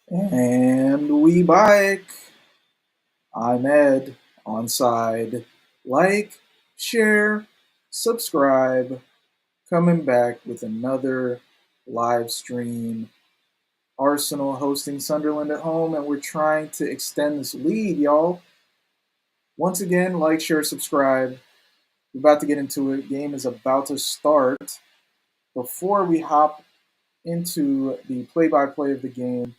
And we bike. I'm Ed. Onside. Like, share, subscribe. Coming back with another live stream. Arsenal hosting Sunderland at home, and we're trying to extend this lead, y'all. Once again, like, share, subscribe. We're about to get into it. Game is about to start. Before we hop into the play-by-play of the game,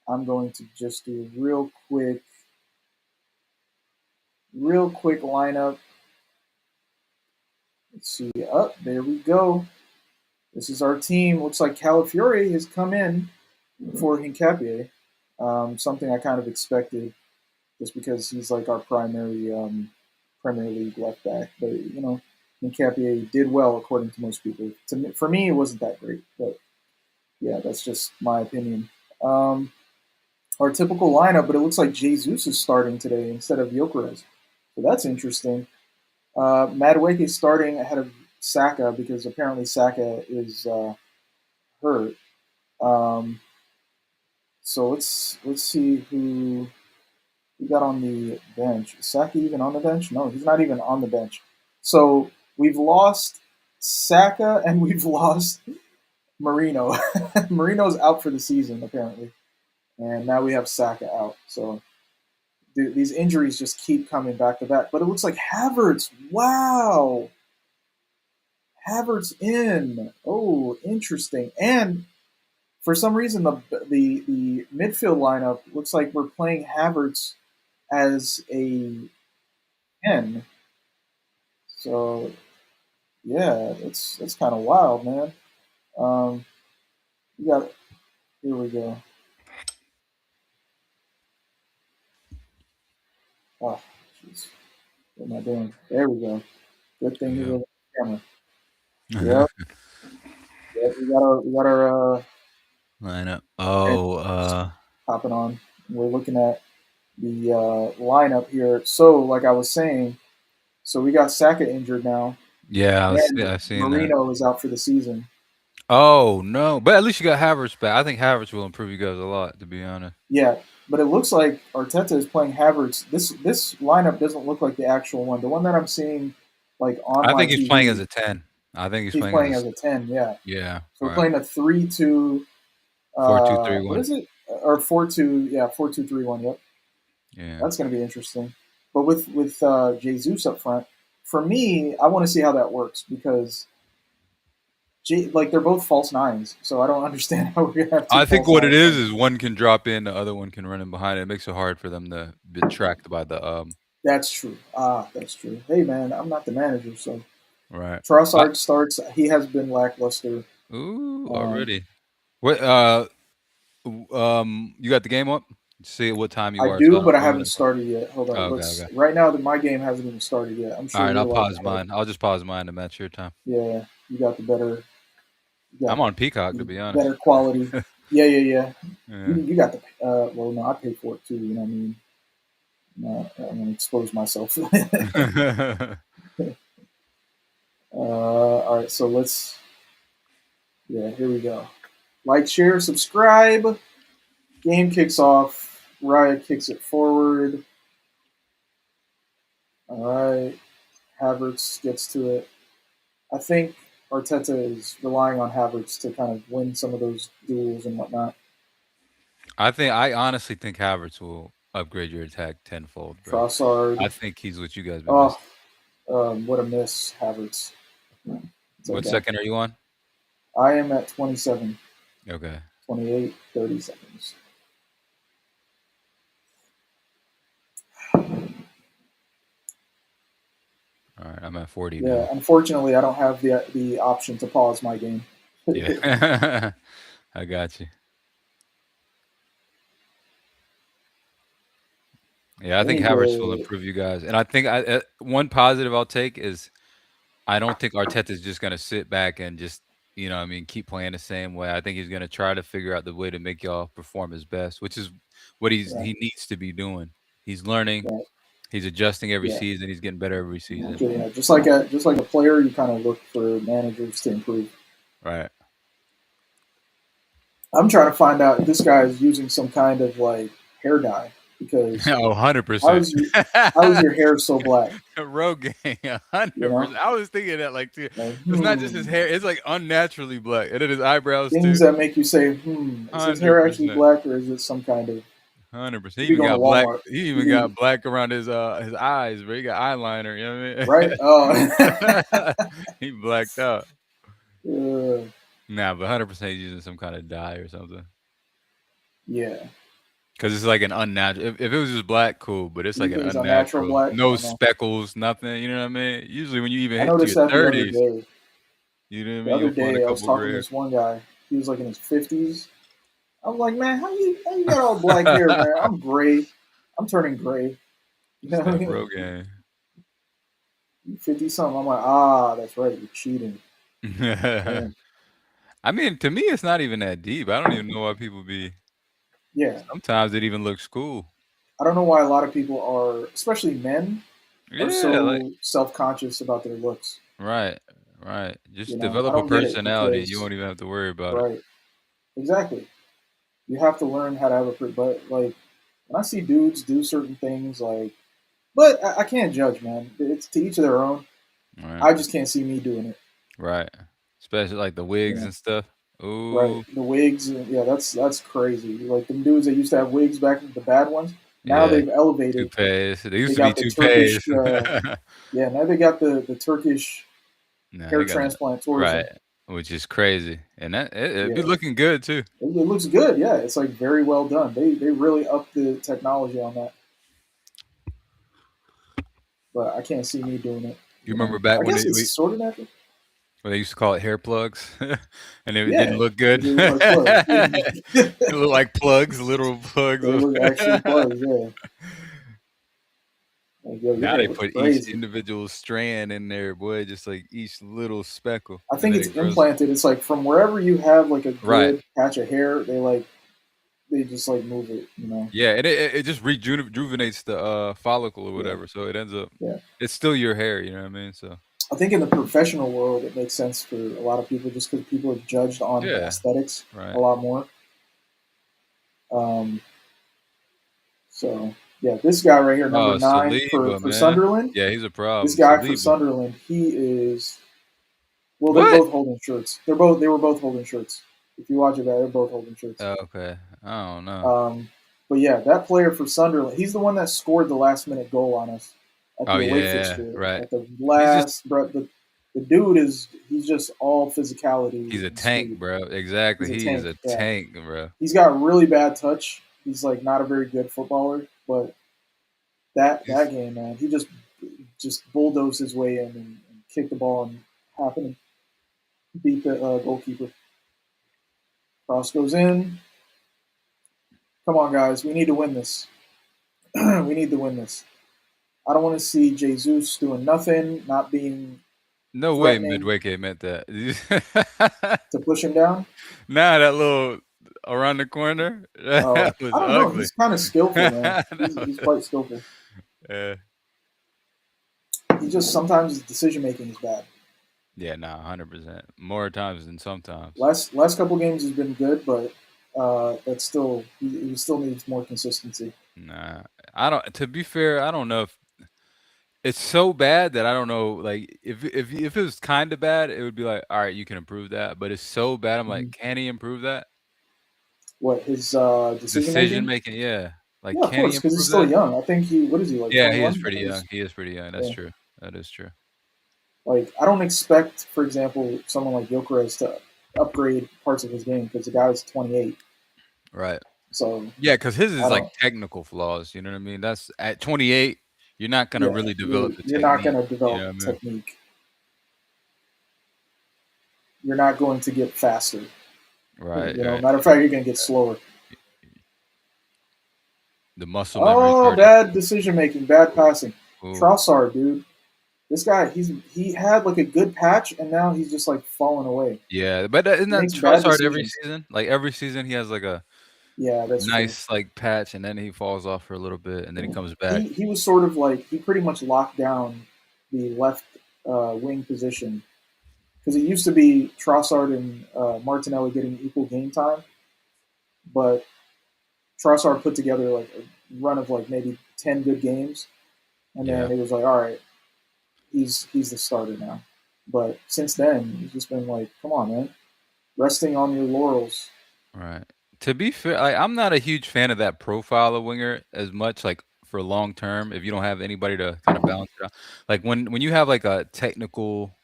I'm going to just do a real quick lineup. Let's see. There we go. This is our team. Looks like Calafiore has come in for Hincapié. Something I kind of expected, just because he's like our primary Premier League left back. But Hincapié did well according to most people. For me, it wasn't that great, but yeah, that's just my opinion. Our typical lineup, but it looks like Jesus is starting today instead of Gyökeres. So that's interesting. Madueke is starting ahead of Saka because apparently Saka is hurt. Um, so let's see who we got on the bench. Is Saka even on the bench? No, he's not even on the bench. So we've lost Saka and we've lost Marino. Marino's out for the season apparently, and now we have Saka out. So these injuries just keep coming back to back. But it looks like Havertz. Wow. Havertz in. Oh, interesting. And for some reason, the midfield lineup looks like we're playing Havertz as a 10. So yeah, it's kind of wild, man. Um, you got Here we go. Oh, jeez, what am I doing? There we go. Good thing you Yeah. were on camera. Yep, yep. We got our Lineup. hopping on. We're looking at the lineup here. So, like I was saying, so we got Saka injured now, Yeah, and I've seen that. Marino is out for the season. Oh no, but at least you got Havertz back. I think Havertz will improve you guys a lot, to be honest. Yeah, but it looks like Arteta is playing Havertz. This lineup doesn't look like the actual one. The one that I'm seeing, like on I my think he's playing as TV, a 10. I think he's he's playing as playing as a a 10. Yeah, yeah, so we're right. playing a 3-2. What 4-2-3-1. is it? Or 4-2? Yeah, 4-2-3-1. Yep, Yeah. that's going to be interesting. But with Jesus up front, for me, I want to see how that works because like they're both false nines, so I don't understand how we're gonna have two I think false what it nines playing. is one can drop in, the other one can run in behind it. It makes it hard for them to be tracked by the That's true. That's true. Hey man, I'm not the manager, so right. I, Trossard starts. He has been lackluster. ooh, Um, already. What you got the game up? See what time you I are so I do, don't but I throw it haven't in. started yet. Hold Oh, on. okay, Let's. okay. Right now, my game hasn't even started yet. I'm All sure right, you're I'll like pause ahead. mine. I'll just pause mine to match your time. Yeah, you got the better. You got I'm on Peacock, to the be honest. better quality. Yeah, yeah, yeah. Yeah. You got the. Well, no, I paid for it too. You know what I mean? No, I'm gonna expose myself. All right, so let's. Yeah, here we go. Like, share, subscribe. Game kicks off. Raya kicks it forward. All right. Havertz gets to it. I think Arteta is relying on Havertz to kind of win some of those duels and whatnot. I honestly think Havertz will upgrade your attack tenfold, bro. I Trossard. think he's what you guys been Oh, missing. what a miss, Havertz. It's What okay. second are you on? I am at 27, Okay. 28, 30 seconds. All right, I'm at 40 Yeah, now. unfortunately, I don't have the option to pause my game. Yeah. I got you. Yeah, I Let think me Havertz will go. improve you guys. And I think one positive I'll take is I don't think Arteta's just gonna sit back and just, what I mean, keep playing the same way. I think he's gonna try to figure out the way to make y'all perform his best, which is what Yeah, he needs to be doing. He's learning, yeah, he's adjusting every yeah. season, he's getting better every season. Yeah, just like a player, you kind of look for managers to improve. Right. I'm trying to find out if this guy is using some kind of like hair dye because Oh, how 100%. is your how is your hair so black? Rogaine, You know, 100%. I was thinking that like too. like It's not just his hair; it's like unnaturally black, and then his eyebrows things too. that make you say, is his Hundred hair actually percent, black or is it some kind of? 100%. You He be even going to got black. Walmart, He you even be got black around his eyes, bro. He got eyeliner. You know right. Oh, what I mean? He blacked out. uh, Nah, but 100% he's using some kind of dye or something. yeah. Because it's like an unnatural. If it was just black, cool. But it's You like an think it's unnatural unnatural. black? I No don't know. speckles, nothing. You know what I mean? Usually when you even I hit to noticed your that the other 30s, day. you know what I The mean? other You'll find a day, I was couple talking gray to hairs. this one guy. He was like in his 50s. I'm like, man, how you got all black hair, man? I'm gray. I'm turning gray. You know It's what I that mean? Rogaine. You 50 something. I'm like, ah, that's right. You're cheating. Yeah. I mean, to me, it's not even that deep. I don't even know why people be. Yeah. Sometimes it even looks cool. I don't know why a lot of people are, especially men, are Yeah, like so self conscious about their looks. right, right. You Just know, I develop a don't get it personality, and you because, won't even have to worry about it. right, exactly. You have to learn how to have but like when I see dudes do certain things, like, but I can't judge, man. It's to each of their own. Right, I just can't see me doing it. right. Especially like the You wigs know, and stuff. right? Ooh, The wigs, yeah, that's crazy. Like them dudes that used to have wigs back, the bad ones. Now yeah. they've elevated. Toupees. They used They to be got the Turkish. toupees. Yeah, now they got the Turkish Nah, hair they got transplant right, tourism. which is crazy, and it'd be Yeah, looking good too. it looks good. Yeah, it's like very well done. They really upped the technology on that, but I can't see me doing it. You You remember know, back I when guess it's sort of natural. when they used to call it hair plugs, and it didn't Yeah, look because good. they look like plugs. It looked like plugs, literal plugs. They look actually plugs. Yeah, like yo, your Now hair they looks put each crazy. individual strand in there, boy, just like each little speckle, I and think then it's it grows. implanted. It's like from wherever you have like a Right. good patch of hair, they just like move it. You know. Yeah, and it just rejuvenates the follicle or Yeah, whatever, so it ends up. yeah. It's still your hair, you know what I mean? So I think in the professional world, it makes sense for a lot of people just because people are judged on the yeah, aesthetics a right. lot more. Um, so yeah, this guy right here, number Oh, nine Saliba, for man. Sunderland. Yeah, he's a This problem. guy for Saliba. Sunderland, he is. Well, they're What? both holding shirts. They were both holding shirts. If you watch it back, they're both holding shirts. Oh, okay. I don't know. Um, but yeah, that player for Sunderland, he's the one that scored the last minute goal on us at Oh the away yeah, fixture. right. At the He's just last, bro, the dude is he's just all physicality he's a and tank, speed. bro. Exactly. He's a He is tank. a Yeah, tank, bro. he's got really bad touch. He's like not a very good footballer, but that He's game, man, he just bulldozed his way in and kicked the ball and happened to beat the goalkeeper. Cross goes in. Come on, guys, we need to win this. We need to win this. I don't want to see Jesus doing nothing, not being no way threatening Midway meant that. to push him down. Nah, that little around the corner, that I was don't know. ugly. He's kind of skillful, man. That He's was quite skillful. yeah. He just sometimes his decision making is bad. Yeah, nah, 100%. More times than sometimes. Last couple games has been good, but that's still he still needs more consistency. Nah. I don't to be fair, I don't know if it's so bad that I don't know, like, if it was kinda bad, it would be like, "Alright, you can improve that," but it's so bad, I'm Mm-hmm. like, "Can he improve that?" What his decision Decision making? making, yeah. Like, Yeah, of can he course, because he's improve still that? young. I think he what is he like Yeah, he 21? is I pretty think young. He is pretty young, that's yeah. true. That is true. Like I don't expect, for example, someone like Gyökeres to upgrade parts of his game because the guy's 28. Right. So Yeah, because his I is, like, don't. technical flaws, you know what I mean? That's at 28, you're not gonna Yeah, really develop the you're not technique, going to you know develop what I mean? technique. You're not going to get faster. Right, You know, right. matter of fact, you're going to get slower. The muscle memory Oh, started. bad decision making, bad passing. Ooh. Trossard, dude, this guy, he had like a good patch, and now he's just like falling away. Yeah, but isn't He that makes bad Trossard every decisions. season? Like, every season he has, like, a Yeah, that's true. nice, like, patch, and then he falls off for a little bit, and then he Yeah. comes back. He was sort of like he pretty much locked down the left wing position because it used to be Trossard and Martinelli getting equal game time, but Trossard put together like a run of like maybe 10 good games, and Yeah. then it was like, all right, he's the starter now. But since then, he's just been like, come on, man, resting on your laurels. Right. To be fair, I'm not a huge fan of that profile of winger as much, like, for long term, if you don't have anybody to kinda balance it out. Like, when you have, like, a technical,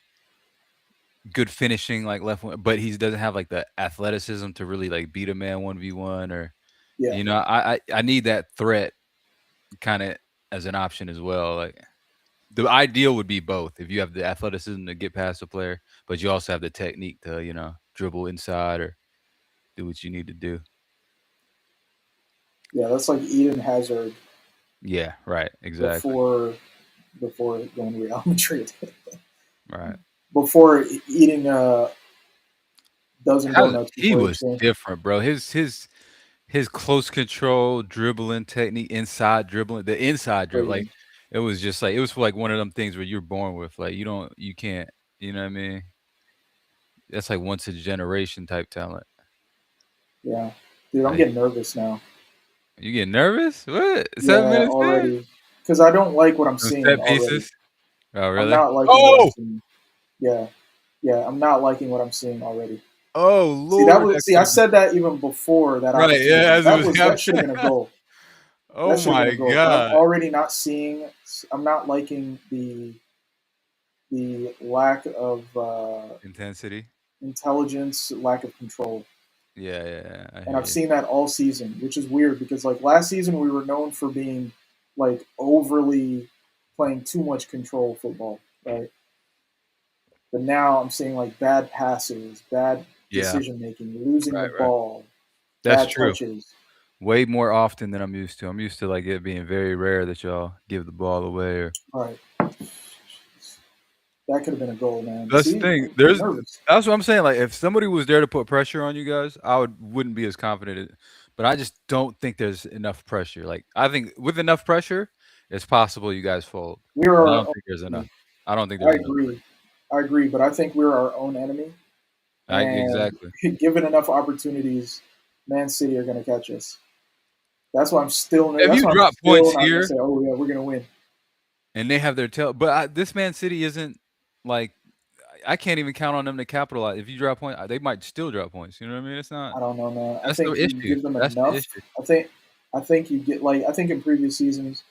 good finishing, like, left wing, but he doesn't have, like, the athleticism to really, like, beat a man 1v1 or Yeah, I need that threat kinda as an option as well, like, the ideal would be both. If you have the athleticism to get past the player, but you also have the technique to, dribble inside or do what you need to do. yeah, that's like Eden Hazard Yeah, right, exactly. before going to Real Madrid, Right. before eating a dozen How's donuts he before each was game. different, bro. His close control, dribbling technique, inside dribbling, the inside dribble, like, Crazy. it was just like it was like one of them things where you're born with, like, you can't, you know what I mean? That's like once a generation type talent. Yeah, dude, I'm Like, getting nervous now. you get nervous? What? Yeah, 7 minutes in? already, because I don't like what I'm Some seeing set already. pieces? Oh, I'm really? not liking what I'm Oh! seeing. Yeah, yeah, I'm not liking what I'm seeing already. Oh, See, that lord, was that see, I could've been said that even before that right, yeah, opportunity. as it was That happening. should have been a goal. That Oh should have been my a goal. But I'm god. already not seeing. I'm not liking the lack of Intensity. intelligence, lack of control, Yeah, yeah, yeah, I and hear I've you. seen that all season, which is weird because like last season we were known for being like overly playing too much control football, right? But now I'm seeing like bad passes, bad Yeah, decision making, losing the right, right. ball, That's bad true. touches. Way more often than I'm used to. I'm used to, like, it being very rare that y'all give the ball away or All right, that could have been a goal, man. that's the See, thing. I'm There's nervous. that's what I'm saying, like, if somebody was there to put pressure on you guys, wouldn't be as confident, but I just don't think there's enough pressure. Like, I think with enough pressure, it's possible you guys fold, We're but I our don't own think there's enough. enemy. I don't think I there's enough agree. I agree, but I think we're our own enemy. And exactly. given enough opportunities, Man City are going to catch us. That's why I'm still. If That's you why I'm drop still points not going to here say, "Oh yeah, we're going to win." and they have their tail but this Man City isn't, like I can't even count on them to capitalize. If you drop points, they might still drop points, you know what I mean? It's not I don't know, man. I that's the think you issue. give them That's the enough. issue. I think. I think you get like. I think in previous seasons,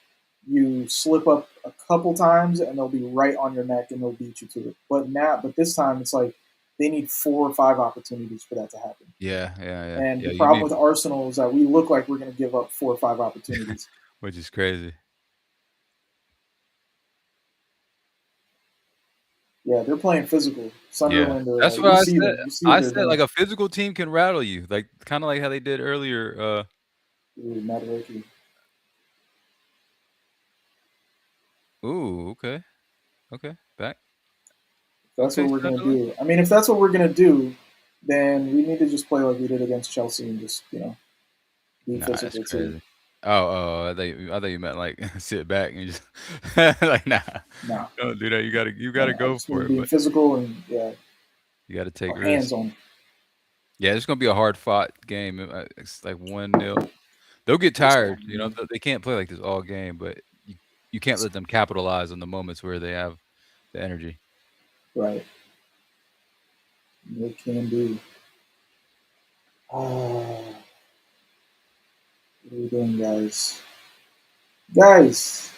you slip up a couple times and they'll be right on your neck and they'll beat you to it. But this time it's like they need 4 or 5 opportunities for that to happen. Yeah, yeah, yeah. And Yeah, the you problem need with Arsenal is that we look like we're going to give up 4 or 5 opportunities. which is crazy. Yeah, they're playing physical. Yeah. Sunderland are That's like what you I see said. them. You see what I they're said, like, doing. a physical team can rattle you, like, kinda like how they did earlier, Ooh, Madueke. ooh, okay, okay, back. That's Okay, what we're gonna Sunderland. do. I mean, if that's what we're gonna do, then we need to just play like we did against Chelsea and just be Nah, that's physical too. crazy. I thought you meant, like, sit back and just like, nah, Nah, don't do that. You gotta no, I go just for mean it, being but physical and yeah, you gotta take our hands risks. on. Yeah, it's gonna be a hard fought game. It's like 1-0. They'll get It's gonna tired, be they can't play like this all game, but you can't let them capitalize on the moments where they have the energy. right. It can be. Ah, what are we doing, guys? Guys,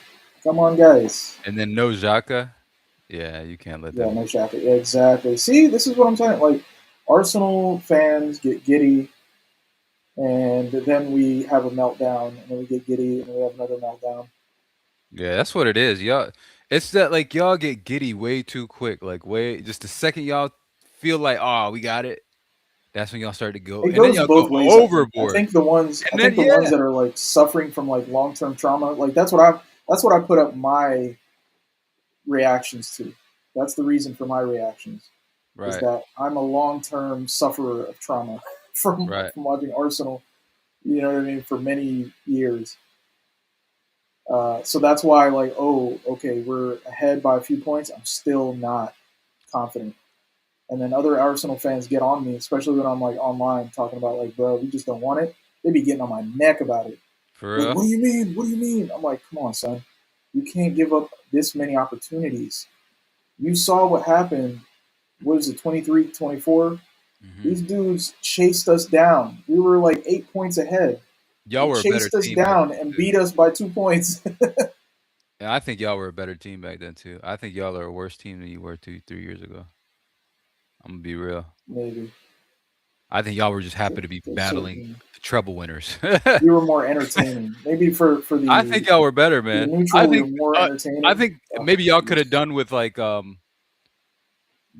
come on, guys. And then no Xhaka, yeah, you can't let Yeah, them no Shaka. Yeah, exactly. See, this is what I'm saying. Like, Arsenal fans get giddy, and then we have a meltdown, and then we get giddy, and then we have another meltdown. yeah, that's what it is, y'all it's that, like, y'all get giddy way too quick, like, way just the second y'all feel like, "Oh, we got it," that's when y'all start to go It and then goes y'all go both ways. I think. I overboard, think the ones. I and then think the ones yeah, that are like suffering from like long term trauma. Like That's what I put up my reactions to. That's the reason for my reactions. Is right, that I'm a long term sufferer of trauma right, from watching Arsenal. You know what I mean? For many years. So that's why, like, oh, okay, we're ahead by a few points. I'm still not confident. And then other Arsenal fans get on me, especially when I'm like online talking about like, bro, we just don't want it. they be getting on my neck about it. For Like, real. what do you mean? What do you mean? I'm like, come on, son. You can't give up this many opportunities. You saw what happened. What is it, 23, 24? Hmm. These dudes chased us down. We were like 8 points ahead. Y'all They were a better chased us team back down then and too. beat us by 2 points. And I think y'all were a better team back then too. I think y'all are a worse team than you were 3 years ago. I'm gonna be real. Maybe. I think y'all were just happy to be They battling certainly. the treble winners. We were more entertaining. Maybe I think y'all were better, for the man. neutral, we were more I entertaining. think maybe y'all could have Jeez.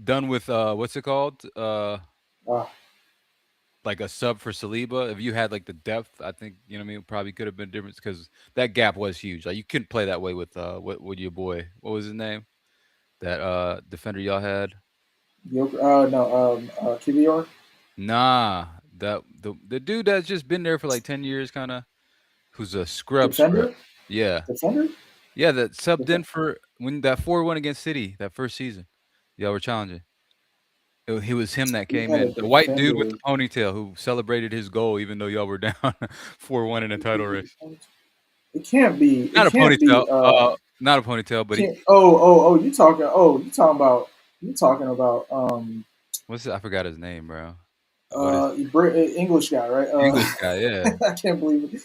done with what's it called? Uh, Like a sub for Saliba. If you had like the depth, I think you know what I mean. Probably could have been different because that gap was huge. Like you couldn't play that way with with your boy. What was his name? That defender y'all had. no, Kivior, Nah, the dude that's just been there for like 10 years, kind of, who's a scrub. defender, Yeah, defender, yeah, that subbed in Def- for when that 4-1 against City that first season. Y'all were challenging. He was him that we came had a in. The white dude with defender. the ponytail who celebrated his goal even though y'all were down 4-1 in a title race. It can't be. It Not a can't ponytail. be. Not a ponytail, but he Can't. Oh. You talking? Oh, you talking about? You talking about? what's it? I forgot his name, bro. What is English guy, right? English guy? Yeah, I can't believe it.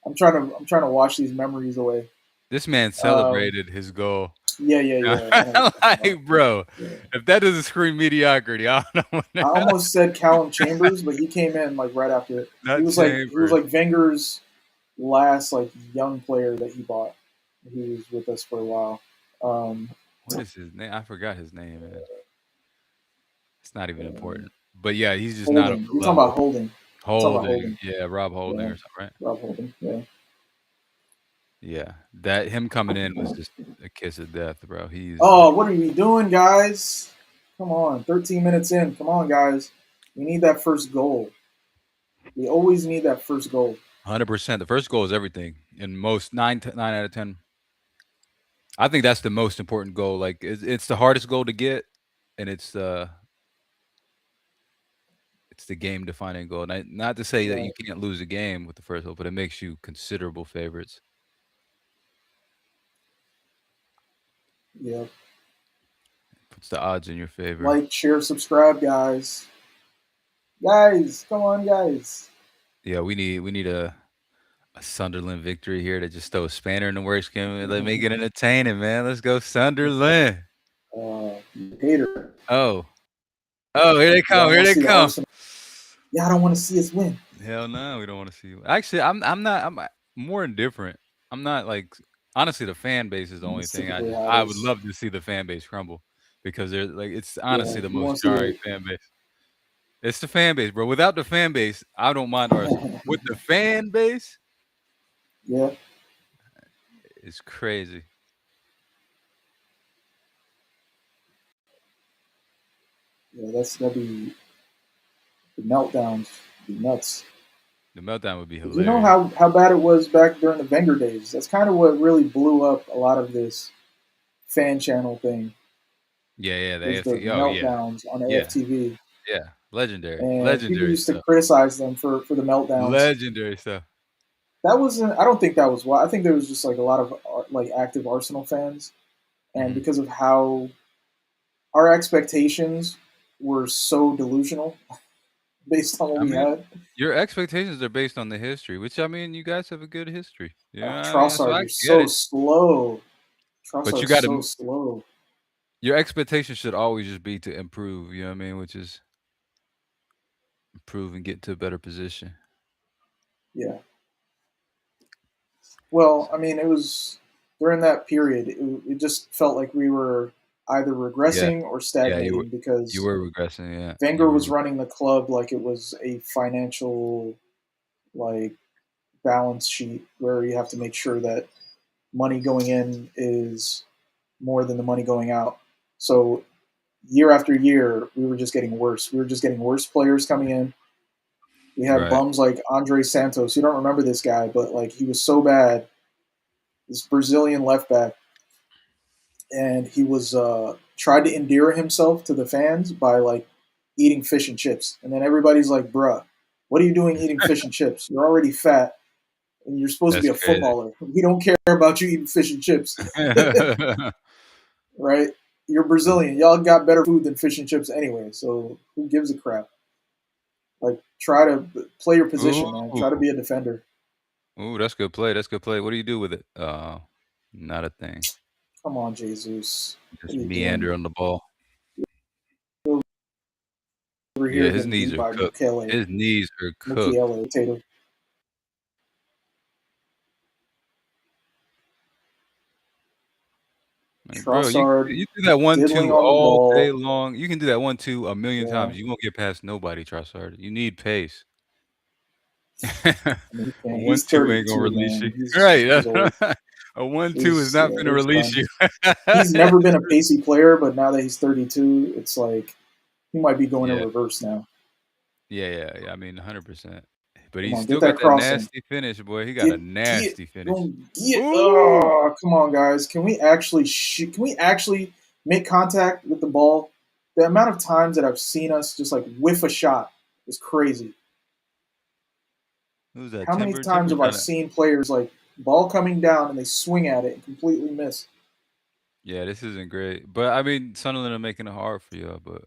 I'm trying to wash these memories away. this man Um, celebrated his goal. yeah. I know what you're talking about. Like, bro, Yeah. if that doesn't scream mediocrity, I don't know I what. almost said Callum Chambers, but he came in like right after it. He Not was like Chambers. Wenger's last like young player that he bought. He was with us for a while. Um, What is his name? I forgot his name, man. It's not even um, important. But yeah, he's just not up Holding. to You're talking level. about Holding. You're talking about Holding, Holding. yeah, Rob Holding Yeah, or something, right? Rob Holding. Yeah. Yeah, that him coming in was just a kiss of death, bro. He's Oh, what are we doing, guys? Come on, 13 minutes in. Come on, guys. We need that first goal. We always need that first goal. 100%. The first goal is everything. And most 9 out of 10. I think that's the most important goal. Like it's the hardest goal to get, and it's the game defining goal. Not to say that you Right. can't lose a game with the first goal, but it makes you considerable favorites. Yeah. Puts the odds in your favor. Like, share, subscribe, guys. Guys, come on, guys. Yeah, we need a Sunderland victory here to just throw a spanner in the works. Can let make it entertaining, man. Let's go Sunderland. Hater. Oh, oh, here they You come. don't Here want to they see the come. Arsenal. Yeah, I don't want to see us win. Hell no, we don't want to see you. Actually, I'm not. I'm more indifferent. I'm not like honestly. The fan base is the I'm only sick thing of their I would habits. love to see the fan base crumble because they're like it's Yeah, honestly the you most want to see jarring fan base. It's the fan base, bro. Without the fan base, I don't mind Arsenal. the. With the fan base, Yeah, it's crazy. yeah, that'd be the meltdowns, be nuts. The meltdown would be 'Cause you know hilarious. how bad it was back during the Wenger days. That's kind of what really blew up a lot of this fan channel thing. Yeah, yeah, the Was the AFT. Oh yeah, meltdowns on yeah, AFTV, yeah. Legendary, and people legendary used to stuff. criticize them for the meltdowns. Legendary stuff. That wasn't. I don't think that was why. I think there was just like a lot of like active Arsenal fans, and Hmm. because of how our expectations were so delusional based on what I we mean, had. your expectations are based on the history, which I mean, you guys have a good history. You know what I mean? So Trossard I was get so it, slow. but you Trossard's got to so slow. your expectations should always just be to improve. You know what I mean? Which is improve and get to a better position. Yeah. Well, I mean, it was during that period. It just felt like we were either Yeah, regressing or yeah, stagnating you because were regressing. Yeah, you Wenger were. was running the club like it was a financial like balance sheet where you have to make sure that money going in is more than the money going out. So year after year, we were just getting worse. We were just getting worse players coming in. We had Right. bums like Andre Santos. You don't remember this guy, but like he was so bad. This Brazilian left back, and he was tried to endear himself to the fans by like eating fish and chips, and then everybody's like, "Bruh." What are you doing eating fish and chips? You're already fat, and you're supposed to be That's a crazy. footballer. We don't care about you eating fish and chips, right? You're Brazilian. Y'all got better food than fish and chips anyway. So who gives a crap? Like, try to play your position, man. Try to Ooh. be a defender. Ooh, that's good play. That's good play. What do you do with it? Not a thing. Come on, Jesus. What Just are you doing? meander on the ball. Over Yeah, here his getting knees beat are by cooked. Mukele. His knees are cooked. Mukiele, Tatum. Like, bro, you Trossard you do that diddling 1-2 on the all day ball. long. You can do that 1-2 a million Yeah, times. You won't get past nobody, Trossard. You need pace. I mean, he A can't. He's 1-2 ain't gonna 32, release you. man. Right. He's old. A 1-2 is not gonna He's release done. you. He's never been a pacey player, but now that he's 32, it's like he might be going in Yeah. reverse now. Yeah. I mean, 100%. But Come he's on, get still that got that cross in. nasty finish, boy. He got a Get, nasty finish. don't get. Ooh! Oh, come on, guys. Can we actually Can we actually make contact with the ball? The amount of times that I've seen us just like whiff a shot is crazy. Who's that? How many Timber? times Timber have I trying to. seen players like ball coming down and they swing at it and completely miss? Yeah, this isn't great. But I mean, Sunderland are making it hard for y'all, but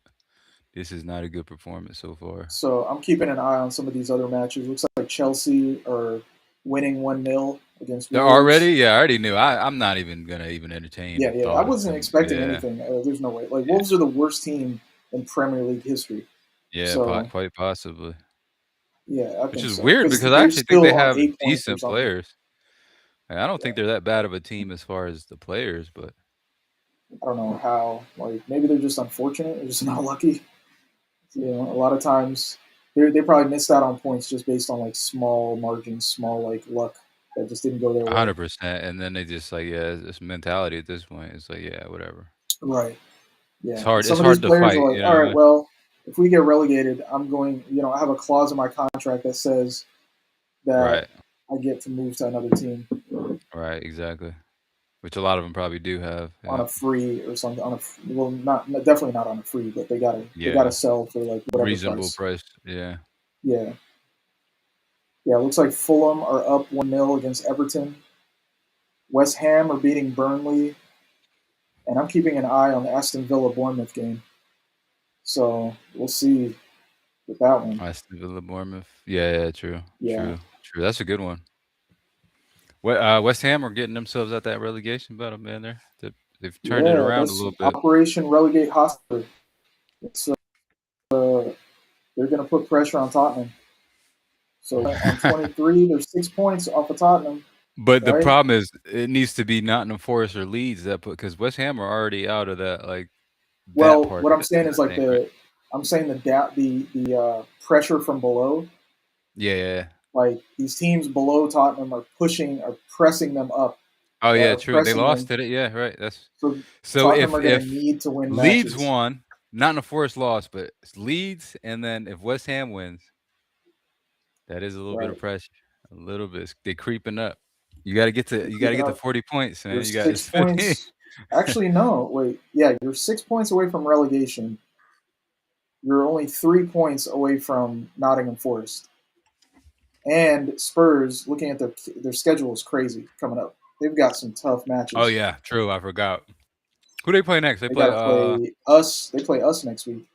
this is not a good performance so far. So I'm keeping an eye on some of these other matches. Looks like Chelsea are winning 1-0 against They're Wolves. already? Yeah, I already knew. I'm not even gonna even entertain Yeah, the yeah. I thought of wasn't them. expecting Yeah, anything. There's no way. Like yeah, Wolves are the worst team in Premier League history. yeah, So quite possibly. yeah, I Which think is so. weird Because because I they're actually think they still on have 8 points or decent something. players. Like, I don't Yeah, think they're that bad of a team as far as the players, but I don't know how. Like maybe they're just unfortunate. They're just not lucky. You know, a lot of times they probably missed out on points just based on like small margins, small like luck that just didn't go their way. 100%. And then they just like, yeah, it's mentality at this point. It's like, yeah, whatever. Right. It's Yeah. And hard. It's some of these hard to players are fight. like, You know all what I right, mean? well, if we get relegated, I'm going. You know, I have a clause in my contract that says that Right. I get to move to another team Right. Exactly. Which a lot of them probably do have. on Yeah. a free or something. On a well, not definitely not on a free, but they gotta Yeah. sell for like whatever Reasonable price. price. Yeah. Yeah. Yeah. It looks like Fulham are up 1-0 against Everton. West Ham are beating Burnley, and I'm keeping an eye on the Aston Villa Bournemouth game. So we'll see with that one. Aston Villa, Bournemouth. Yeah. True. Yeah. True. That's a good one. West Ham are getting themselves out that relegation battle, man. They've turned it Yeah. around a That's little bit. Operation Relegate Hospital. It's, they're going to put pressure on Tottenham. So on 23, there's 6 points off of Tottenham, But the right? problem is, it needs to be Nottingham Forest or Leeds that put because West Ham are already out of that that Well, part what of I'm it. saying is I like think, right? I'm saying the pressure from below. Yeah. Like these teams below Tottenham are pressing them up, Oh yeah, are true. They pressing lost them. to it. Yeah, right. That's So so Tottenham if are going to need to win Leeds matches. won, Nottingham Forest lost, but it's Leeds, and then if West Ham wins, that is a little bit of Right. pressure. A little bit. They creeping up. You got to Keeping get to up. 40 points, You're man. You got six it's 50. points. Actually, no. Wait. Yeah, you're 6 points away from relegation. You're only 3 points away from Nottingham Forest. And Spurs, looking at their schedule, is crazy coming up. They've got some tough Oh matches. yeah, true. I forgot. Who they play next? They got to play us. They play us next week.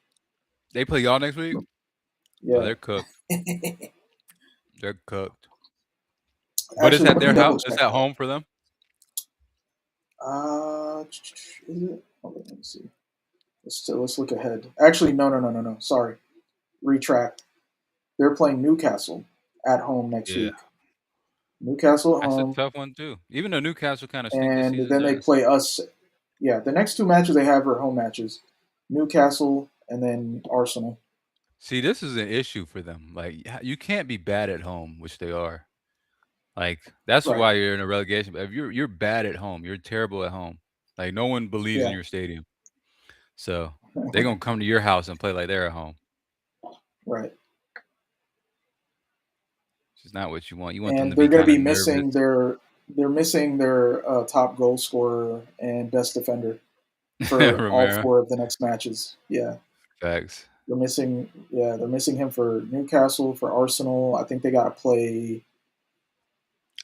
They play y'all next week? Oh, Yeah. they're cooked. They're cooked. But is Actually, that let me their double house? Is check that that. home for them? Is it? Hold on, let me see. Let's look ahead. Actually, no. Sorry, retract. They're playing Newcastle at home next Yeah. week. Newcastle at That's a home, tough one too. Even though Newcastle kind of stink this and season then they does. play us. Yeah, the next two matches they have are home matches: Newcastle and then Arsenal. See, this is an issue for them. Like you can't be bad at home, which they are. Like that's Right. why you're in a relegation. But if you're bad at home, you're terrible at home. Like no one believes in Yeah. your stadium. So they're gonna come to your house and play like they're at home. Right. Which is not what you want. You want them And to they're be going to kind be of nervous. missing their top goal scorer and best defender for all Romero. four of the next matches. Yeah. Facts. They're missing, yeah, they're missing him for Newcastle, for Arsenal. I think they got to play.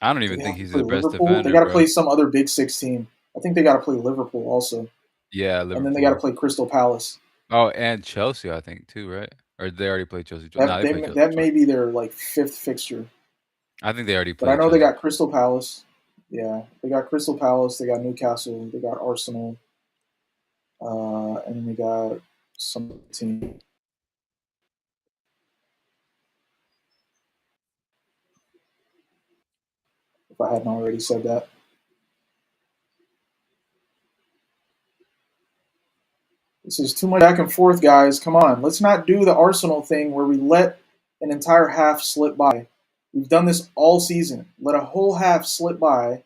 I don't Do even they think have to he's play the best Liverpool? They defender, got to bro. play some other Big Six team. I think they got to play Liverpool also, Yeah, and then they got to Liverpool. play Crystal Palace. Oh, and Chelsea, I think too, right? Or they already played Chelsea. No, they played Chelsea That twice. may be their like fifth fixture, I think they already but I played know they Chelsea got twice. Crystal Palace. Yeah, they got Crystal Palace. They got Newcastle. They got Arsenal, and then they got some team. If I hadn't already said that. This is too much back and forth, guys. Come on. Let's not do the Arsenal thing where we let an entire half slip by. We've done this all season. Let a whole half slip by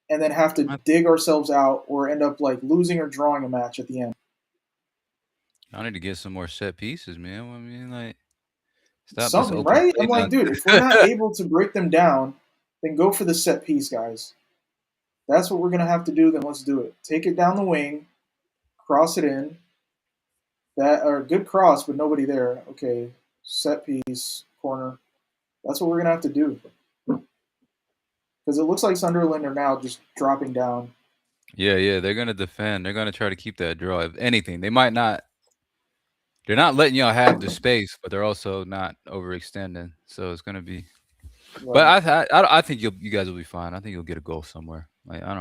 and then have to I, dig ourselves out or end up like losing or drawing a match at the end. I need to get some more set pieces, man. I mean, like, stop this Something, open right? play I'm like, dude, if we're not nonsense. able to break them down, then go for the set piece, guys. That's what we're going to have to do. Then let's do it. Take it down the wing, cross it in. That or good cross, but nobody there. Okay, set piece, corner. That's what we're gonna have to do because it looks like Sunderland are now just dropping down. Yeah, yeah, they're gonna defend. They're gonna try to keep that draw. If anything, they might not. They're not letting y'all have the space, but they're also not overextending. So it's gonna be. But Right. I think you guys will be fine. I think you'll get a goal somewhere. Like I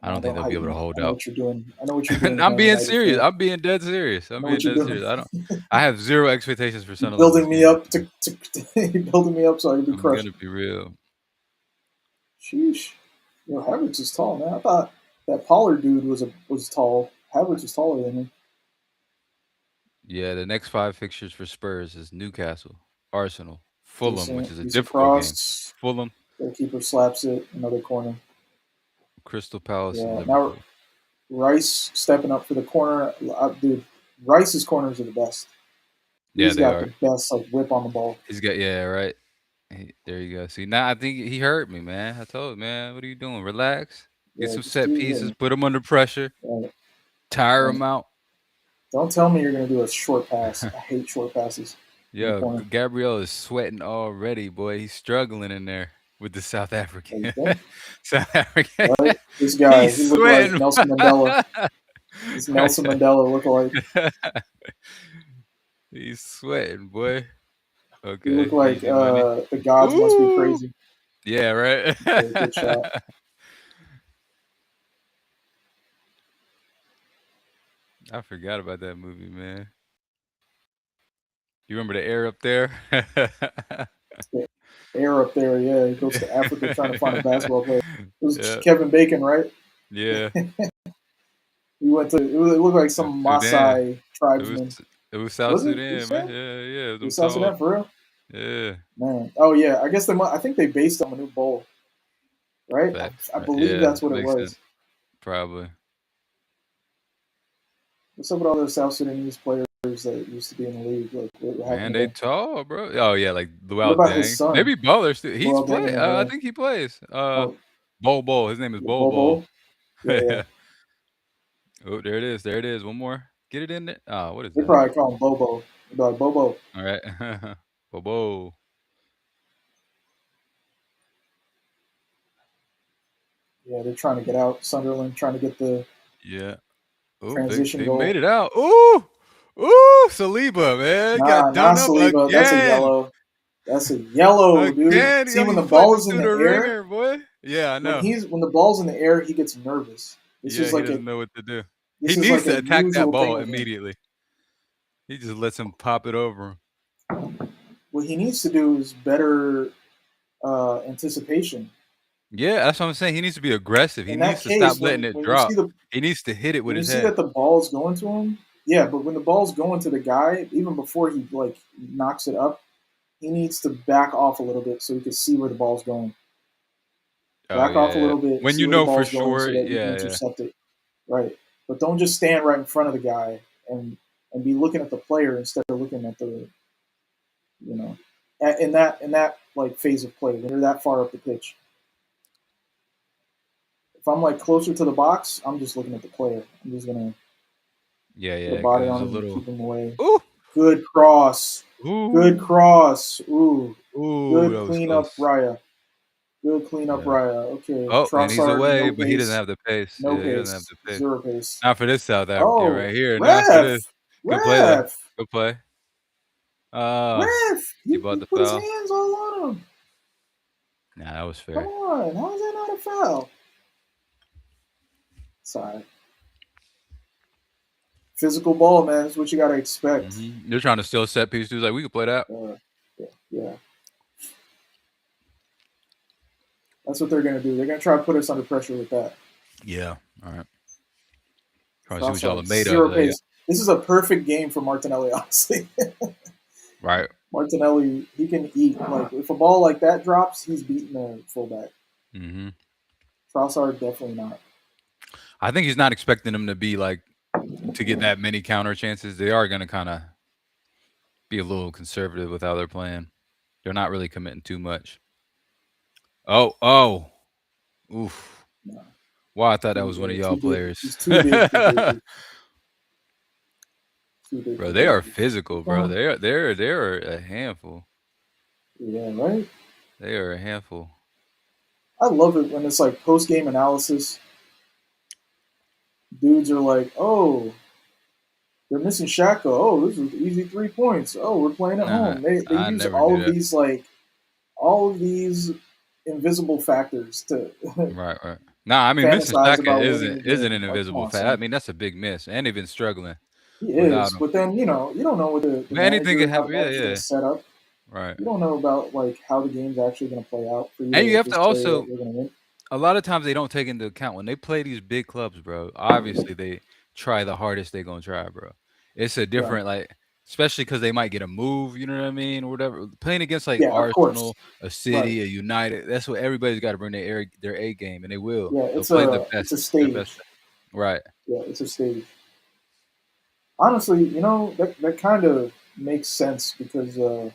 don't think Don't they'll be hype able to me. hold I know out. what you're doing. I know what you're doing, I'm Man being United serious. fan. I'm being dead serious. I I'm know being what you're dead doing. serious. I don't. I have zero expectations for You're Sunderland in this building me game. up you're building me up so I can be I'm crushed. gonna be real. Sheesh. Havertz is tall, man. I thought that Pollard dude was tall. Havertz is taller than him. Yeah, the next five fixtures for Spurs is Newcastle, Arsenal, Fulham, which is a Decent difficult game. cross. Fulham, The keeper slaps it. Another corner. Crystal Palace, and Yeah. Now Liverpool. Rice stepping up for the corner. Dude, Rice's corners are the best. Yeah, He's they got are. the best like whip on the ball. He's got yeah, right. There you go. See, now I think he hurt me, man. I told man, what are you doing? Relax. Get Yeah, some just set do pieces. yeah. Put them under pressure. Right, Tire right. them out. Don't tell me you're gonna do a short pass. I hate short passes in the Yo, corner. Gabriel is sweating already, boy. He's struggling in there with the South Yeah, you African. think? South African. Right? This guy, He's he looked like sweating. Nelson Mandela. This Nelson Mandela lookalike. He's sweating, boy. He Okay, looked like easy money. the gods must be Ooh. crazy. Yeah, right. Okay, good shot. I forgot about that movie, man. You remember the air up there? The air up there, yeah. He goes to Africa trying to find a basketball player. It was Yeah, Kevin Bacon, right? yeah. He went to. It looked like some Sudan. Maasai It was tribesman. it was South Was it? Sudan, Was man. that? Yeah, yeah. It Them was South tall. Sudan for real? Yeah. Man. Oh yeah. I guess they. I think they based on a new bowl, right? Facts. I Right. believe Yeah, that's what it makes sense. was. Probably. What's up with all those South Sudanese players that used to be in the league? Like, what Man, happened to they them? tall, bro. Oh yeah, like What Luau about his Dang. son? Maybe Butler still. He's Well, Deng play. and then I think he plays. oh, Bol. His name is Bol Bol. Bobo. Yeah, yeah. Yeah. Oh, there it is. There it is. One more. Get it in there. Oh, what is They that? probably call him Bobo. They'd be like Bobo. All right. Bobo. Yeah, they're trying to get out. Sunderland trying to get the Yeah. Oh, they transition they made goal. it out. Ooh. Ooh, Saliba, man. Got Nah, done up Saliba. That's a again. yellow. That's a yellow, dude. Again. See, Yo, when he the putting ball them is in through the the air, ringer, boy. Yeah, I know. when the ball's in the air, he gets nervous. This Yeah, is he like doesn't know what to do. He this is needs like to a attack that usual thing ball with him. immediately. He just lets him pop it over him. What he needs to do is better anticipation. Yeah, that's what I'm saying. He needs to be aggressive. He In that needs to stop case, letting it when you drop. see the He needs to hit it with when you his see head. that the ball's going to him, yeah, but when the ball's going to the guy, even before he like knocks it up, he needs to back off a little bit so he can see where the ball's going. Oh Back off a yeah, yeah. little bit, When see you where the know for ball's going sure, so that you can yeah, yeah. intercept it. Right. But don't just stand right in front of the guy and be looking at the player instead of looking at the you know in that like phase of play when you're that far up the pitch. If I'm like closer to the box, I'm just looking at the player. I'm just gonna Yeah, Put a yeah, body it was on a him and little. keep him away. Ooh, Good cross. Good ooh, cross. Ooh. ooh, Good that was cleanup, close. Raya. Good cleanup, Yeah. Raya. Okay. Oh, and he's Trossard, away, no but he doesn't pace. have the pace. No Yeah, he doesn't have pace. the pace. Zero pace. Not for this South African Oh, right here. Not for ref. this. Good play though. Ref. Good play. Ah, Ref. he He bought the put his foul. hands all on him. Nah, that was Come fair. on. How is that not a foul? Sorry. Physical ball, man. That's what you got to expect. They're trying to steal set piece. Dude's like, we could play that. Yeah. Yeah. That's what they're going to do. They're going to try to put us under pressure with that. Yeah. All right. Trying to see what y'all are Trossard, made of. zero Like, yeah. pace. This is a perfect game for Martinelli, honestly. Right. Martinelli, he can eat. Like if a ball like that drops, he's beating the fullback. hmm Trossard, definitely not. I think he's not expecting them to be like to get that many counter chances. They are going to kind of be a little conservative with how they're playing. They're not really committing too much. Oh, oh, oof. No, Wow, I thought that he's was one of y'all too big. players. He's too big for Baker. Too big Bro, for they are Baker. physical, bro. Oh, They're a handful. yeah, right. They are a handful. I love it when it's like post game analysis. Dudes are like, "Oh, they're missing Shaka. Oh, this is easy 3 points. Oh, we're playing at Nah, home." They I use never do that. all of these invisible factors to Right, right. Nah, I mean, missing fantasize Saka about winning the isn't game. an Like, come invisible on, fact. I son. mean, that's a big miss, and they've been struggling He without is, him. but then you don't know what the But anything manager can how the happen. Yeah, manager's going yeah. to set up. Right. You don't know about like how the game's actually going to play out for you And you to have to just say that also you're going to win. a lot of times they don't take into account when they play these big clubs, bro. Obviously, they try the hardest they gonna try, bro. It's a Yeah, different like, especially because they might get a move. You know what I mean, or whatever. Playing against like yeah, of course, Arsenal, a right. City, a United. That's what everybody's got to bring their A game, and they will. Yeah, They'll play it's a their best. stage. Right. Yeah, it's a stage. Honestly, that kind of makes sense because like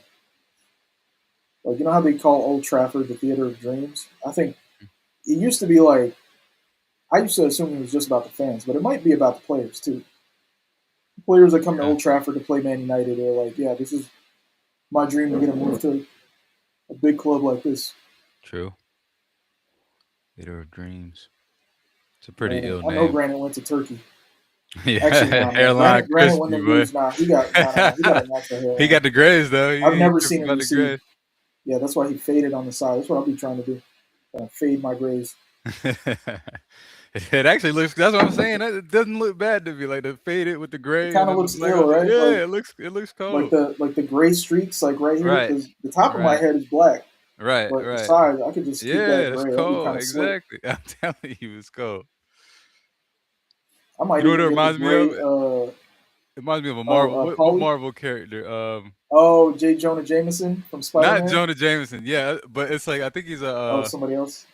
how they call Old Trafford the theater of dreams. I think it used to be like I used to assume it was just about the fans, but it might be about the players too. Players that come to Yeah. Old Trafford to play Man United are like, yeah, this is my dream to get a move to a big club like this. True. Theater of Dreams. It's a pretty ill I know name. Granite went to Turkey. Actually, Yeah, nah, man. hairline Granite when crispy, them boy. dudes, nah, he got nah, he got a natural He hairline. got the grays though. I've He never tripping seen it about the recede. grays. Yeah, that's why he faded on the side. That's what I'll be trying to do. Fade my grays. It actually looks. That's what I'm saying. It doesn't look bad to me. Like the faded with the It gray and kind of then the looks black ill, on top. right? Yeah, it looks Like cold. the gray streaks, like right here, Right, because the top of my right, head is black, but the right. sides I could just keep that Yeah, that's gray. That'd be kind cold. of slick. Exactly. I'm telling you, it's cold. I You might know what it even get the reminds me of? gray. It reminds me of a Marvel. Oh, What Paulie. Marvel character? Oh, J. Jonah Jameson from Spider Not Man. Jonah Jameson. Yeah, but it's like I think he's a. Oh, somebody else.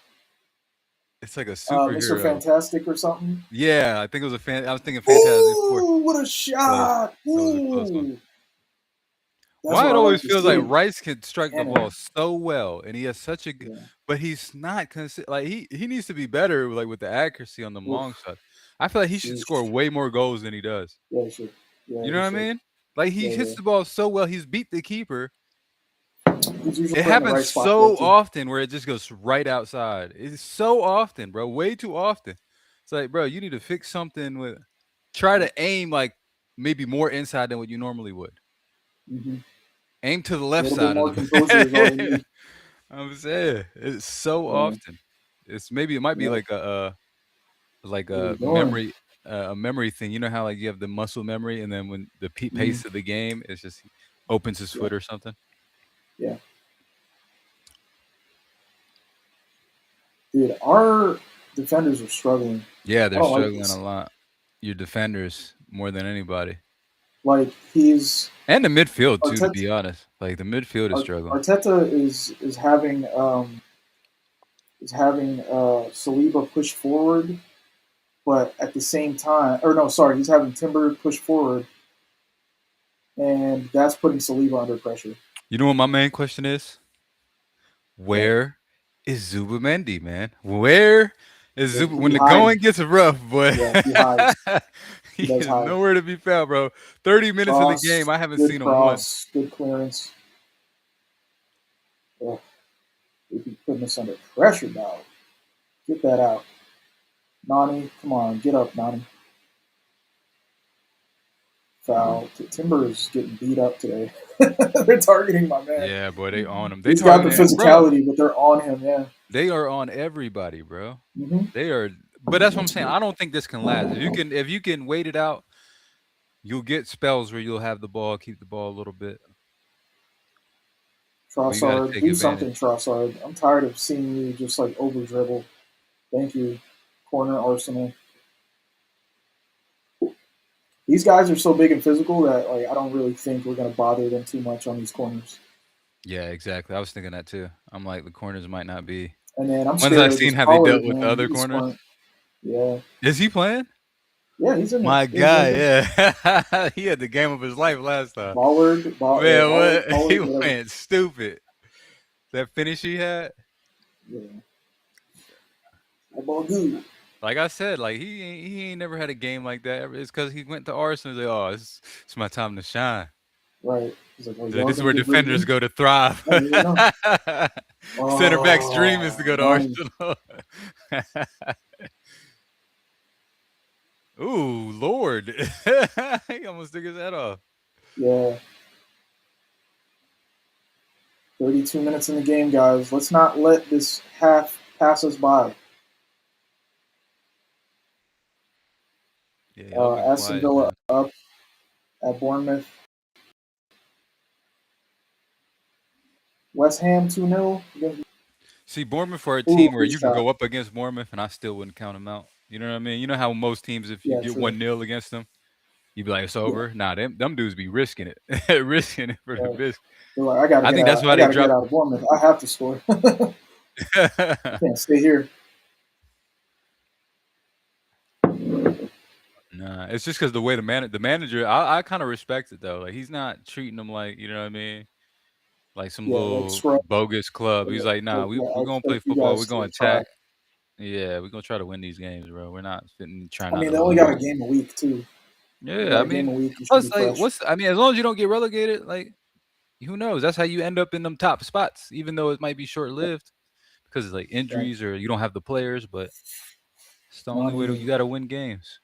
It's like a Mr. superhero. Fantastic or something. Yeah, I think it was a fan. I was thinking Fantastic Four. Ooh, what a Close. shot! That was a close one. Ooh, that's Why what it I like always to feels like see. Rice can strike the Cannon. ball so well, and he has such a, Yeah. but he's not like he needs to be better like with the accuracy on the Oof. long shot. I feel like he should score Sheesh. way more goals than he does. Yeah, he should. Yeah, You know he what I should. mean? Like he Yeah, hits yeah. the ball so well, he's beat the keeper. He's usually It put in the happens right spot for so it too. often where it just goes right outside. It's so often, bro. Way too often. It's like, bro, you need to fix something with. Try to aim like maybe more inside than what you normally would. Mm-hmm. Aim to the A left little bit side of more composure is all you the. need. I'm saying it's so Yeah, often. It's maybe it might be yeah. like What are you doing? a memory thing. You know how like you have the muscle memory, and then when the Mm-hmm. pace of the game, it's just he opens his Yeah, foot or something. yeah. Dude, our defenders are struggling. Yeah, I they're don't like struggling this. a lot. Your defenders more than anybody, Like he's and the midfield too. To Arteta. be honest, like the midfield is struggling. Arteta is having Saliba push forward, but at the same time, or no, sorry, he's having Timber push forward, and that's putting Saliba under pressure. You know what my main question is? But Where is Zubamendi, man? Where is Zuba when he the going hides. gets rough, boy? Yeah, he hides. He He does is hide. nowhere to be found, bro. 30 minutes in the game, Cross, I haven't good seen him once. cross, good clearance. Oh, they be putting us under pressure now. Get that out. Nani, come on, get up, Nani. Foul. Timber is getting beat up today. They're targeting my man. Yeah, boy, they on him. They He's got the targeting, bro. physicality, but they're on him. Yeah. They are on everybody, bro. Mm-hmm. They are, but that's what I'm That's saying. good. I don't think this can last. If you can wait it out, you'll get spells where you'll have the ball, keep the ball a little bit, but you got to Trossard, take do something, advantage. Trossard. I'm tired of seeing you just like over dribble. Thank you. Corner Arsenal. These guys are so big and physical that like I don't really think we're gonna bother them too much on these corners. Yeah, exactly. I was thinking that too. I'm like the corners might not be. And then I'm Once I scared of seen this how they Pollard dealt with the man. other He's corners, smart. Yeah, is he playing? yeah, he's in there. My Yeah, he's right guy, there. yeah, he had the game of his life last time. Yeah, Man, Ballard, what he Pollard, whatever. went stupid. That finish he had, Yeah, that ball good. like I said, like he ain't never had a game like that. It's because he went to Arsenal. He's like, oh, it's my time to shine. Right. He's like, well, He's like, y'all this is gonna where get rid of defenders me? go to thrive. Oh, you know. Center back's dream is to Oh, go to Nani. Arsenal. Ooh, Lord, he almost took his head off. Yeah. 32 minutes in the game, guys. Let's not let this half pass us by. Yeah, y'all been Aston quiet, Villa man. up at Bournemouth. West Ham 2-0. See, Bournemouth for a Ooh, team where good you can shot. go up against Bournemouth and I still wouldn't count them out. You know what I mean? You know how most teams, if you Yeah, get true. 1-0 against them, you'd be like, it's Yeah, over. Nah, them dudes be risking it, risking it for the right. biscuit. They're like, I gotta I get think that's out. why I they gotta get dropped. out of Bournemouth. I have to score. Can't stay here. Nah, it's just because the way the manager, I kind of respect it though. Like he's not treating them like, you know what I mean, like some Yeah, like little scrub. bogus club. He's like, nah, Like, we yeah, I we're gonna play expect you football. We're guys gonna to try. attack. Yeah, we're gonna try to win these games, bro. We're not fitting, trying I not mean, to they only got a lose. game a week too. You Yeah, got I a game a mean, week. You should be plus like, fresh. I mean, as long as you don't get relegated, like who knows? That's how you end up in them top spots, even though it might be short lived because it's like Right. injuries or you don't have the players. But it's the only way to, Nani. you got to win games.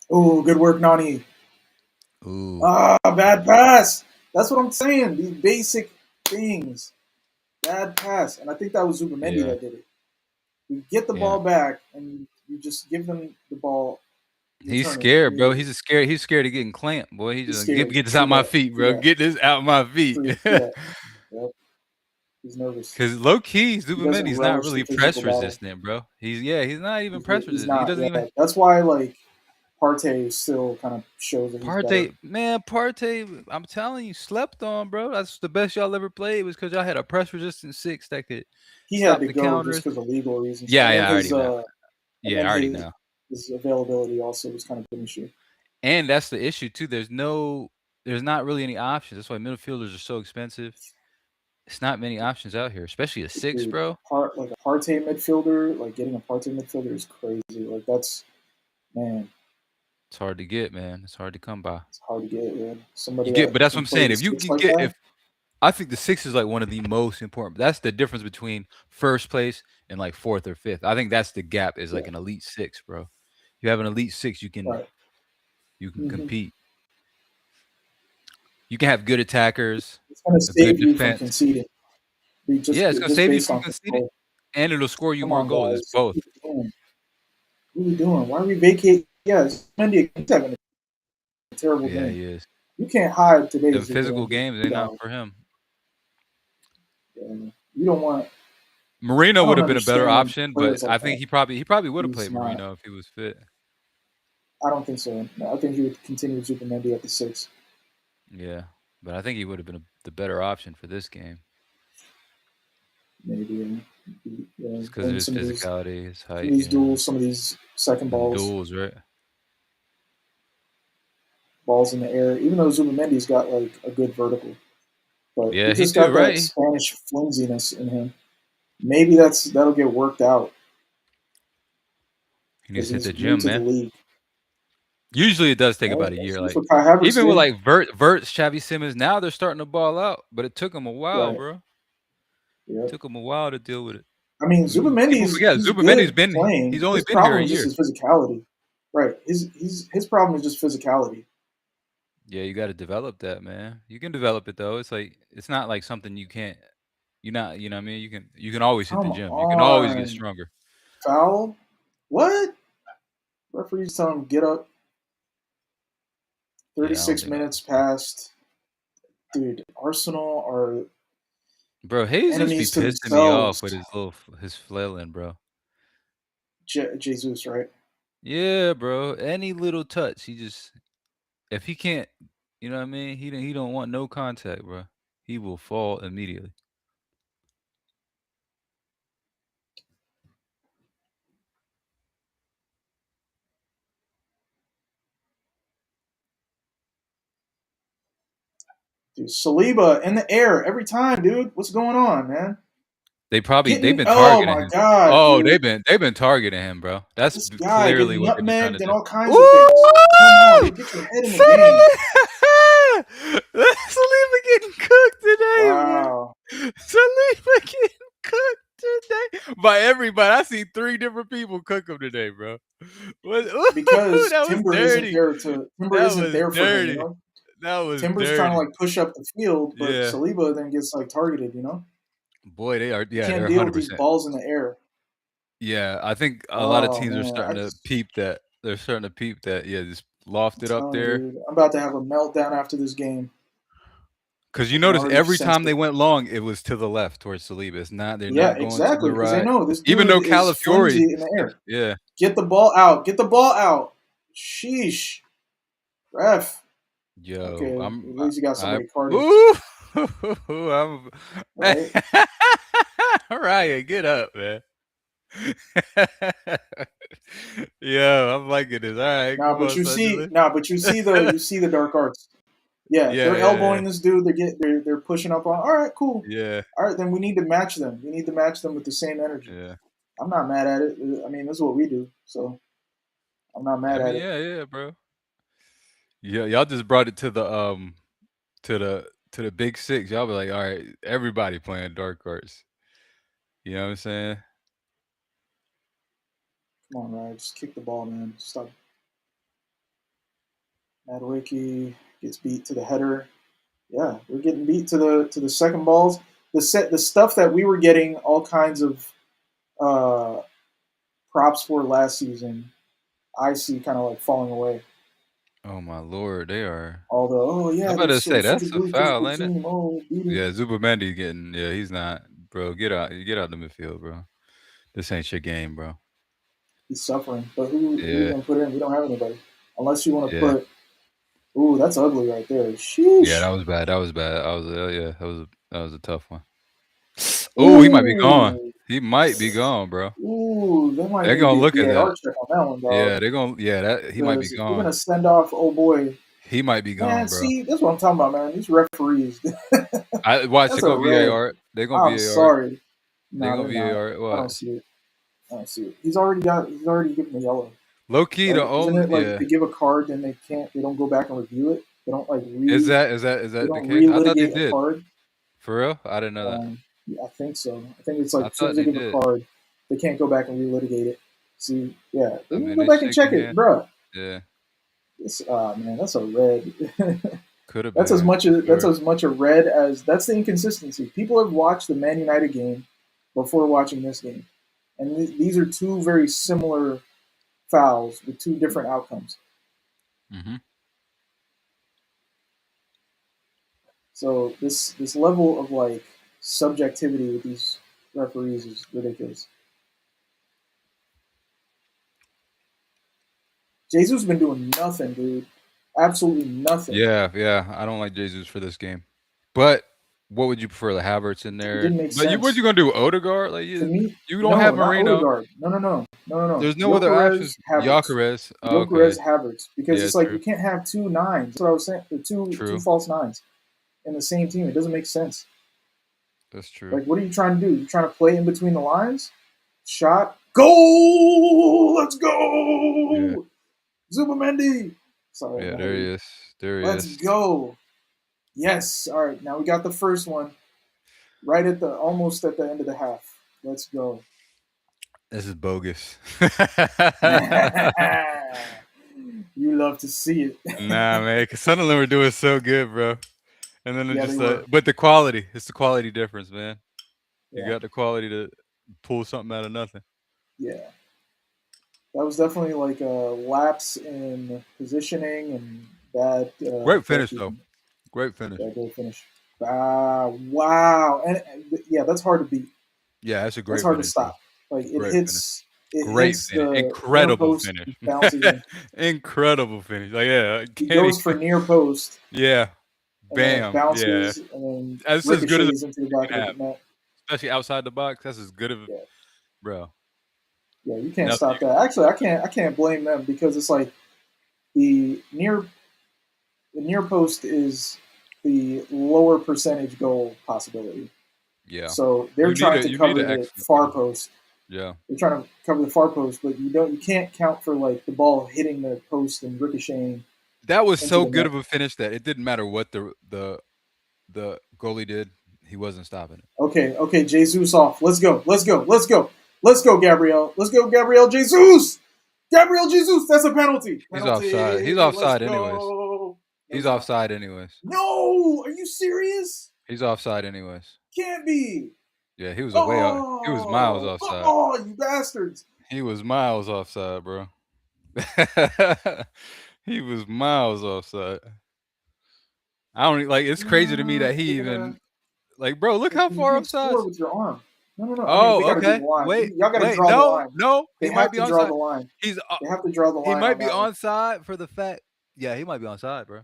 Oh, good work, Nani. Ooh, Ah, bad pass. That's what I'm saying. These basic things. Bad pass. And I think that was Zubamendi yeah, that did it. You get the yeah. ball back and you just give them the ball, He's return it scared, bro. immediately. He's scared. He's scared of getting clamped, boy. He's He's just get scared. get this True out my that. feet, True bro. that. Get this out my feet. True that. Yep. He's nervous. Because low key, He doesn't Zubamendi's not relish the really physical press battle. resistant, bro. He's not even press He's resistant. He not. doesn't even. Yeah. That's why like Partey still kind of shows that he's better. Partey, man, Partey, I'm telling you, slept on, bro. That's the best y'all ever played was because y'all had a press resistant six that could He had stop to the go just counters. because of legal reasons, Yeah, yeah, I already know. and Yeah, then I already know. his availability also was kind of an issue. And that's the issue too. There's not really any options. That's why midfielders are so expensive. It's not many options out here, especially a six, Dude, bro. like a Partey midfielder, like getting a Partey midfielder is crazy. Like that's man, It's hard to get, man. It's hard to come by. it's hard to get. Man. Somebody You get, that but that's what can I'm play saying. the If you six can like get, that. if I think the six is like one of the most important. That's the difference between first place and like fourth or fifth. I think that's the gap is Yeah, like an elite six, bro. You have an elite six, right. you can Mm-hmm. compete. You can have good attackers, It's gonna a good save you from defense. conceding. Yeah, it's gonna Just save you based from on conceding, control. and it'll score you Come more on, goals. It's guys. both. What are we doing? What are we doing? Why are we vacating? Yeah, Mendy, he's having a terrible Yeah, game. he is. You can't hide Them today's physical Zubimendi. games, they not for him. You don't want. Marino I would don't have been a better understand option, but players like I that. think he probably would have He's played not. Marino if he was fit. I don't think so. No, I think he would continue with Zubimendi at the six. Yeah, but I think he would have been the better option for this game, Maybe just because of win his physicality, his some of height, these duels, some of these second them balls, duels, right? balls in the air. Even though Zubimendi's got like a good vertical, but he Yeah, he just do, got that right? Spanish flimsiness in him. Maybe that'll get worked out He needs because to hit he's the new gym, to the man. league. Usually it does take Right? about a year. That's Like what Kai Havertz even with did. like Verts, Xavi Simmons, now they're starting to ball out, but it took them a while, Right. bro. Yep. Took them a while to deal with it. I mean, People Zubimendi's forget he's Zubimendi's good been he's playing. only His been here a problem is just year. his physicality. Right. His problem is just physicality. Yeah, you got to develop that, man. You can develop it though. It's like it's not like something you can't. You're not, you know what I mean? You can always hit the Come gym. You can always get on. stronger. Foul? What? Referee's telling him get up. Yeah, I don't 36 think that minutes was fair. passed. Dude, Arsenal are Bro, Jesus be enemies to pissing me off themselves. with his flailing, bro. Jesus, right? Yeah, bro. Any little touch, he just if he can't, you know what I mean? He don't want no contact, bro. He will fall immediately. Dude, Saliba in the air every time, dude. What's going on, man? They've Getting been oh targeting my him. god, Oh, dude. they've been targeting him, bro. That's This guy clearly getting what they've been trying to nutmegged and do. all kinds of Ooh! things. Come on, dude. Get your head in the game. Saliba getting cooked today, boy. Wow. Saliba getting cooked today by everybody. I see 3 different people cook him today, bro. What? Ooh, Because that was dirty. Timber That isn't was there for him, you dirty. know? That was Timber's trying to dirty. like push up the field, but Yeah. Saliba then gets like targeted, you know? Boy, they are. He Yeah, can't they're deal with these 100%. balls in the air. Yeah, I think a lot of Oh teams are man, starting to peep that. They're starting to peep that. Yeah, just loft I'm it up telling there. you, dude, I'm about to have a meltdown after this game. Because I you can notice already every sense time they it. went long, it was to the left towards Saliba. They're Yeah, not going to exactly. the Because they right. know this Even dude though is flimsy Calafiori, in the air. yeah, Get the ball out. Get the ball out. Sheesh. Ref. yo, Okay, at least you got somebody carded, ooh, I'm, right? Ryan, get up, man. Yo, I'm liking this. All right, come on, Sunderland. But you see the dark arts. Yeah, Yeah, they're yeah, elbowing this dude. They're pushing up on. All right, cool. yeah, All right, then we need to match them. We need to match them with the same energy. yeah. I'm not mad at it. I mean, this is what we do, so I'm not I mad at mean, it. yeah, yeah, bro. Yeah, y'all just brought it to the big six. Y'all be like, all right, everybody playing dark arts. You know what I'm saying? Come on, Ryan, just kick the ball, man. Stop. Madueke gets beat to the header. Yeah, we're getting beat to the second balls. The stuff that we were getting all kinds of uh, props for last season, I see kind of like falling away. Oh my lord, they are. Although, oh I'm yeah, about they're to so say that's a physically physical foul, ain't it? team. Oh, beat it. Yeah, Zubamendi getting. Yeah, he's not, bro. Get out the midfield, bro. This ain't your game, bro. He's suffering. But who are you Yeah, gonna put in? We don't have anybody. Unless you want to yeah, put. Ooh, that's ugly right there. yeah. That Sheesh. was bad. That was bad. I was. Yeah, that was a tough one. Oh, he might be gone. Ooh, He might be gone, bro. ooh. They might They're need to gonna get look at that. VAR check on that one, dog. Yeah, they're gonna. Yeah, that he might be Because we're gone. gonna send off. Oh boy, He might be man. gone, bro. See, that's what I'm talking about, man. These referees. I watch. They're That's a gonna red. VAR. They're gonna I'm VAR. sorry. They're No, gonna they're not. VAR. I don't Watch. see it. I don't see it. He's already given the yellow, Low key, right? the Isn't only it like if yeah. they give a card, then they don't go back and review it. They don't like Is they that the don't case? I thought they relitigate a did. card. For real? I didn't know that. Yeah, I think so. I think it's like I as soon thought as they they give a did. card, they can't go back and relitigate it. See, yeah, they I can mean, go they back and shake check your it, hand. bruh. Yeah, This, man, that's a red. could have That's as been much for sure. a red as that's the inconsistency. People have watched the Man United game before watching this game, and these are two very similar fouls with two different outcomes. Hmm. So this level of like subjectivity with these referees is ridiculous. Jesus has been doing nothing, dude. Absolutely nothing. Yeah, yeah. I don't like Jesus for this game. But what would you prefer? The Havertz in It there? didn't make But what sense you gonna do? Odegaard? Like to me. you don't No, have not Marino. Odegaard. No. There's no other options. Gyökeres, Havertz. Gyökeres. Oh, okay. Gyökeres, Havertz. Because Yeah, it's like true. you can't have two nines. That's what I was saying. Two True. false nines in the same team. It doesn't make sense. That's true. Like, what are you trying to do? You're trying to play in between the lines? Shot. Goal! Let's Yeah. go! Zubamendi! Sorry, I'm Yeah, ahead there of he you. is. There he Let's is. go. Yes. All right. Now we got the first one right at the almost at the end of the half. Let's go. This is bogus. You love to see Nah, it. man, because Sunderland were doing so good, bro. And then it Yeah, they just were. but the quality, it's the quality difference, man. You Yeah, got the quality to pull something out of nothing. yeah. That was definitely like a lapse in positioning and bad Great finish though. goalkeeping. Great finish. Bad goal finish. Ah, wow. And yeah, that's hard to beat. Yeah, that's a That's great hard to finish, bro. stop. Like Great finish. it Great hits finish. the near Incredible post finish. and bounces in. Incredible finish. Like yeah, He can't goes for even. near post Yeah. and then it Bam. Yeah. bounces and then That's as good as a ricochets into the you back can of have, the net. especially outside the box. That's as good of a Yeah, bro. yeah, you can't Nothing stop you that. Actually, I can't blame them because it's like the near post is the lower percentage goal possibility. yeah. So they're trying to You need cover an the excellent far finish. post. Yeah. They're trying to cover the far post, but you can't count for like the ball hitting the post and ricocheting That was into so the good net. of a finish that it didn't matter what the goalie did. He wasn't stopping it. Okay, okay, Jesus off. Let's go. Let's go. Let's go. Let's go, Gabriel. Let's go, Gabriel Jesus. Gabriel Jesus. That's a penalty. He's offside. He's Penalty. Let's offside anyways. go. No, He's he's not. offside anyways. No, are you serious? He's offside anyways. Can't be. Yeah, he was away. He was miles Oh, offside. oh, you bastards. He was miles offside, bro. He was miles offside. I don't like. It's crazy to me Nah, that he they gotta. even like, bro. Look how You far can't offside. score with your arm. No, no, no. I mean, they Oh, got to do the okay. line. Wait, Y'all got to wait. draw the No, line. no. They He might have be to draw the onside. line. He's They have to draw the he line might on be that one. onside for the fact. Yeah, he might be onside, bro.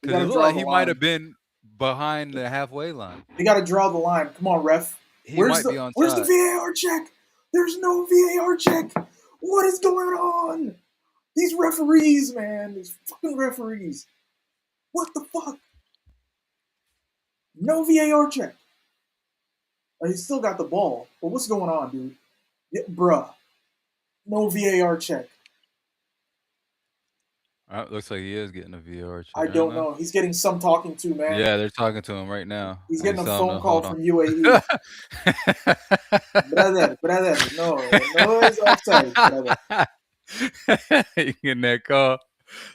They Because got it to looked draw like the he might line. have been behind the halfway line. They got to draw the line. Come on, ref. He might be Where's the onside. VAR check? There's no VAR check. What is going on? These referees, man. These fucking referees. What the fuck? No VAR check. He still got the ball. But what's going on, dude? Yeah, bruh. No VAR check. Looks like he is getting a VAR check I right don't now. know. He's getting some talking to, man. Yeah, they're talking to him right now. He's He's getting a telling phone him to call hold on. from UAE. Brother, no is offside, brother. You getting that call?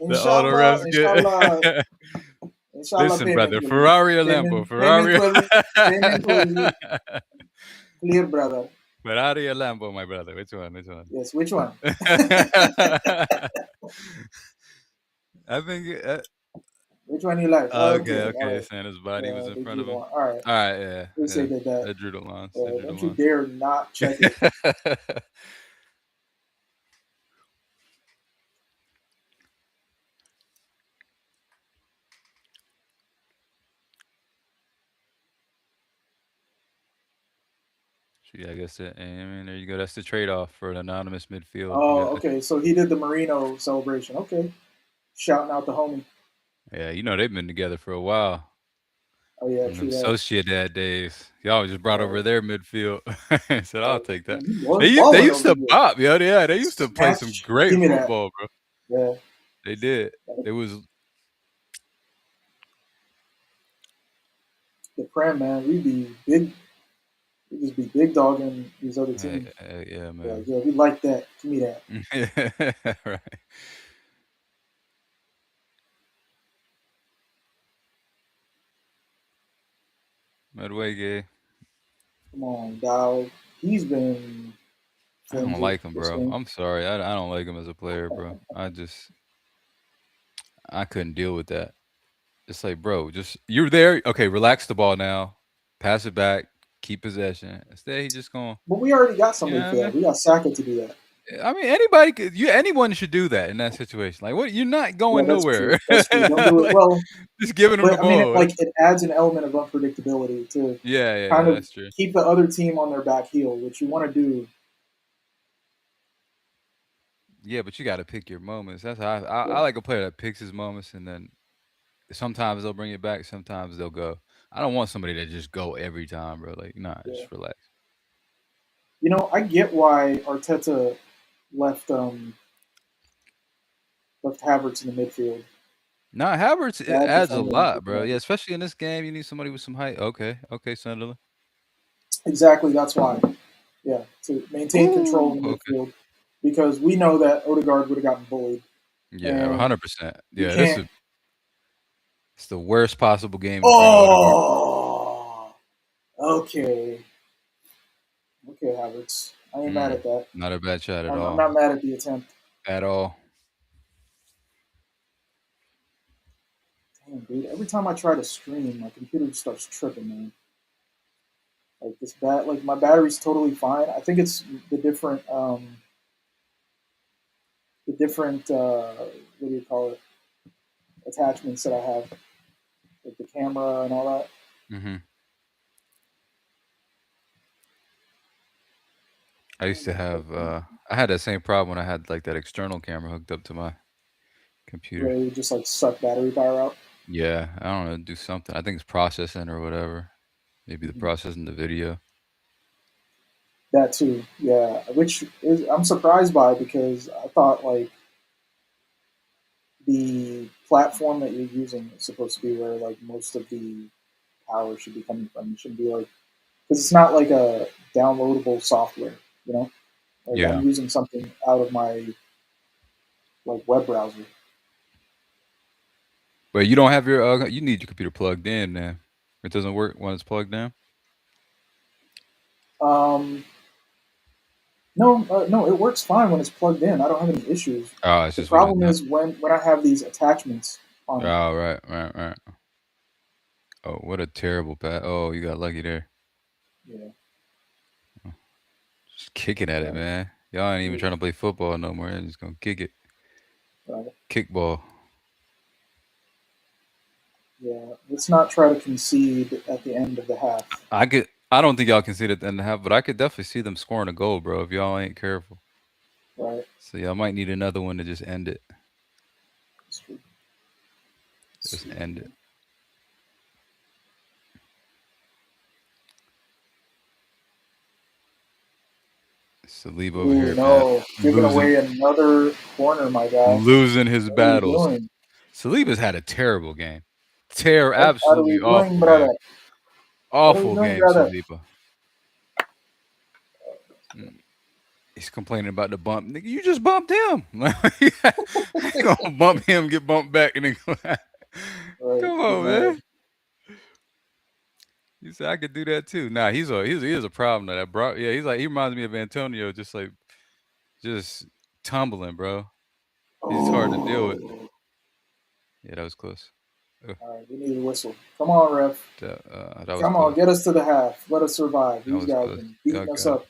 The auto Inshallah, refs inshallah, get. inshallah, Listen, payment brother. will be Ferrari or Lambo? Ferrari. payment will be clear, brother. Ferrari or Lambo, my brother? Which one? Which one? Yes, which one? I think. Which one you like? Okay, Okay, all okay. right. Saying his body was Yeah, in they front drew of the him. line. All right, All right, yeah, they say yeah. that that. They drew the lines. They drew the Don't you lines. dare not check it. Yeah, I guess that. I mean, there you go. That's the trade-off for an anonymous midfield. You Oh, got. okay. So he did the Marino celebration. Okay, shouting out the homie. Yeah, you know they've been together for a while. Oh yeah, From them true that. Sociedad days. Y'all just brought over Oh, their midfield. Said, I'll oh take that. man, he was They balling used over to here. bop, yo. Yeah, they used to play some Snatch, great give me that. football, bro. Yeah, They did. It was the Prem man, we be big. We just be big dogging these other teams. yeah, We're man. like, yeah, we like that. Give me that. Right. Medway. Come on, dog. He's been I don't flimsy like him, this bro. game. I'm sorry. I don't like him as a player, bro. I couldn't deal with that. It's like, bro, just you're there. Okay, relax the ball now. Pass it back. Keep possession. Instead, he just going. But we already got You somebody know for what I that. mean? We got Saka to do that. I mean, anybody could. Anyone should do that in that situation. Like, what? You're not Yeah, going that's true. nowhere. That's true. Don't do it Like, well. just giving him the But I mean, ball. it adds an element of unpredictability to Yeah, kind of that's true. keep the other team on their back heel, which you want to do. Yeah, but you got to pick your moments. That's how I Yeah, like a player that picks his moments, and then sometimes they'll bring it back. Sometimes they'll go. I don't want somebody that just go every time, bro. Like, nah, yeah. just relax. I get why Arteta left left Havertz in the midfield. Nah, Havertz it Bad adds a defender and lot, good bro. Yeah, player. especially in this game, you need somebody with some height. Okay, okay, Sunderland. Exactly, that's why. Yeah, to maintain control Ooh, in the okay. midfield because we know that Odegaard would have gotten bullied, Yeah, and 100%. you Yeah, this can't. is it's the worst possible game to bring Odegaard. Oh, okay, okay, Havertz. I ain't mad Mm, at that. not a bad shot at I'm all. not mad at the attempt. At all. Damn, dude. Every time I try to stream, my computer just starts tripping, man. Like like my battery's totally fine. I think it's the different what do you call it, attachments that I have, like the camera and all that. Mhm. I Oh used to my have god. I had that same problem when I had like that external camera hooked up to my Yeah, computer. you just like suck battery power out. Yeah, I don't know, do something. I think it's processing or whatever. Maybe the Mhm. processing the video. That too, yeah. Which is I'm surprised by because I thought like the platform that you're using is supposed to be where like most of the power should be coming from. It should be like because it's not like a downloadable software, you know. Like I'm Yeah. using something out of my like web browser. But you don't have your you need your computer plugged in, man. It doesn't work when it's plugged in. Um, no, no, it works fine when it's plugged in. I don't have any issues. Oh, it's The just when it's problem not. is when I have these attachments on it. Oh, right, right, right. Oh, what a terrible pass. Oh, you got lucky there. Yeah, Just kicking at it, right, man. Y'all ain't even yeah, trying to play football no more. You're just gonna kick it. right. Kickball. Yeah. Let's not try to concede at the end of the half. I don't think y'all can see it at the end of the half, but I could definitely see them scoring a goal, bro, if y'all ain't careful. Right. So y'all might need another one to just end it. That's true. Let's Just see. end it. Salib over Ooh, here, man. no. Giving Losing away another corner, my guy. losing his What are you battles. doing? Saliba's had a terrible game. What are Absolutely we doing, awful game. brother? What are we Awful doing, game, brother? Saliba. Mm. He's complaining about the bump. Nigga, you just bumped him. I ain't gonna bump him, get bumped back, and then go. Right. Come Get on, mad. man. You said I could do that too. Nah, he is a problem though. That bro, yeah, he's like he reminds me of Antonio, just tumbling, bro. He's hard to deal with. Oh. Yeah, that was close. Ugh, All right. We need a whistle. Come on, ref. that was Come on. close. Get us to the half. Let us survive. That These was guys close. been Y'all beating us got it. up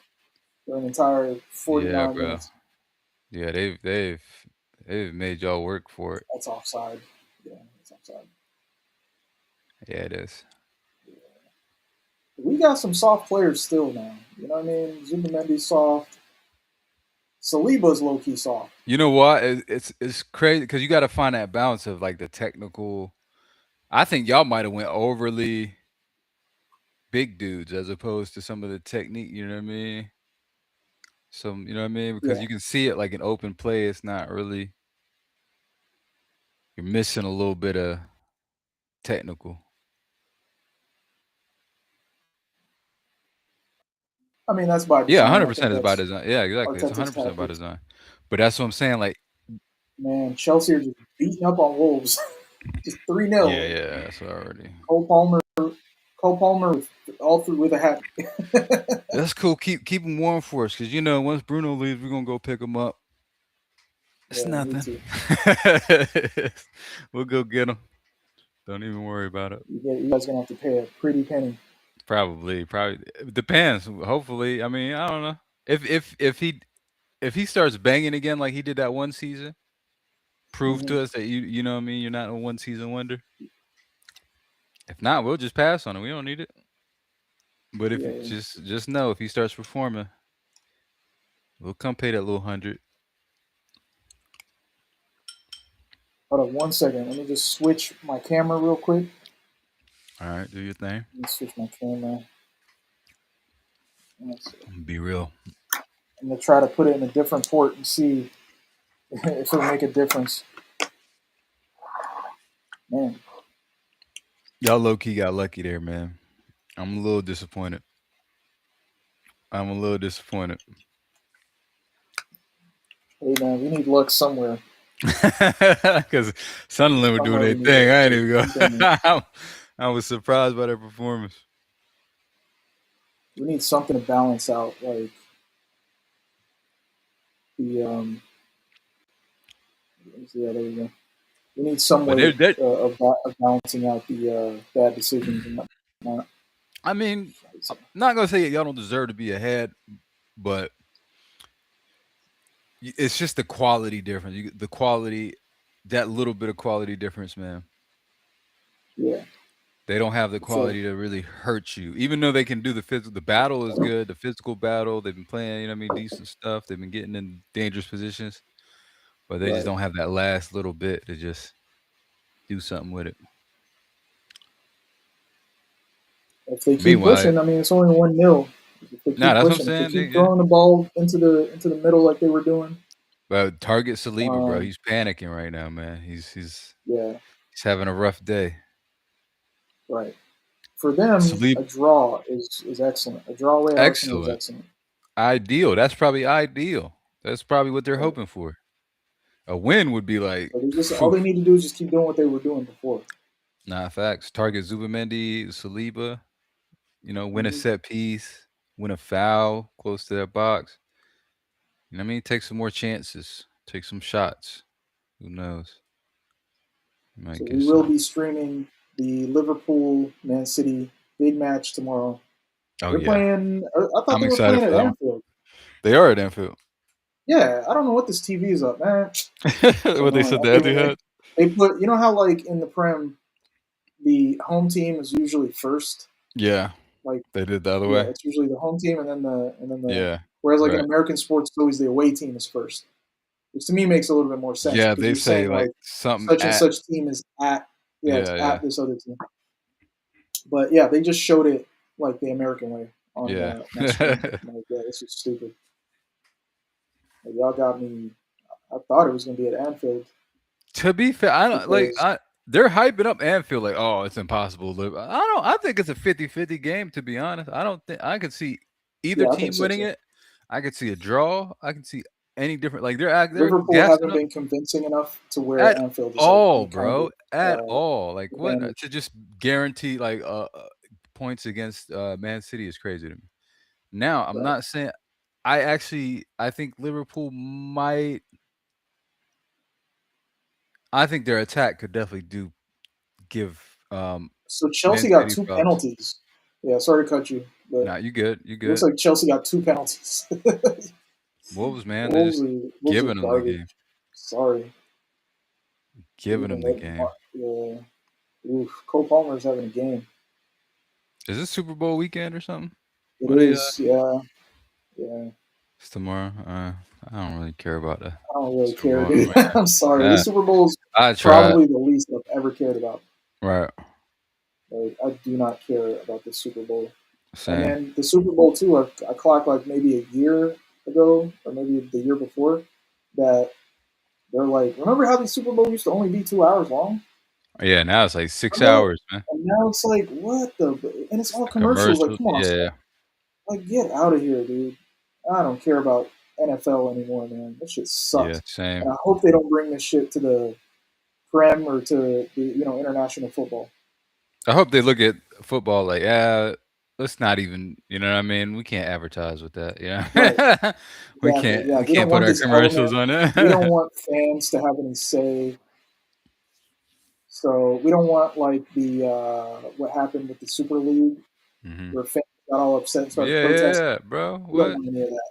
for an entire Yeah, 49 bro. minutes. Yeah, they've made y'all work for it. That's offside. Yeah, that's offside. Yeah, it is. We got some soft players still now. You know what I mean? Zubimendi's soft. Saliba's low key soft. You know what? It's crazy because you got to find that balance of like the technical. I think y'all might have went overly big dudes as opposed to some of the technique. You know what I mean? Some, you know what I mean? Because Yeah. you can see it like an open play. It's not really. You're missing a little bit of technical. I mean, that's by Yeah, design. I think 100% is by that's design. Yeah, exactly. It's Arteta's 100% by tactics. design. But that's what I'm saying. Like, Man, Chelsea are just beating up on Wolves. Just 3 yeah, 0. yeah. That's already. Cole Palmer, Cole Palmer with all through with a hat. That's cool. Keep him warm for us, because once Bruno leaves, we're gonna go pick him up. It's Yeah, me nothing. too. We'll go get him. Don't even worry about it. You guys gonna have to pay a pretty penny. Probably it depends. Hopefully, I mean, I don't know. If he starts banging again like he did that one season, prove Hmm. to us that you know what I mean. You're not a one season wonder. If not, we'll just pass on him. We don't need it. But if Yeah, it yeah. just know if he starts performing, we'll come pay that little 100. Hold on 1 second. Let me just switch my camera real quick. All right, do your thing. Let me switch my camera. Be real. I'm gonna try to put it in a different port and see if it'll make a difference. Man, Y'all low key got lucky there, man. I'm a little disappointed. I'm a little disappointed. hey man, we need luck somewhere. Because Sunderland were doing Somewhere their we need thing. luck. I ain't There's even go. something. I was surprised by their performance. We need something to balance out, like the yeah, there you go. We need some But way they're of balancing out the bad decisions and whatnot. I mean, I'm not gonna say y'all don't deserve to be ahead, but it's just the quality difference. The quality, that little bit of quality difference, man. Yeah, They don't have the for sure. quality to really hurt you, even though they can do the physical. The battle is good. The physical battle, they've been playing. You know, what I mean, decent stuff. They've been getting in dangerous positions, but they just Right. don't have that last little bit to just do something with it. If they keep Meanwhile, pushing, I mean, it's only 1-0. If they nah, keep that's what I'm pushing, if they saying. keep Yeah, throwing the ball into the middle like they were doing, but target Saliba, bro. um, He's panicking right now, man. yeah, He's having a rough day. right. For them, Saliba, a draw is excellent. A draw away at Arsenal is excellent, excellent. ideal. That's probably ideal. That's probably what they're Right. hoping for. A win would be like, So they just all phew. they need to do is just keep doing what they were doing before. Nah, facts. Target Zubamendi, Saliba. Win a Hmm. set piece, win a foul close to that box. You know what I mean? Take some more chances, take some shots. Who knows? You So might we get will some. be streaming the Liverpool Man City big match tomorrow. Oh They're yeah, playing. I thought I'm they were excited playing for at that one. Anfield. They are at Anfield. Yeah, I don't know what this TV is up, man. It's What they annoying. said I the hate when Etihad. they put. You know how like in the Prem, the home team is usually first. Yeah, Like they did the other yeah, way. it's usually the home team and then the. Yeah, Whereas like in right. American sports, it's always the away team is first, which to me makes a little bit more sense Yeah, because they you're say saying like like something such and at. such team is at yeah, it's Yeah, yeah, at this other team. But yeah, they just showed it like the American way on yeah. my screen. I'm like, yeah, this is stupid. Like, y'all got me. I thought it was gonna be at Anfield To be fair, I don't like because I they're hyping up Anfield like, "Oh, it's impossible to live." I think it's a 50-50 game, to be honest. I don't think I could see either yeah, I think team so winning too. it. I could see a draw. I can see any different like, they're Liverpool gassing haven't up been convincing enough to where at Anfield is like all, any kind bro, of at all. Like, what to advantage. just guarantee, like, points against, Man City is crazy to me. Now, I'm Right. not saying I think Liverpool might I think their attack could definitely do give, So Man Chelsea got City two problems. penalties. Yeah, sorry to cut you, but Nah, you good, you it looks good. like Chelsea got two penalties. Wolves, man, they're just Wolves are giving them the garbage. game, Sorry, they're giving even them the letting game. yeah. Oof, Cole Palmer's having a game. Is this Super Bowl weekend or something? It What are you is, yeah, yeah. it's tomorrow? I don't really care about the I don't really Super care, Bowl dude. right I'm sorry. now. The Super Bowl is I tried. probably the least I've ever cared about. Right. Like, I do not care about the Super Bowl. And Same. then the Super Bowl too. I clocked like maybe a year ago, or maybe the year before, that they're like, remember how the Super Bowl used to only be 2 hours long? Yeah, now it's like 6 Remember that? hours, man. And now it's like, what the? And it's It's all the commercials. Like, commercials. come on, Yeah, yeah. like get out of here, dude. I don't care about NFL anymore, man. That shit Yeah, sucks. same. And I hope they don't bring this shit to the Prem or to the international football. I hope they look at football like, "Yeah, let's not even," you know what I mean? We can't advertise with that, Right. yeah. We Exactly. can't Yeah. we We don't can't put want our this commercials element. on We don't it. want fans to have any say. So we don't want like the what happened with the Super League Mhm. where fans got all upset and started Yeah, yeah, protesting. yeah, bro, We don't what? want any of that.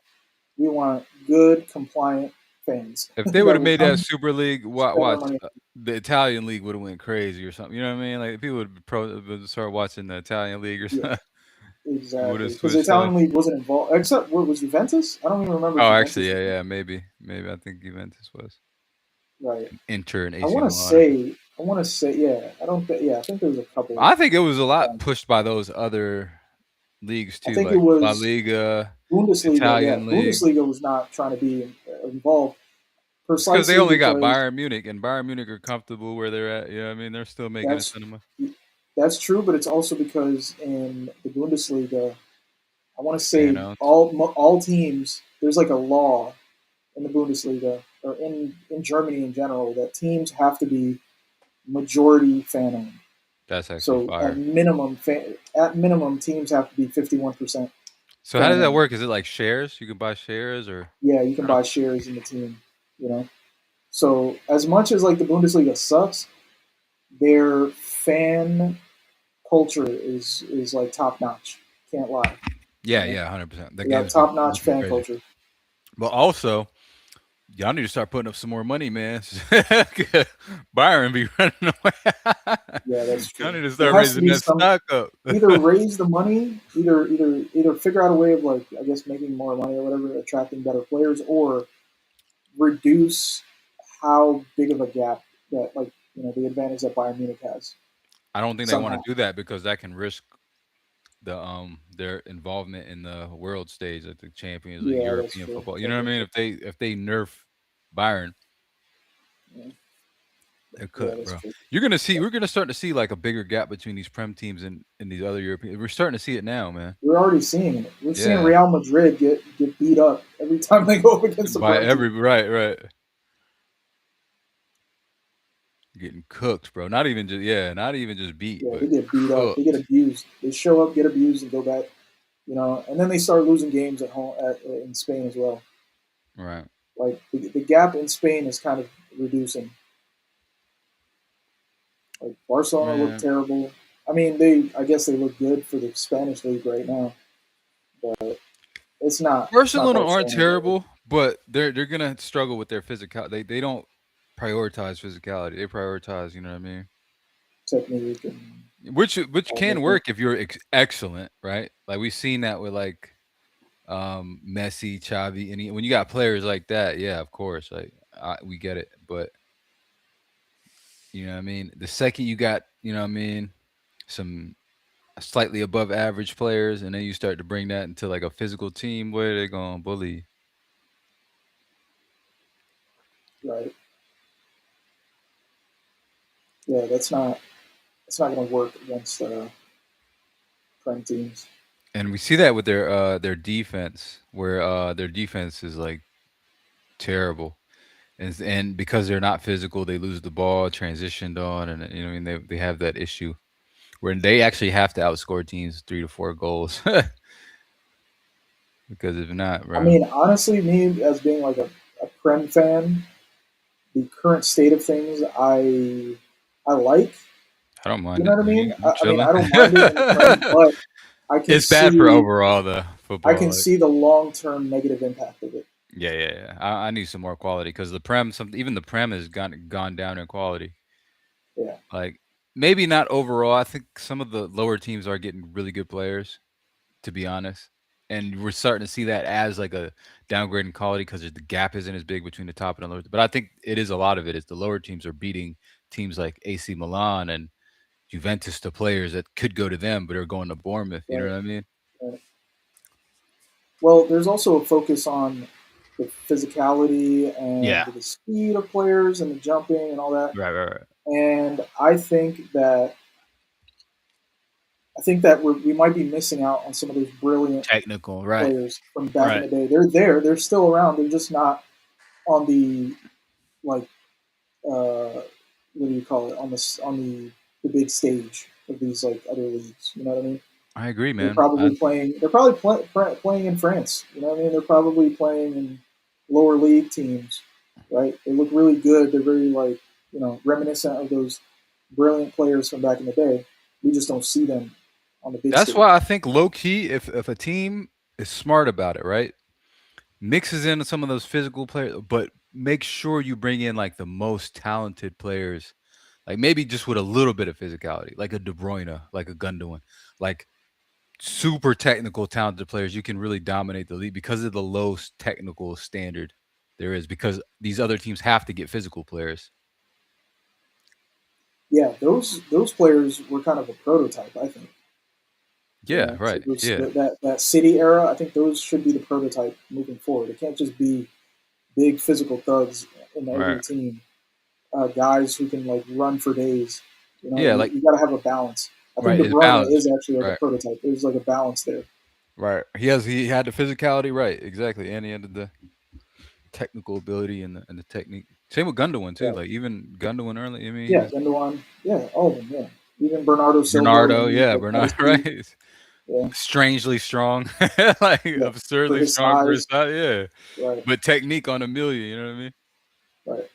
We want good, compliant fans If they that would've will made that come Super League, spend our watch, money. the Italian league would've went crazy or something, you know what I mean? Like, people would start watching the Italian league or Yeah, something. It would've exactly. Because the switched up. Italian league wasn't involved, except what was Juventus. I don't even remember if Oh, actually, Juventus yeah, was yeah, involved. maybe I think Juventus was. Right. Inter and I AC want to Milan or something. say. I want to say. Yeah. I don't. Yeah. I think there was a couple. I think it was a lot Um, pushed by those other leagues I too, think it like La was Liga, Bundesliga. Yeah. Italian league. Bundesliga was not trying to be involved. It's because they precisely only got because Bayern Munich, and Bayern Munich are comfortable where they're at. You know what I mean? They're still making a that's ton of money. that's true, but it's also because in the Bundesliga, I want to Fan say outs. all teams. There's like a law in the Bundesliga or in Germany in general that teams have to be majority fan owned. That's actually So fire. at minimum, teams have to be 51% So how fan does that owned. work? Is it like shares? You can buy shares or Yeah, you can huh. buy shares in the team. You know, so as much as like the Bundesliga sucks, their fan culture is like top notch. Can't lie. Yeah, You know, yeah, 100%. That they got game's top notch looking fan crazy. culture. But also, y'all need to start putting up some more money, man. Byron be running away. Yeah, that's Y'all true. need to There start has to raising be that some stock up. either raise the money, either figure out a way of like I guess making more money or whatever, attracting better players, or reduce how big of a gap that like the advantage that Bayern Munich has I don't think they want to somehow. do that because that can risk their involvement in the world stage at the Champions League, Yeah, that's European true. football. You know what I Definitely mean? true. If they nerf Byron, Yeah, they're yeah, cooked, that's bro. true. You're gonna see. We're gonna start to see like a bigger gap between these Prem teams and these other European. We're starting to see it now, man. We're already seeing it. We're seeing Yeah, Real Madrid get beat up every time they go up against the by Prem every team. right. Getting cooked, bro. Not even just beat, Yeah, they but get beat up. They get cooked. abused. They show up, get abused, and go back. And then they start losing games at home in Spain as well. Right, Like the gap in Spain is kind of reducing. Like Barcelona looked man. terrible. I mean, I guess they look good for the Spanish league right now, but it's not Barcelona aren't Barcelona level terrible, but they're gonna struggle with their physical. They don't prioritize physicality. They prioritize, you know what I mean? technique and Which all can that. work if you're excellent, right? Like we've seen that with like Messi, Xavi, and when you got players like that, yeah, of course, like we get it. But you know what I mean? The second you got, you know what I mean, some slightly above average players, and then you start to bring that into like a physical team, where they going to bully. Right? Yeah, that's not going to work against prem teams. And we see that with their defense, where their defense is like terrible. And because they're not physical, they lose the ball, transitioned on, and you know, what I mean, they have that issue where they actually have to outscore teams 3 to 4 goals because if not, I bro, mean, honestly, me as being like a prem fan, the current state of things, I like. I don't You mind know it. what I Man. mean? I'm I mean, chilling. I don't mind it in the prem, but I can It's bad for see overall the I football. can Like, see the long term negative impact of it. yeah. I need some more quality because the prem, even the prem has gone down in quality. Yeah, Like maybe not overall. I think some of the lower teams are getting really good players, to be honest. And we're starting to see that as like a downgrade in quality because the gap isn't as big between the top and the lower. But I think it is a lot of it is the lower teams are beating teams like AC Milan and Juventus to players that could go to them, but are going to Bournemouth. You know right. what I mean? Right. Well, there's also a focus on the physicality and Yeah. the speed of players and the jumping and all that. Right. And I think that we might be missing out on some of those brilliant Technical. Right. players from back in Right. the day. They're there. They're still around. They're just not on the like what do you call it on the big stage of these like other leagues. You know what I mean? I agree, They're man. probably playing. They're probably playing in France. You know what I mean? They're probably playing in lower league teams, right? They look really good. They're very like reminiscent of those brilliant players from back in the day. We just don't see them on the big That's stage. why I think low key, if a team is smart about it, right, mixes in some of those physical players, but make sure you bring in like the most talented players, like maybe just with a little bit of physicality, like a De Bruyne, like a Gundogan, like super technical, talented players. You can really dominate the league because of the low technical standard there is. Because these other teams have to get physical players. Yeah, those players were kind of a prototype, I think. Yeah, So right. Yeah, that City era, I think those should be the prototype moving forward. It can't just be big physical thugs in every Right. team guys who can like run for days. You know, Yeah, like you got to have a balance. I think right, De it's Bruyne balanced. is actually like a Right. prototype. There's like a balance there. Right. He had the physicality, right, exactly, and he had the technical ability and the technique. Same with Gundogan too. Right. Like even Gundogan early, I mean, he Yeah, was Gundogan. Yeah, all of them. Yeah, even Bernardo Silva when Bernardo, he yeah, had Bernardo, his peak. right? Yeah, Strangely strong, like yeah, for absurdly his strong for his size. size, yeah. Right, But technique on a million, you know what I mean? right.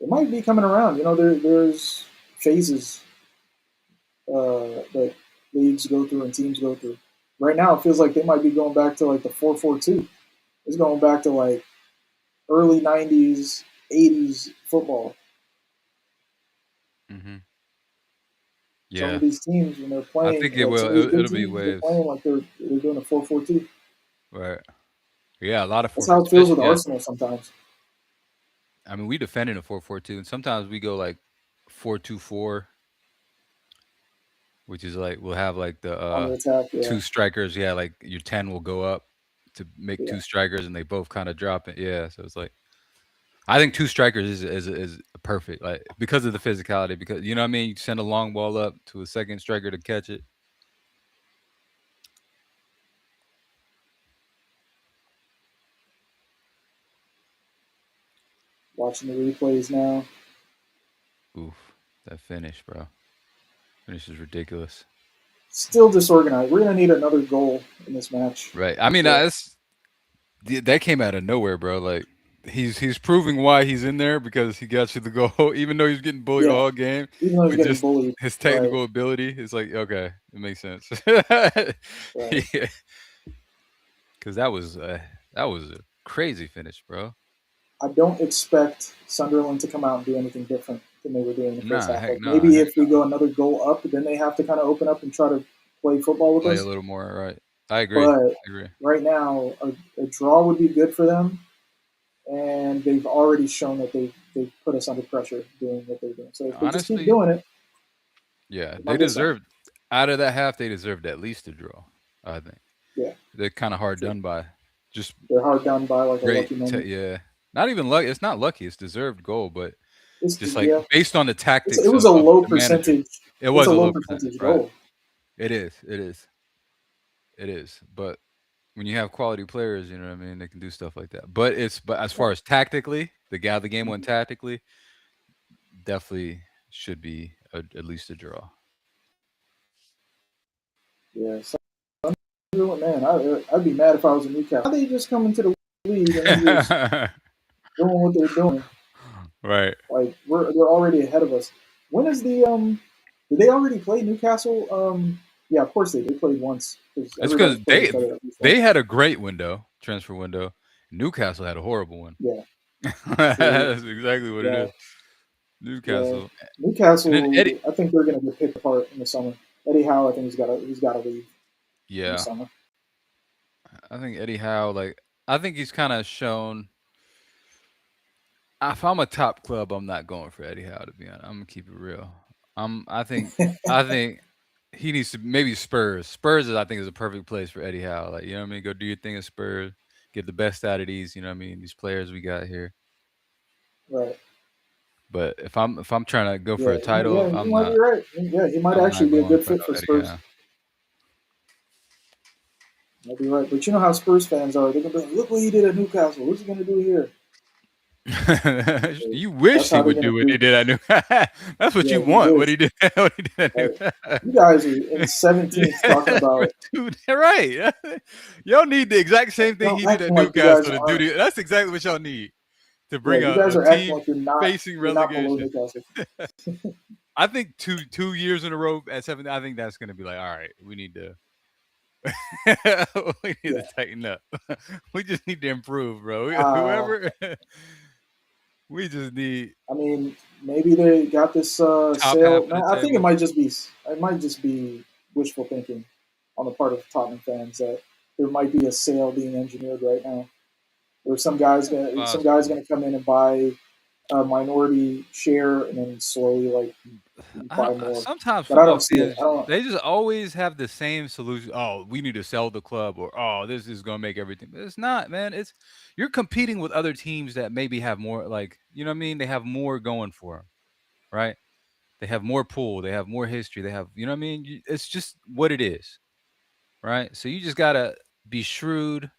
It might be coming around. You know, there's phases that leagues go through and teams go through. Right now, it feels like they might be going back to like the 4-4-2. It's going back to like early '90s, '80s football. Hmm. Some Yeah, of these teams when they're I playing, think it like will. some of these good It'll be teams, they're waves, playing like they're doing a 4-4-2. right? Yeah, a lot of That's four, how it feels with especially yeah. Arsenal sometimes I mean, we defend in a 4-4-2, and sometimes we go like 4-2-4, which is like we'll have like the on the attack. Yeah, two strikers. Yeah, like your 10 will go up to make yeah, two strikers, and they both kind of drop it. Yeah, so it's like I think two strikers is perfect, like because of the physicality. Because you know what I mean, you send a long ball up to a second striker to catch it. watching the replays now. Oof, that finish, bro. Finish is ridiculous. Still disorganized. We're gonna need another goal in this match Right. I for mean, sure. that came out of nowhere, bro. Like he's proving why he's in there because he got you the goal, even though he's getting bullied Yeah, all game. even though he's But getting just bullied. his Right, technical ability is like okay, it makes sense. right. Yeah, because that was a crazy finish, bro. I don't expect Sunderland to come out and do anything different than they were doing in the first Nah, half. heck Like no, maybe heck if we go another goal up, then they have to kind of open up and try to play football with play a us. little more. Right, I agree. But I agree. right now, a draw would be good for them, and they've already shown that they've put us under pressure doing what they're doing. So if they just keep Honestly, doing it, yeah, we they might get something. deserved out of that half. They deserved at least a draw. I think Yeah, they're kind of hard true. done by. Just They're hard done by like a great, lucky moment. yeah. Not even lucky. It's not lucky. It's deserved goal, but just like Yeah, based on the it tactics was a of low the manager, percentage. it It's was a a low low percentage, percentage right? goal. It is. It is. It is. But when you have quality players, you know what I mean, they can do stuff like that. But as far Right. as tactically, the game went Mhm. tactically, definitely should be at least a draw. Yeah, man, I'd be mad if I was in Newcastle. How they just come into the league and they're just doing what they're doing? Right. Like they're already ahead of us. When is the Did they already play Newcastle? Yeah, of course they did. They played once because It's everybody because plays each other at least they once. had a great window, transfer window. Newcastle had a horrible one. Yeah, true. That's exactly what it Yeah, is. yeah. Newcastle. And then Eddie. Newcastle, I think they're going to get picked apart in the summer. Eddie Howe, I think he's got to leave in the Yeah. summer. I think Eddie Howe, like, I think he's kind of shown. If I'm a top club, I'm not going for Eddie Howe. To be honest, I'm gonna keep it real. I think he needs to maybe Spurs. Spurs is I think is a perfect place for Eddie Howe. Like you know what I mean. Go do your thing at Spurs. Get the best out of these. You know what I mean. These players we got here. Right. But if I'm trying to go for Yeah, a title, you might be right. Yeah, he might I'm actually not be a going good for fit for no Eddie Spurs. Howe. Might be right. But you know how Spurs fans are. They're going to be like, look what he did at Newcastle. What's he going to do here? So You wish that's he how they're would going do to what he treat. did. I knew. That's what Yeah, you you want. What wish. he did. What he did. I knew. Right. You guys are in 17th talking Yeah, about, dude, right. Y'all need the exact same thing y'all he did at acting like you guys Newcastle to do. aren't. That's exactly what y'all need to Yeah, bring you guys a are acting team like facing you're not below relegation. Newcastle. I think two years in a row at 7. I think that's going to be like, all right, we need to we need to Yeah. tighten up. We just need to improve, bro. Uh, Whoever we just need I mean, maybe they got this top half sale. of the Man, I think table. it might just be wishful thinking on the part of Tottenham fans that there might be a sale being engineered right now, where It's some possible. guy's gonna come in and buy. a minority share and then slowly like buy more. Sometimes But I football don't see it. fans I don't. they just always have the same solution. Oh, we need to sell the club, or oh, this is going to make everything. But it's not, man. It's you're competing with other teams that maybe have more, like you know what I mean. They have more going for them, right? They have more pull. They have more history. They have, you know what I mean. It's just what it is, right? So you just gotta be shrewd.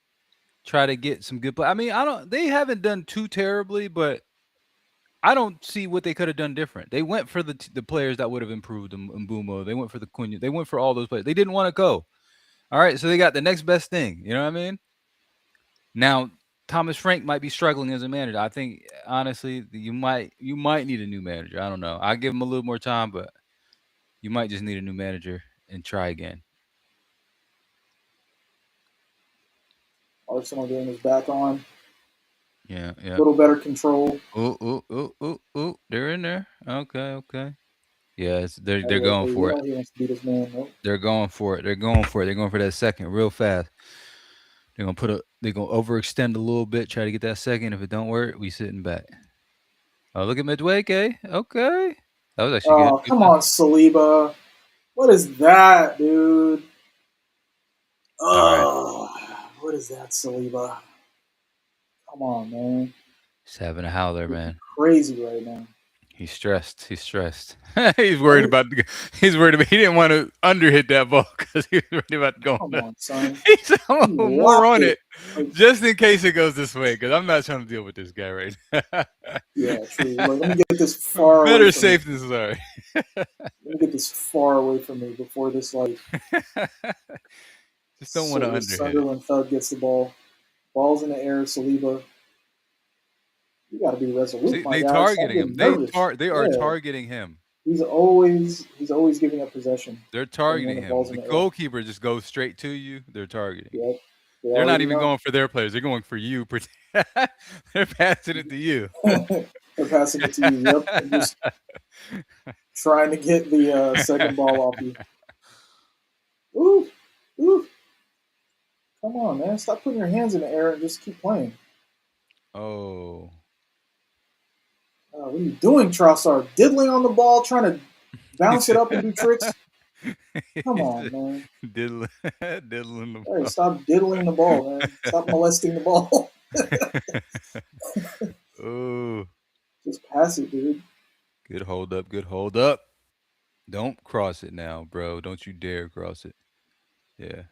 Try to get some good play. I mean, I don't. They haven't done too terribly, but I don't see what they could have done different. They went for the players that would have improved them. Mbumo. They went for the Cunha. They went for all those players. They didn't want to go. All right, so they got the next best thing. You know what I mean? Now Thomas Frank might be struggling as a manager. I think honestly, you might need a new manager. I don't know. I give him a little more time, but you might just need a new manager and try again. Arsenal game is back on. Yeah, A yeah. little better control. Ooh, ooh, ooh, ooh, ooh. They're in there. Okay, okay. Yeah, they're Oh, going here we for it. go. He wants to beat his man. Nope. They're going for it. They're going for it. They're going for that second real fast. They're gonna overextend a little bit, try to get that second. If it don't work, we sitting back. Oh, look at Midweke. Okay. That was actually good. Oh, Good come pass. on, Saliba. What is that, dude? All right. Oh, what is that, Saliba? Come on, man. He's having a howler, Looking man. crazy right now. He's stressed. He's stressed. He's worried Right? about. He's worried about. He didn't want to underhit that ball because he was worried about going. Come on, son. He's He more locked on it. it, Like, just in case it goes this way. Because I'm not trying to deal with this guy right now. yeah, true. Like, let me get this far away Better from me. safe than sorry. Let me get this far away from me before this like Just don't want to this underhit it. Sunderland thug gets the ball. Ball's in the air, Saliba. You got to be resolute, See, my they guy. Stop targeting him. getting nervous. They are Yeah, targeting him. he's always giving up possession, They're and when targeting the him. ball's in The the air. goalkeeper just goes straight to you. They're targeting you. Yep, they They're not already even know. going for their players. They're going for you. They're passing it to you. They're passing it to you. Yep, and just trying to get the second ball off you. Ooh, ooh, come on, man! Stop putting your hands in the air and just keep playing. Oh. What are you doing, Trossard? Diddling on the ball, trying to bounce it up and do tricks. Come He's on, man. diddling, diddling the Hey, ball. stop diddling the ball, man. Stop molesting the ball. Oh, Just pass it, dude. good hold up. Good hold up. Don't cross it now, bro. Don't you dare cross it. Yeah.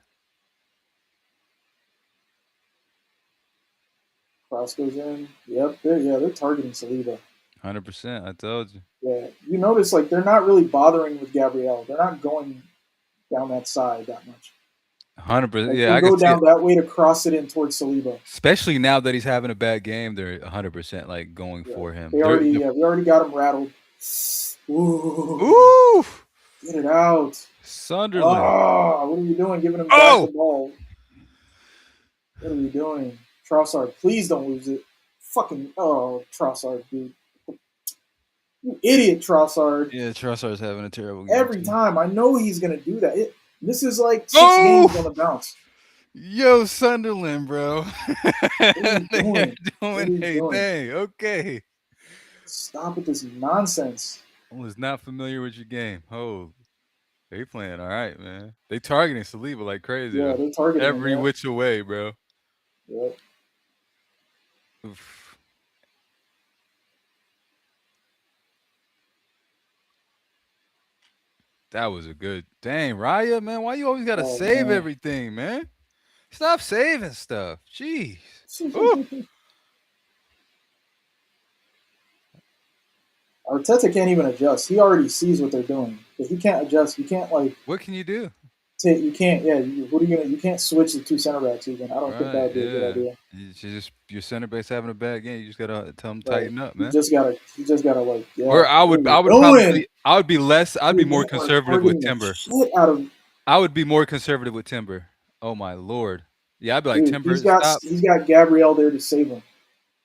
Cross goes in. Yep, they're targeting Saliba. 100%. I told you. Yeah, you notice like they're not really bothering with Gabriel. They're not going down that side that much. 100%. Like Yeah, they I can go see it. down that way to cross it in towards Saliba. Especially now that he's having a bad game, they're 100% like going Yeah, for him. they already we already got him rattled. Ooh, Ooh, get it out. Sunderland. Ah, what are you doing? Giving him back the Oh, ball. What are you doing? Trossard, please don't lose it. Fucking Trossard, dude. You idiot, Trossard. yeah, Trossard's having a terrible game Every too. time. I know he's gonna do that. This is like 6 games on Oh, the bounce. yo, Sunderland, bro. What are you They're doing? What are doing you a doing? thing. Okay. Stop with this nonsense. I was not familiar with your game. Oh, they playing all right, man. They targeting Saliba like crazy Yeah, though. they're targeting him, Every yeah. which way, bro. Yep. Oof. That was a good dang, Raya, man. Why you always gotta Oh save man. everything, man? Stop saving stuff. Jeez. Ooh. Arteta can't even adjust. He already sees what they're doing, but he can't adjust. You can't like What can you do? take. You can't. Yeah. What are you gonna? You can't switch the two center backs even. I don't think that Right, would be a good yeah. idea. Your center back's having a bad game. You just gotta tell him Right. tighten up, He man. just gotta. He just gotta like. Yeah. Or What are you I would doing? probably I'd be Dude, more they are conservative with targeting the Timber. shit out of. I would be more conservative with Timber. Oh my lord. Yeah, I'd be like Dude, Timber, stop. he's got Gabriel there to save him.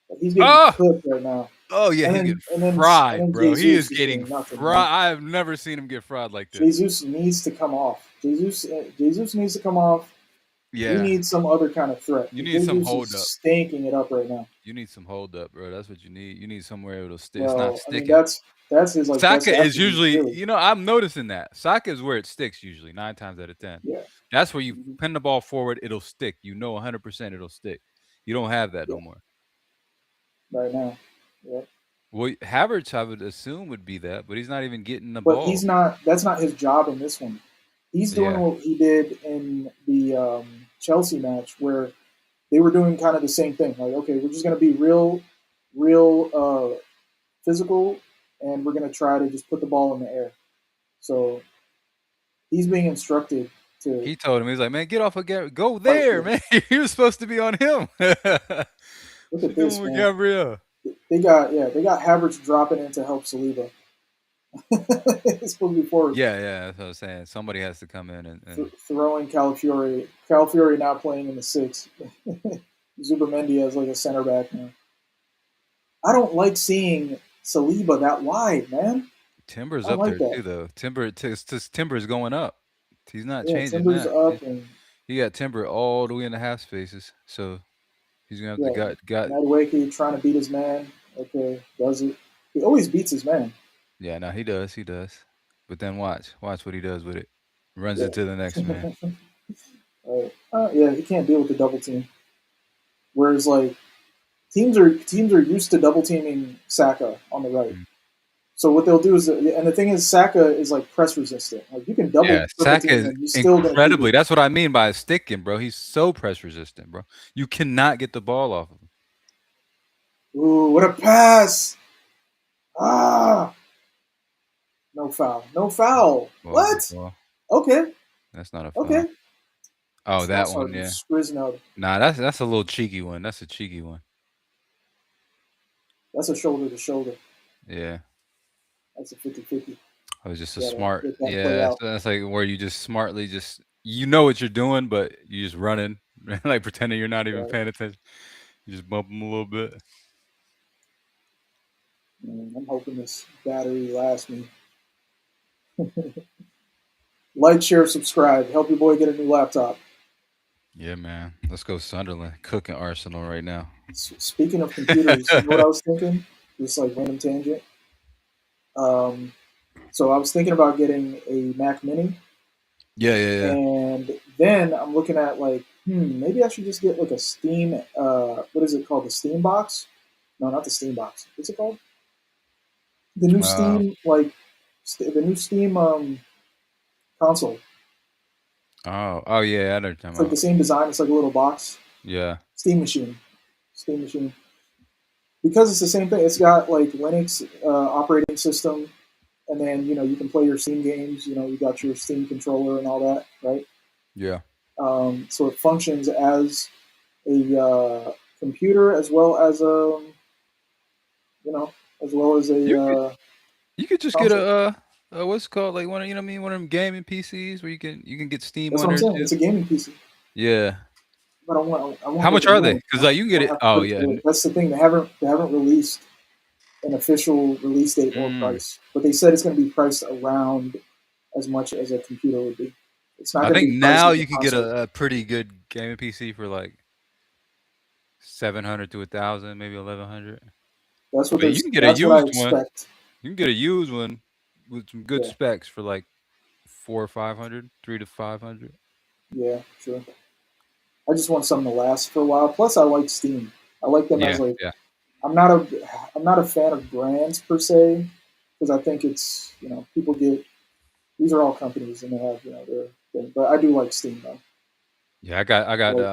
But he's getting Oh, cooked right now. oh yeah, And he's then getting and then and fried, then bro. He is Jesus is getting doing nothing, fried. man. I have never seen him get fried like this. Jesus needs to come off. Jesus needs to come off. We Yeah, need some other kind of threat. you The need some Jesus is hold up. stinking it up right now. You need some hold up, bro. That's what you need. You need somewhere it'll stick. It's not Well, I mean sticking. that's his like best Saka is attribute, usually, really. I'm noticing that. Saka is where it sticks usually, 9 times out of 10. Yeah, That's where you hmm pin the ball forward, it'll stick. 100% it'll stick. You don't have that yeah, no more. right now. Yeah, Well, Havertz, I would assume, would be that, but he's not even getting the but ball. he's not. That's not his job in this one. He's doing Yeah. what he did in the Chelsea match, where they were doing kind of the same thing. Like, okay, we're just going to be real physical, and we're going to try to just put the ball in the air. So he's being instructed to He told him, he's like, man, get off of go fight there, for. man. You were supposed to be on him. What Look you at doing this, with man. Gabriel? They got Havertz dropping in to help Saliba. It's supposed to be forward. Yeah, that's what I'm saying. Somebody has to come in and Throwing Calafiori. Calafiori now playing in the six. Zubermendi as like a center back now. I don't like seeing Saliba that wide, man. Timber's I don't up like there that. too, though. Timber's going up. He's not Yeah, changing Timber's that. up and He got Timber all the way in the half spaces, so he's gonna have to yeah, got. Madueke trying to beat his man. Okay, does it? He always beats his man. Yeah, no, he does. But then watch what he does with it. Runs Yeah. into the next man. Yeah, he can't deal with the double team. Whereas like teams are used to double teaming Saka on the right. Mm. So what they'll do is, and the thing is, Saka is like press resistant. Like you can double Yeah, triple Saka team is him, he's still gonna keep incredibly. it. That's what I mean by sticking, bro. He's so press resistant, bro. You cannot get the ball off of him. Ooh, what a pass! Ah, no foul, no foul. Good What? ball. Okay, That's not a foul. okay. Oh, I'll that start one, yeah. sprizzing out. Nah, that's a little cheeky one. That's a cheeky one. That's a shoulder to shoulder. Yeah. That's a 50-50. I was just a Gotta smart, let that play yeah. out. So that's like where you just smartly just know what you're doing, but you just running, like pretending you're not even Right. paying attention. You just bump them a little bit. I'm hoping this battery lasts me. Like, share, subscribe. Help your boy get a new laptop. Yeah, man. Let's go Sunderland. Cooking Arsenal right now. Speaking of computers, you know what I was thinking? Just like random tangent. Um, so I was thinking about getting a Mac Mini, Yeah. and then I'm looking at like, maybe I should just get like a Steam. What is it called? The Steam box? No, not the Steam box. What's it called? The new Uh, Steam, like the new Steam console. oh yeah. I know what you're talking It's like the about. same design. It's like a little box. Yeah. Steam machine. Steam machine. Because it's the same thing. It's got like Linux operating system, and then you can play your Steam games. You got your Steam controller and all that, right? Yeah. So it functions as a computer as well as you know as well as You a could you could just get console. what's it called, like one of, what I mean, one of them gaming PCs where you can get Steam That's on what I'm there saying. too. It's a gaming PC, Yeah. but I want How like much a are new they? one. Because I like you can get don't it. have to Oh put it yeah. together. That's the thing. They haven't released an official release date or Mm. price, but they said it's going to be priced around as much as a computer would be. It's not I going to think be priced now like a you can get console. a pretty good gaming PC for like 700 to 1,000, maybe 1,100. That's what But there's. you can get a That's what I used one. expect. You can get a used one with some good Yeah, specs for like 4 or 500, 3 to 500. yeah, sure. I just want something to last for a while. Plus, I like Steam. I like them as Yeah, like yeah. I'm not a I'm not a fan of brands per se because I think it's people get these are all companies and they have their thing. But I do like Steam though. Yeah, I got Like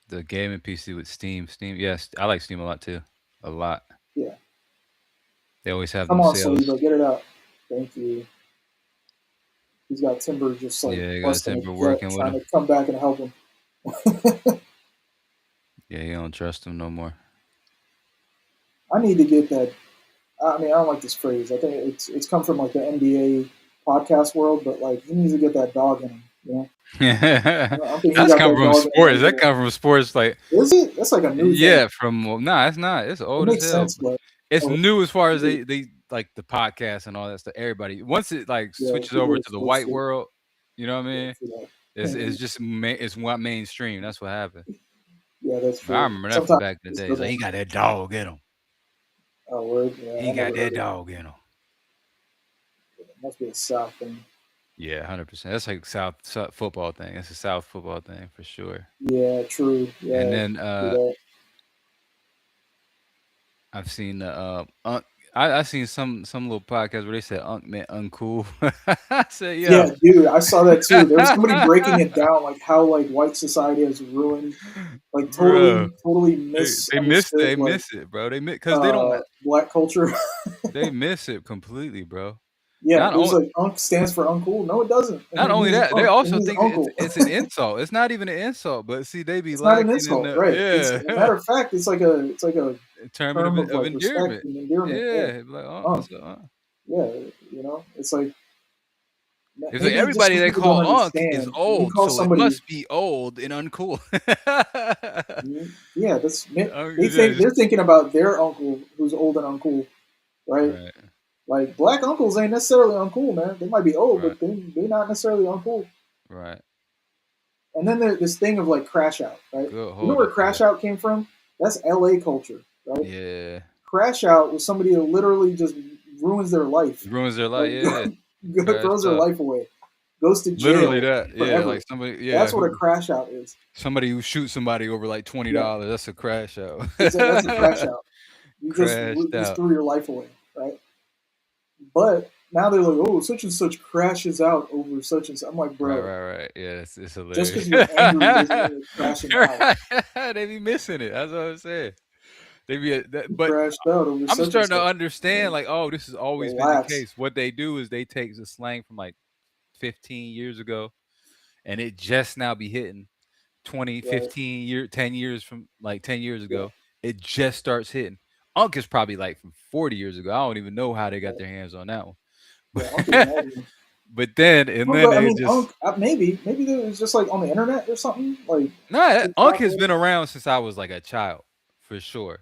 the gaming PC with Steam. Yes, I like Steam a lot too. A lot. yeah, They always have come them on sales. Saliba, get it out. Thank you. He's got Timber just like Yeah, you got busting a Timber gut, working with trying him. to come back and help him. Yeah, you don't trust him no more. I need to get that. I mean, I don't like this phrase. I think it's come from like the NBA podcast world, but like he needs to get that dog in him. I don't think he That's got come that from dog in him sports. That anymore. come from sports like, Is it? That's like a new thing. yeah, from, well, nah, it's not. It's It old as makes hell. sense, but It's oh, new as far as people, they like the podcast and all that stuff. Everybody, once it like yeah, switches people over are to the white exposed to it. world, you know what I Yeah, mean? for that. It's just it's what mainstream. That's what happened. Yeah, that's But I true. remember that from Sometimes back in the it's day. good He's like, one. he got that dog in him. Oh, word. Yeah, He I got never that heard it. dog in him. It must be a South thing. Yeah, 100%. That's like South football thing. That's a South football thing for sure. Yeah, true. And Yeah, then do that. I've seen the I seen some little podcast where they said Unk meant uncool. I said, yo, Yeah, dude, I saw that too. There was somebody breaking it down, like how like white society has ruined, like bro, totally they misunderstood like miss it, bro. They because they don't black culture. they miss it completely, bro. Yeah, Not it was only like Unc stands for uncool. No, it doesn't. not It only means that, they Unc. It also means think uncle. it's an insult. It's not even an insult, but see, they be It's not an lacking in insult, the right? It's a yeah matter of fact. It's like a term term of of like respect endearment. and endearment. Yeah, Yeah, like Unc. what's up? Yeah, it's like It's like maybe just everybody some they people don't call Unc is understand when you old, call so it somebody. must be old and uncool. Yeah, they Yeah, think they're just thinking about their uncle who's old and uncool, right? right, Like black uncles ain't necessarily uncool, man. They might be old, right, but they not necessarily uncool. right. And then there's this thing of like crash out, right? Good You know hold where up to crash that. out came from? That's LA culture, right? Yeah, Crash out was somebody that literally just ruins their life, it ruins their life. like Yeah, throws crashed their out. life away, goes to Literally jail that. Yeah, forever. like somebody. Yeah, That's what a who crash out is. somebody who shoots somebody over like Yeah, $20. That's a crash out. that's a crash out. You Crashed just out. threw your life away, right? But now they're like, oh, such and such crashes out over such and such. I'm like, Right, bro, right, right. Yeah, it's just hilarious. because you're angry doesn't mean you're crashing out. Right. They be missing it. That's what I'm saying. They be, You but crashed out over I'm such and starting to such. understand. Like, oh, this has always been the Relax, case. What they do is they take the slang from like 15 years ago, and it just now be hitting 20, right? 10 years from like 10 years Yeah, ago. It just starts hitting. Unk is probably like from 40 years ago. I don't even know how they got right. their hands on that one. Yeah, Unc is mad at me. But then, and No, then but I they mean, just Unc, maybe it was just like on the internet or something, like no. Unk TikTok. has been around since I was like a child, for sure.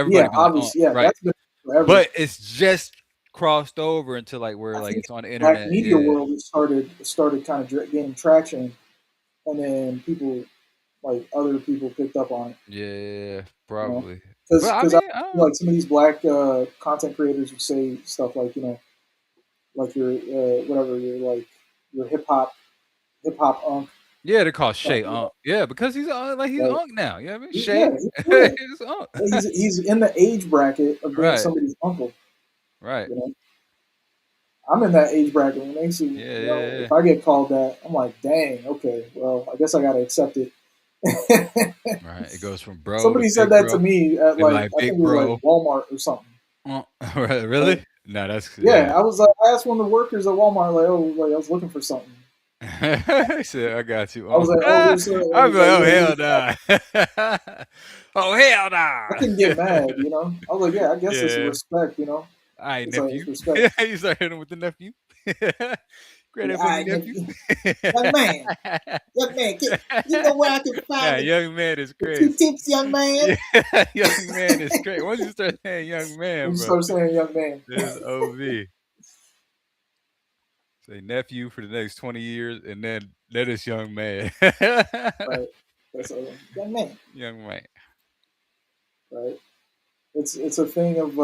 Yeah, Everybody been like, oh, obviously, yeah, right. that's been forever. But it's just crossed over into like where I like think it's on the in the black internet. media Yeah. world, it started kind of gaining traction, and then people like other people picked up on it. Yeah, You know, probably. But I because I mean, I feel don't like some of these black content creators who say stuff like like your whatever your like your hip hop unk, yeah, they call stuff, Shay Unk. Yeah, because he's like he's right? Unk now. You know what I mean? Yeah, Shay yeah. he's Unk. He's in the age bracket of being Right, somebody's uncle. right. You know, I'm in that age bracket. When they see, Yeah, yeah, if yeah. I get called that, I'm like, dang, okay, well, I guess I gotta accept it. Right. It goes from bro to Somebody said big that to bro. me at They be like like I think big it was like bro. Walmart or something. Right, Right? really? No, that's Yeah, yeah. I was like, I asked one of the workers at Walmart, like, oh, like I was looking for something. He said, I got you. I was like, oh, here's and I'd he's be like, like, oh yeah, hell here's that. nah. Oh hell I nah. couldn't get mad, you know. I was like, yeah, I guess it's a Yeah. respect, you know. All right, It's like nephew. it's respect. You start hitting him with the nephew. Grab Yeah, that all for me, right, nephew. young man, you know where I can Nah, find young man is the two crazy. tips, young man. Yeah, young man is crazy. Once you start saying young When man, you bro, start saying young man, there's OV. Say nephew for the next 20 years, and then let us young man. right? That's a young man, Young man. right? It's a thing of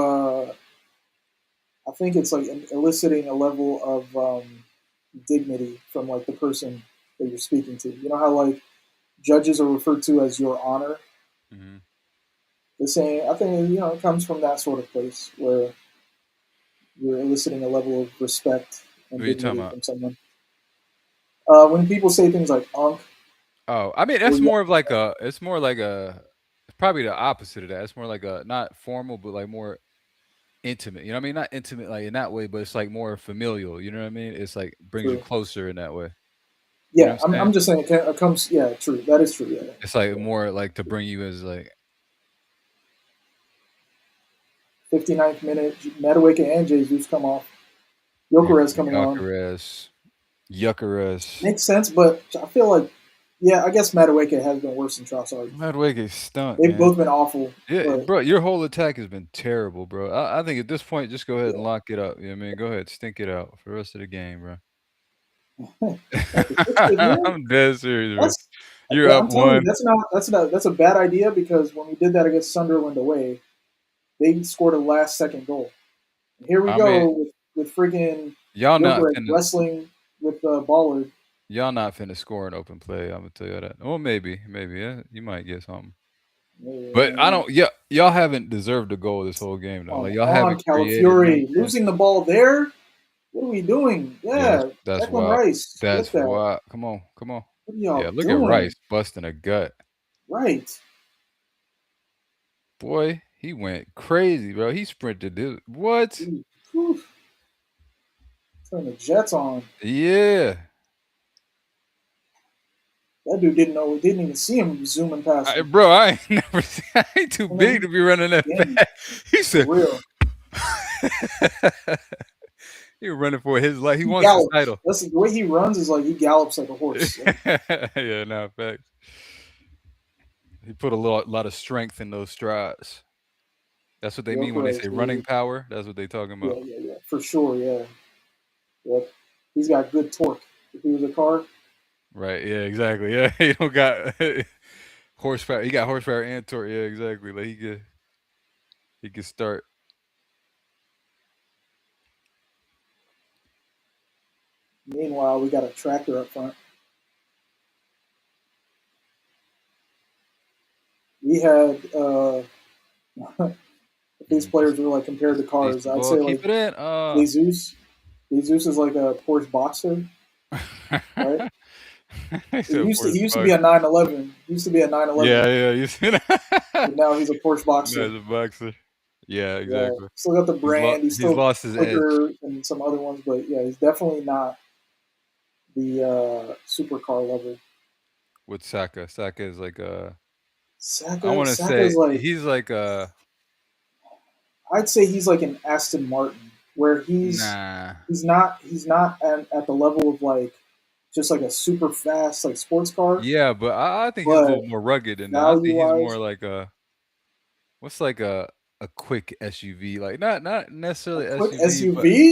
I think it's like eliciting a level of dignity from like the person that you're speaking to. You know how like judges are referred to as your honor. Hmm. The same, I think it comes from that sort of place where you're eliciting a level of respect What and are you talking dignity about? from someone. When people say things like "unk" Oh, I mean, or that's "yeah," more of like a. It's more like a. It's probably the opposite of that. It's more like a not formal, but like more intimate. You know what I mean? Not intimate like in that way, but it's like more familial. You know what I mean? It's like brings you true. closer in that way. You know Yeah, what I'm I'm saying? just saying it comes. Yeah, true. That is true. Yeah, It's like yeah. more like to bring you as like 59th minute, Madueke and Jesus come off. Jokeres coming on. Yuckerus, Yuckerus. Makes sense, but I feel like, yeah, I guess Madueke has been worse than Trossard. Madwig stunk, They've man. both been awful, Yeah, but bro, your whole attack has been terrible, bro. I think at this point, just go ahead and yeah, lock it up. You know what I mean? Go ahead, stink it out for the rest of the game, bro. At the 60th minute, I'm dead serious, bro. that's You're up I'm telling you, one. that's a bad idea because when we did that against Sunderland away, they scored a last second goal. And here we I mean, go with freaking y'all not Gilbert finna wrestling with Ballard. y'all not finna score an open play. I'm gonna tell you that. Well, maybe, yeah, you might get something. But I Man, don't. Yeah, y'all haven't deserved a goal this whole game though. come Like y'all on, haven't created no Calafiori, chance. losing the ball there. What are we doing? Yeah, Yeah, that's Declan wild. Rice, That's get that. wild. Come on. What are Yeah, y'all look at Rice doing? busting a gut. Right. Boy, he went crazy, bro. He sprinted this. What? Dude, whew, turn the Jets on. Yeah. That dude didn't even see him zooming past him. Bro, I ain't never seen. I ain't too And then big to be running that game fast. He for said real. he was running for his life. He He wants this gallops. title. That's the way he runs is like he gallops like a horse. Like, Yeah, no facts. He put a lot of strength in those strides. That's what they you're mean when they correct, say running dude. power. That's what they talking Yeah, about. yeah, yeah, for sure. Yeah, yep. He's got good torque. If he was a car, Right. Yeah, exactly. Yeah. He don't got horsepower. He got horsepower and torque. Yeah, exactly. Like he could start. meanwhile we got a tractor up front. We had if these players were like compared to cars, Decent I'd ball. say Keep like it in. Jesus. Jesus is like a Porsche Boxster, right? He He said used to Forrest he used to be Buck. a 911. He used to be a Yeah, 911, yeah. You see that? but now he's a Porsche Boxster. As a boxer. Yeah, Yeah, exactly. still got the He's lost. brand. He's He's still lost his edge quicker than some other ones, but yeah, he's definitely not the supercar level. with Saka. Saka is like I Saka want to Saka's say like he's like I'd say he's like an Aston Martin, where nah. he's not at the level of like just like a super fast like sports car, Yeah, but I think he's a but little more rugged than that. I value think he's more wise, like what's like a quick SUV, like not a necessarily quick SUV, but SUV.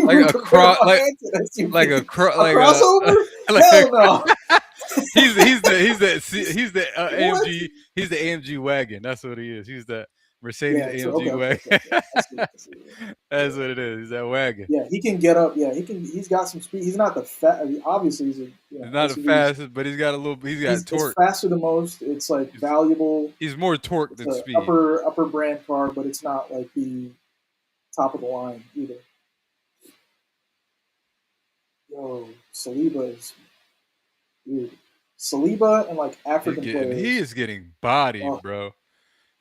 You like would a compare cross, my man to an SUV, a like a crossover? like a, Hell no! he's the What? AMG AMG wagon. That's what he is. He's the Mercedes Yeah, true. Okay, AMG okay, wagon. okay, okay. I see. I see. That's Yeah. what it is. He's that wagon. Yeah, he can get up. Yeah, he can. He's got some speed. He's not the fat. I mean, obviously, he's a He's not the SUVs. fastest, but he's got a little. He's got It's torque. faster than most. It's like He's, valuable. he's more torque It's than a speed. upper brand car, but it's not like the top of the line either. Yo, Saliba is dude. Saliba and like African He players. is getting bodied, Oh, bro.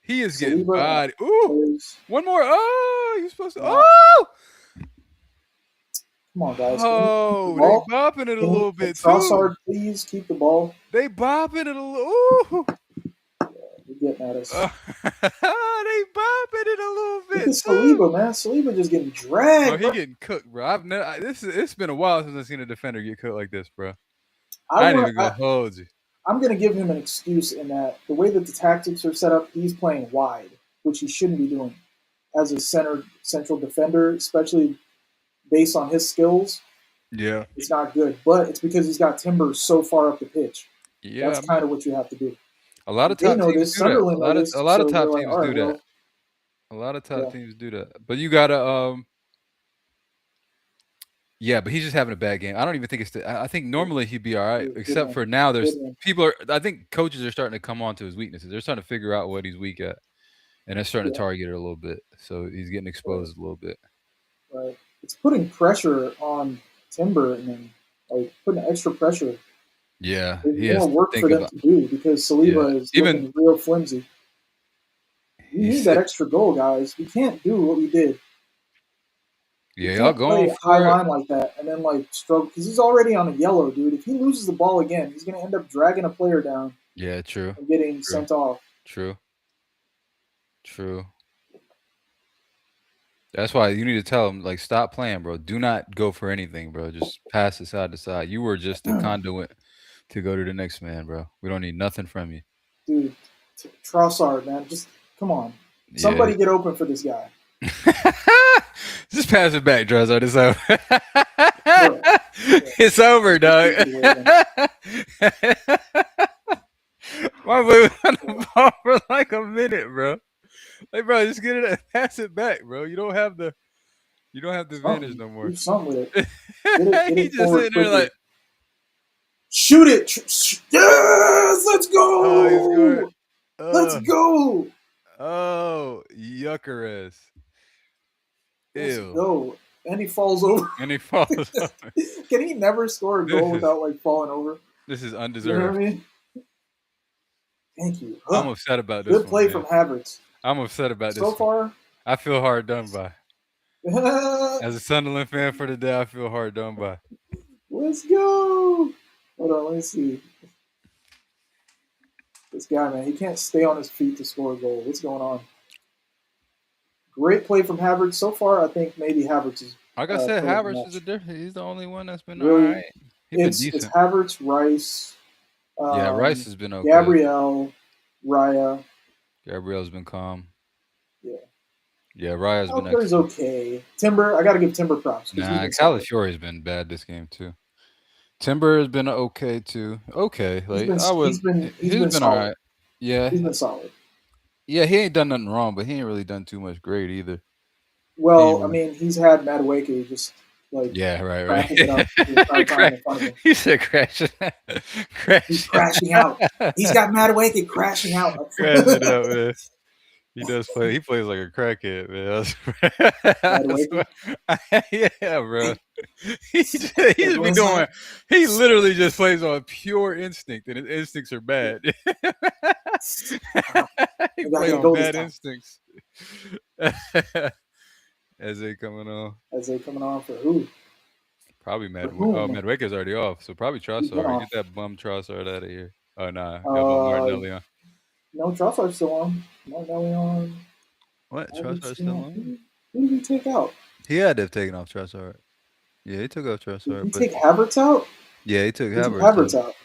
He is getting Saliba and bodied. African Ooh, players. one more. Oh, you supposed to. Yeah, Oh, come on, guys. Can we keep the oh, they ball? bopping it a little Can bit too. Trossard please keep the ball? They bopping it a little. Ooh. They're getting at us. They bopping it a little Look bit at too. Saliba, man. Saliba just getting Bro, dragged, he bro. getting cooked, bro. I've never. It's been a while since I've seen a defender get cooked like this, bro. I I ain't want. even gonna hold you. I'm going to give him an excuse in that the way that the tactics are set up, he's playing wide, which he shouldn't be doing as a central defender, especially based on his skills. Yeah, It's not good, but it's because he's got Timber so far up the pitch. yeah. That's I mean, kind of what you have to do. a lot And of they top know teams this. do that. Sunderland know A this, lot of so they're top like, teams all right, do that. well, A lot of top yeah, teams do that. But you gotta yeah, but he's just having a bad game. I don't even think it's I think normally he'd be all right, good except one, for now good there's one. people are I think coaches are starting to come on to his weaknesses. They're starting to figure out what he's weak at. And they're starting to Yeah, target it a little bit. So he's getting right, exposed a little bit. right. It's putting pressure on Timber and then like putting extra pressure. Yeah, There's he has more to work think for them about to do because yeah. Saliba is Even looking real flimsy. We he's need that sit extra goal, guys. We can't do what we did. We yeah, y'all can't going play high for it. line like that and then like struggle because he's already on a yellow, dude. If he loses the ball again, he's gonna end up dragging a player down Yeah, true. and getting True. sent off. True. True. That's why you need to tell him, like, stop playing, bro. Do not go for anything, bro. Just pass it side to side. You were just a conduit to go to the next man, bro. We don't need nothing from you. Dude, Trossard, man, just come on. Yeah. Somebody get open for this guy. Just pass it back, Drezzo. This out. Bro. Yeah, It's over, just dog. keep it away then. My boy was on Yeah. the ball for like a minute, bro. Like, bro, just get it, pass it back, bro. You don't have the advantage Something. no Do more. something with it. Get He it just forward sitting there quickly. like, Shoot it. Yes, let's oh, he's going, go. Let's uh, go. oh, yuckeress. Let's Ew. go. And he falls over. And he falls over. Can he never score a This goal is without like falling over? this is You know what I undeserved. mean? Thank you. I'm Huh. upset about this Good one, play man. from Havertz. I'm upset about So this one. far, I feel hard done by. let's As a Sunderland fan for the day, I feel hard done by. go. Hold on, let me see. This guy, man, he can't stay on his feet to score a goal. What's going on? Great play from Havertz. So far, I think maybe Havertz is Like I said, play of the Havertz is a match. different. He's the only one that's been all Really, right. He's been it's decent. Havertz, Rice, Yeah, Rice has been okay. Gabrielle, Raya. Gabriel's been calm. Yeah, Yeah, Raya's been Alper's excellent. okay. Timber, I got to give Timber props because he's Nah, been solid. Calafiori's been bad this game too. Timber has been okay too. Okay, like I He's wouldn't. been he's He's been been all solid. right. Yeah, He's been solid. yeah. He ain't done nothing wrong, but he ain't really done too much great either. He ain't Well, I really. mean, he's had Madueke just like Yeah, right, cracking it up the entire right. time in front of him. He said crashing, He's crashing, crashing out. He's got Madueke crashing out up crashing front. out, man. He does play. He plays like a crackhead, man. I Madueke. swear. Yeah, bro. He Like just be when it's doing. hot, He literally just plays on pure instinct, and his instincts are bad. uh, He I gotta play get a on goal this bad time. instincts. As they coming on, As they coming on for who? probably For Oh, whom? Madwaker's already off, so probably He's been Trossard. Get off. that bum Trossard out of here. Oh nah, got little Uh, Martinelli on. no, Trossard's still on. Martinelli on. What? Havertz Trossard's still still on. on? Who did he take out? He had to have taken off Trossard. Yeah, he took off Did Trossard, he but take Havertz out? yeah, he took He took Havertz Havertz out. out.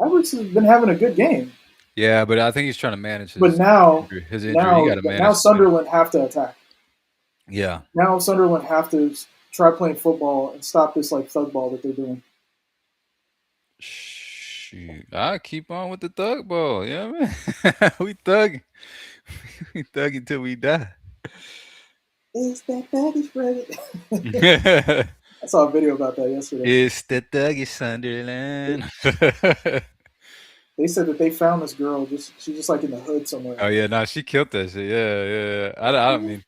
Havertz has been having a good game, Yeah, but I think he's trying to manage but now, his injury. He got to now manage his injury. Sunderland have to attack. Yeah. Now Sunderland have to try playing football and stop this like thug ball that they're doing. Shoot, I keep on with the thug ball. Yeah, man. We thug, we thug until we die. Is that baggage credit? I saw a video about that yesterday. It's the thuggy Sunderland. They said that they found this girl. She's just like in the hood somewhere. Oh yeah, nah, she killed that shit. Yeah, yeah. I don't mean.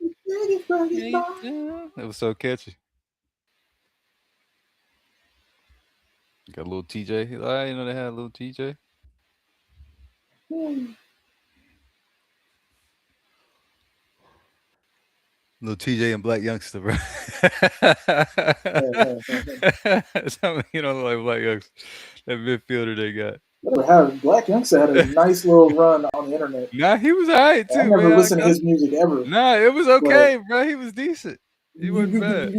It was so catchy. Got a little TJ. You know they had a little TJ. Little TJ and Black Youngster, bro. Something you don't look like Black Youngster. That midfielder they got. Black Youngster had a nice little run on the internet. Nah, he was alright I too, never man. listened to his music ever, Nah, it was but okay, bro. He was decent. He wasn't bad.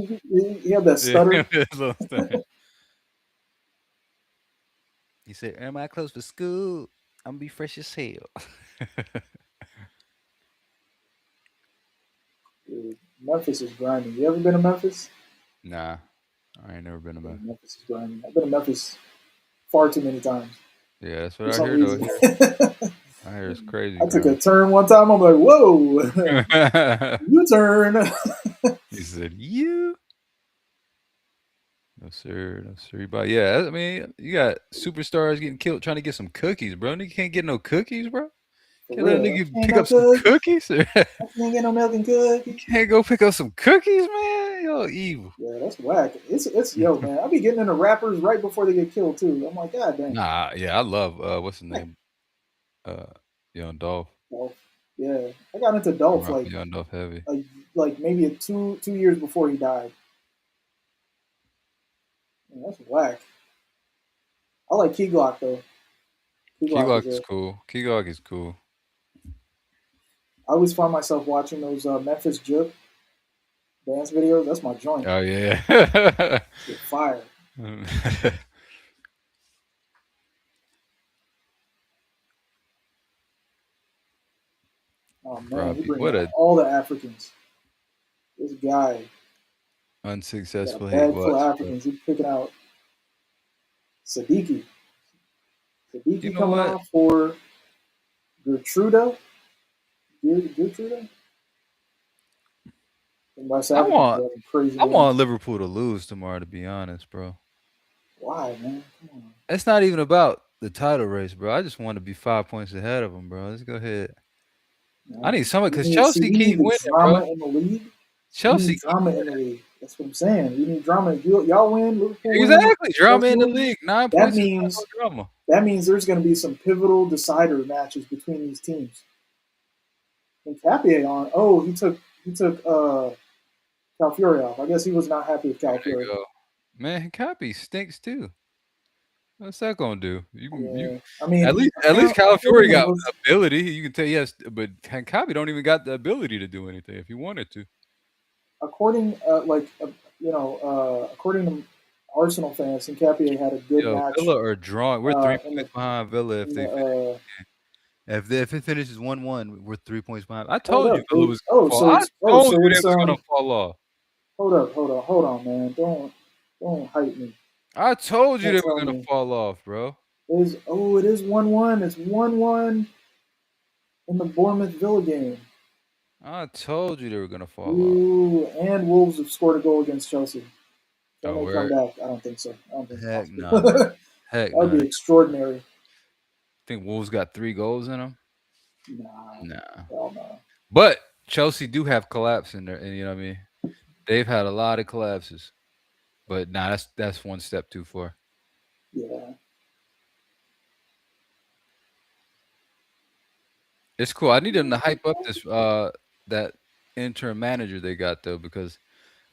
he had that Yeah, stutter. his little thing. He said, "Am I close for school? I'm gonna be fresh as hell." Dude, Memphis is grinding. You ever been to Memphis? Nah, I ain't never been to Yeah, Memphis. Memphis is grinding. I've been to Memphis far too many times Yeah, that's what for I some hear though. reason. Here, I hear it's crazy I took a grind. turn one time. I'm like, whoa, U turn. He said, "You." No sir, no sir. But yeah, I mean, you got superstars getting killed trying to get some cookies, bro. Nigga can't get no cookies, bro. For Can't let a real. nigga Ain't pick no up some cookies. cookies. I can't get no milk and cookies. Can't go pick up some cookies, man. Yo, evil. Yeah, that's whack. It's yo, man. I be getting into rappers right before they get killed too. I'm like, God dang. Nah, yeah, I love what's his name? Uh Young Dolph. Dolph. Yeah, I got into I'm Dolph rocking Young Dolph heavy. like maybe two years before he died. Man, that's whack. I like Key Glock though. Key Glock Keylock is is a. cool. Keylock is cool. I always find myself watching those Memphis Juke dance videos. That's my joint. Oh yeah. Shit, fire. Oh man, he Robbie. bringing What out a all the Africans. This guy. Got a unsuccessful. He bag full was, of bro. Africans. He's picking out Sadiki. You Sadiki know coming what? off for Gertruda. Gertruda? And West I Africans want are having crazy I want games. Liverpool to lose tomorrow, to be honest, bro. Why, man? Come on. It's not even about the title race, bro. I just want to be 5 points ahead of them, bro. Let's go ahead. I need someone because Chelsea We keep need the winning, bro. drama in the league. We Chelsea need keep drama in the league. That's what I'm saying. We need drama. Y'all win, Liverpool wins, exactly drama Chelsea in the wins. league. Nine That points is not no means drama. there's going to be some pivotal decider matches between these teams. And Capie on. Oh, he took Calafiori off. I guess he was not happy with There Calafiori. you go, man. Cappy stinks too. What's that gonna do? You Yeah, I mean, at least Calafiori according to got most, ability. You can tell yes, but Cappy don't even got the ability to do anything if he wanted to. according according to Arsenal fans, Capie had a good Yo, match Villa are drawing. We're 3 points in behind Villa if in they the finish. If it finishes 1-1, we're 3 points behind. I hold told you up, Villa dude. was gonna fall. I told So you they it's was gonna fall off. hold on, man. Don't hype me. I told you Can't they were tell gonna me fall off, bro. it is 1-1. It's 1-1 in the Bournemouth Villa game. I told you they were gonna fall off. Ooh, and Wolves have scored a goal against Chelsea. Can Oh, they come where? back? I don't think so. I don't think it's Heck possible. nah, man. Heck That would nah. be extraordinary. Think Wolves got 3 goals in them? Nah, Nah. hell no. But Chelsea do have collapse in there, and you know what I mean. They've had a lot of collapses, but nah, that's one step too far. Yeah. It's cool. I need them to hype up this that interim manager they got though, because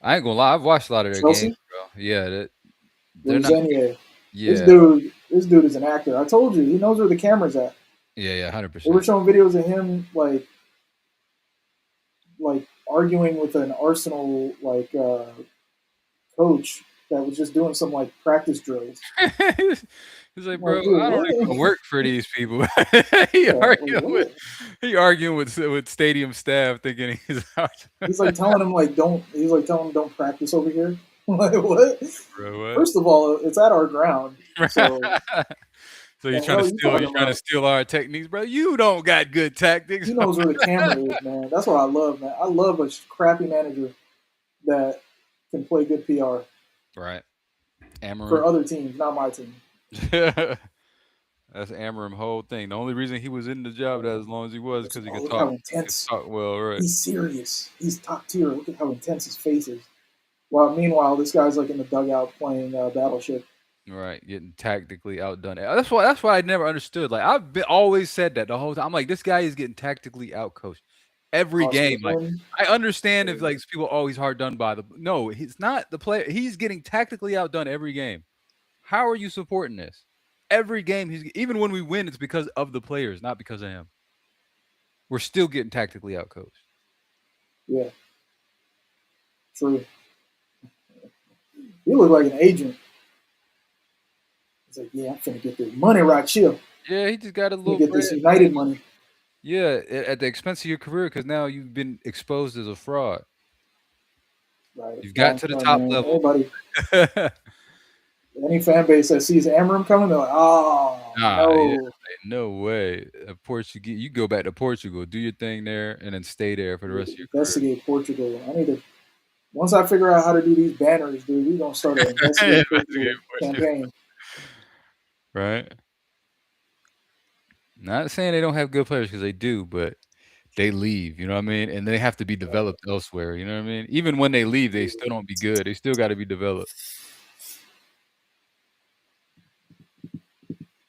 I ain't gonna lie, I've watched a lot of their games, Chelsea, bro. Yeah, they're not. Rosenier. Yeah, This dude is an actor. I told you, he knows where the camera's at. yeah, hundred They were percent. showing videos of him like arguing with an Arsenal coach that was just doing some like practice drills. He's like, I'm bro, like, dude, I don't what? even work for these people. he Yeah, like arguing with what? he arguing with stadium staff, thinking he's out. He's like telling him like don't. He's like telling him don't practice over here. I'm like what? Bro, First of all, it's at our ground, what? so So the hell are you you're talking trying to about? steal our techniques, bro. You don't got good tactics. He knows where the camera is, man. That's what I love, man. I love a crappy manager that can play good PR Right. for Amarim. other teams, not my team. That's Amarim whole thing. The only reason he was in the job that as long as he was because he could Look how could intense. talk well, right? He's serious. He's top tier. Look at how intense his face is. Well, meanwhile, this guy's like in the dugout playing Battleship. Right, getting tactically outdone. That's why I never understood. Like always said that the whole time. I'm like, this guy is getting tactically outcoached every game. Like Osterman. I understand if like people always hard done by the no, he's not the player. He's getting tactically outdone every game. How are you supporting this? Every game he's even when we win, it's because of the players, not because of him. We're still getting tactically outcoached. Yeah, true. He looked like an agent. He's like, yeah, I'm finna get this money right here. I'm Yeah, he just got a finna little get bread, this man. United money. Yeah, at the expense of your career because now you've been exposed as a fraud. Right, You've got long to the term, top man. level. Any fan base that sees Amram coming, they're like, oh Yeah, no. no way. Portuguese, you go back to Portugal, do your thing there, and then stay there for the We need rest of to your career. investigate Portugal. I need to. Once I figure out how to do these banners, dude, we're gonna start an investigate Investigate Portugal Portugal, campaign. right? Not saying they don't have good players because they do, but they leave. You know what I mean? And they have to be developed elsewhere. You know what I mean? Even when they leave, they still don't be good. They still got to be developed.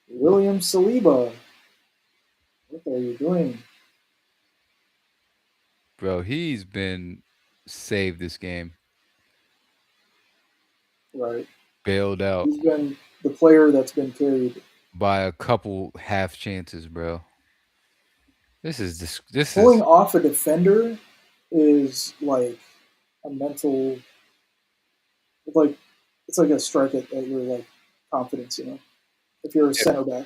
William Saliba, what are you doing? Bro, he's been saved this game, Right, bailed out he's been the player that's been carried. by a couple half chances, bro. This Pulling is off a defender is like a mental, like it's like a strike at your like confidence. If you're a if center back.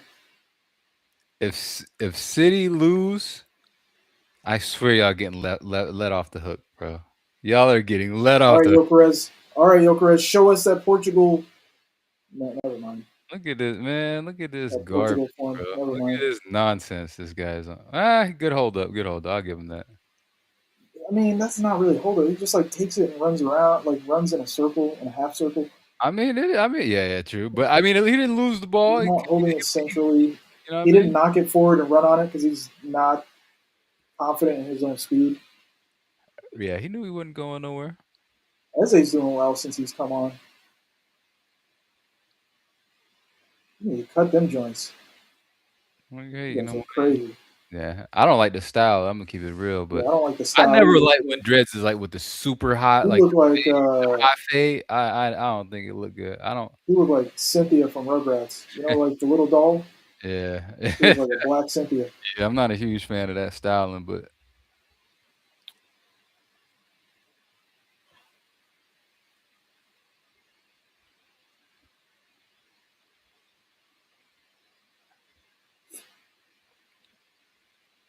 if City lose, I swear y'all getting let off the hook, bro. Y'all are getting let All off right, the Yo Perez. All right, Jokeres, show us that Portugal. No, never mind. Look at this, man. Look at this That garbage, Portugal form. bro. Never Look mind. at this nonsense this guy's on. Ah, good hold up. Good hold up. I'll give him that. I mean, that's not really hold it. He just like takes it and runs around, like runs in a circle, in a half circle. Yeah, yeah, true. But I mean, he didn't lose the ball. He's not holding it He centrally. you know what I He didn't mean? knock it forward and run on it because he's not confident in his own speed. Yeah, he knew he wasn't going nowhere. Eze's doing well since he's come on. You need to cut them joints. Okay, You you guys know are what? crazy. Yeah, I don't like the style. I'm gonna keep it real, Yeah, but I don't like the I style never either. liked when dreads is like with the super hot, He like looked like the hot fade. I don't think it looked good. I don't. he looked like Cynthia from Rugrats. You know, like the little doll. Yeah, He was like a black Cynthia. yeah. I'm not a huge fan of that styling, but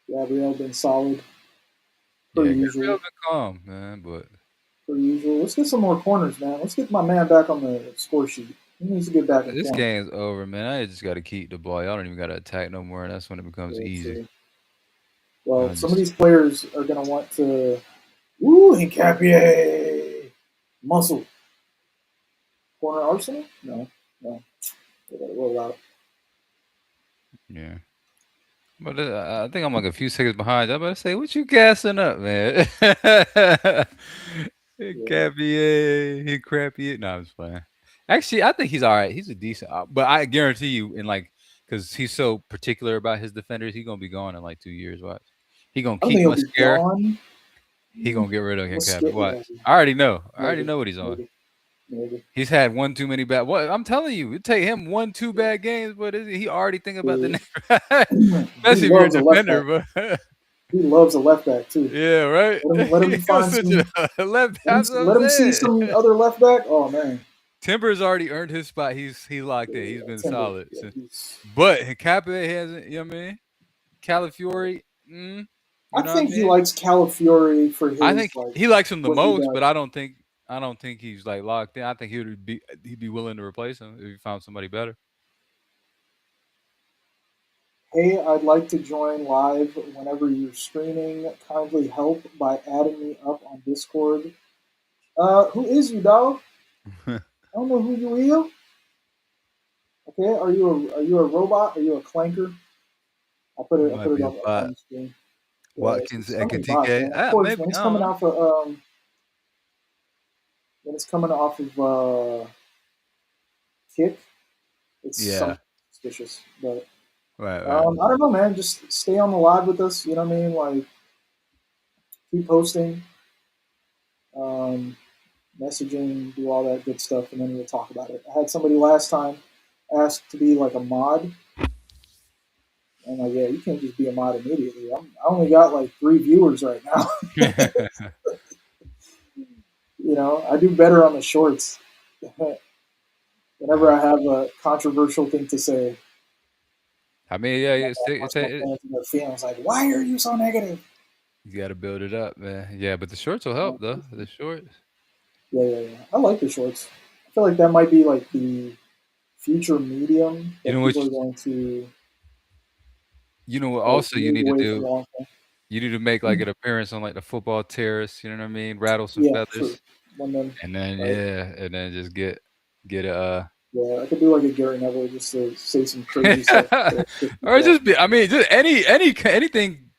Gabrielle been solid per yeah, usual. Gabriel's been calm, man. But Per usual. Let's get some more corners, man. Let's get my man back on the score sheet. He needs to get back in this form. game's over, man. I just got to keep the ball. Y'all don't even got to attack no more, and that's when it becomes Yeah, easy. true. Well, some of Just these players are going to want to. Woo, Hincapié! Muscle. Corner Arsenal? No, no. They got to roll out. yeah. But I think I'm like a few seconds behind. I'm about to say, what you gassing up, man? It Yeah. can't be he crappy. No, I'm just playing. Actually, I think he's all right. He's a decent, but I guarantee you, in like, because he's so particular about his defenders, he's gonna be gone in like 2 years. Watch, he gonna I don't think keep he'll be Muscare. gone. He gonna get rid of him, Let's Cappy. get, Watch. yeah, I already know. I already maybe, know what he's on. maybe, maybe. He's had one too many bad. What I'm telling you, it take him one, two Yeah. bad games, but he already think about the Yeah. next, He especially if you're a loves a left back. defender, bro. He loves a left back too. Yeah, right. Let him He was find such some. a left. That's what I'm Let him see saying. some other left back. Oh man, Timber's already earned his spot. He's locked in. He's yeah, been Timber. solid. Yeah, he's. But Kappa hasn't. You know what I mean? Calafiori. You I know what I think he mean? likes Calafiori for I think his like he likes him the what he most, but does. I don't think he's like locked in. I think he'd be willing to replace him if he found somebody better. Hey, I'd like to join live whenever you're streaming. Kindly help by adding me up on Discord. Who is you, dog? I don't know who you are. Okay, are you a robot? Are you a clanker? I Might put it be a up on bot. the screen. Yeah, Watkins it's and so many bots, Katike. man. Of course, Maybe I don't know. when it's coming off of kick, it's Yeah. something suspicious. But Right. Right. I don't know, man. Just stay on the live with us. You know what I mean? Like keep posting, um, messaging, do all that good stuff, and then we'll talk about it. I had somebody last time ask to be like a mod. And I'm like, yeah, you can't just be a mod immediately. I only got like 3 viewers right now. You know, I do better on the shorts. Whenever Nah. I have a controversial thing to say, I mean, yeah, once my fans and their feelings like, why are you so negative? you got to build it up, man. Yeah, but the shorts will help though. The shorts. Yeah, yeah, yeah. I like the shorts. I feel like that might be like the future medium You that know what? people are going to You know what? like Also, you move need to away from do. long form. You need to make like an appearance on like the football terrace. You know what I mean? Rattle some Yeah, true. feathers, One then, and then right? and then just get a. Yeah, I could do like a Gary Neville just to say some crazy stuff to piss Or people off. just be. I mean, just anything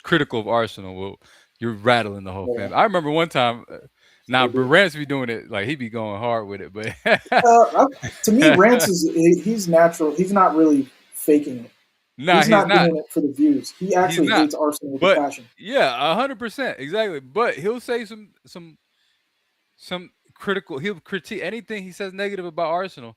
critical of Arsenal will you're rattling the whole Yeah, family. I remember one time. Now, sure but do. Rance be doing it like he be going hard with it, but To me, Rance is he's natural. He's not really faking it. nah, He's he's not not. doing it for the views. He He's actually not. hates Arsenal with a But passion. yeah, 100% exactly. But he'll say some critical. He'll critique anything he says negative about Arsenal.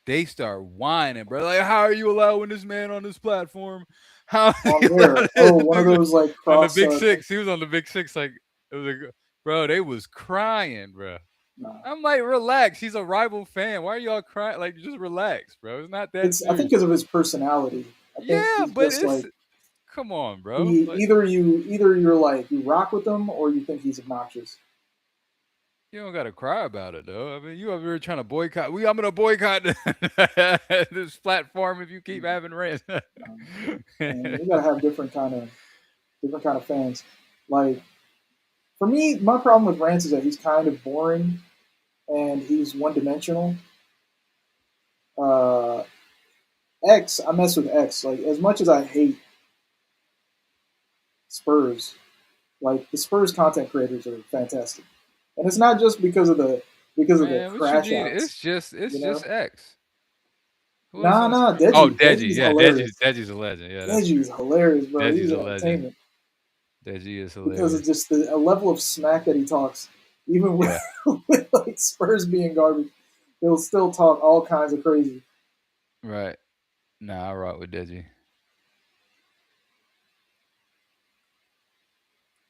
They start whining, bro. Like, how are you allowing this man on this platform? How On where? Oh, one of those like on the cross. Big Six? He was on the Big Six. Like it was like, bro, they was crying, bro. Nah. I'm like, relax. He's a rival fan. Why are y'all crying? Like, just relax, bro. It's not that It's I think serious. because of his personality. I think Yeah, he's but just it's like come on, bro. he Like, either you're like you rock with him or you think he's obnoxious. You don't gotta cry about it though. I mean, you over here trying to boycott. I'm gonna boycott this platform if you keep having rants. And you gotta have different kind of fans. Like for me, my problem with Rance is that he's kind of boring and he's one dimensional. Uh, X, I mess with X. Like as much as I hate Spurs, like the Spurs content creators are fantastic, and it's not just because of the Man, what you crash mean? outs. It's You just know, X. Who else nah, on nah, Spurs? Oh, Deji. Deji's Yeah, hilarious. Deji's a legend. Yeah, that's true. Deji's hilarious, bro. He's Deji's a legend. entertainment Deji is because it's hilarious. just the a level of smack that he talks, even with, Yeah, with like Spurs being garbage, he'll still talk all kinds of crazy. right. Nah, I rock with Deji.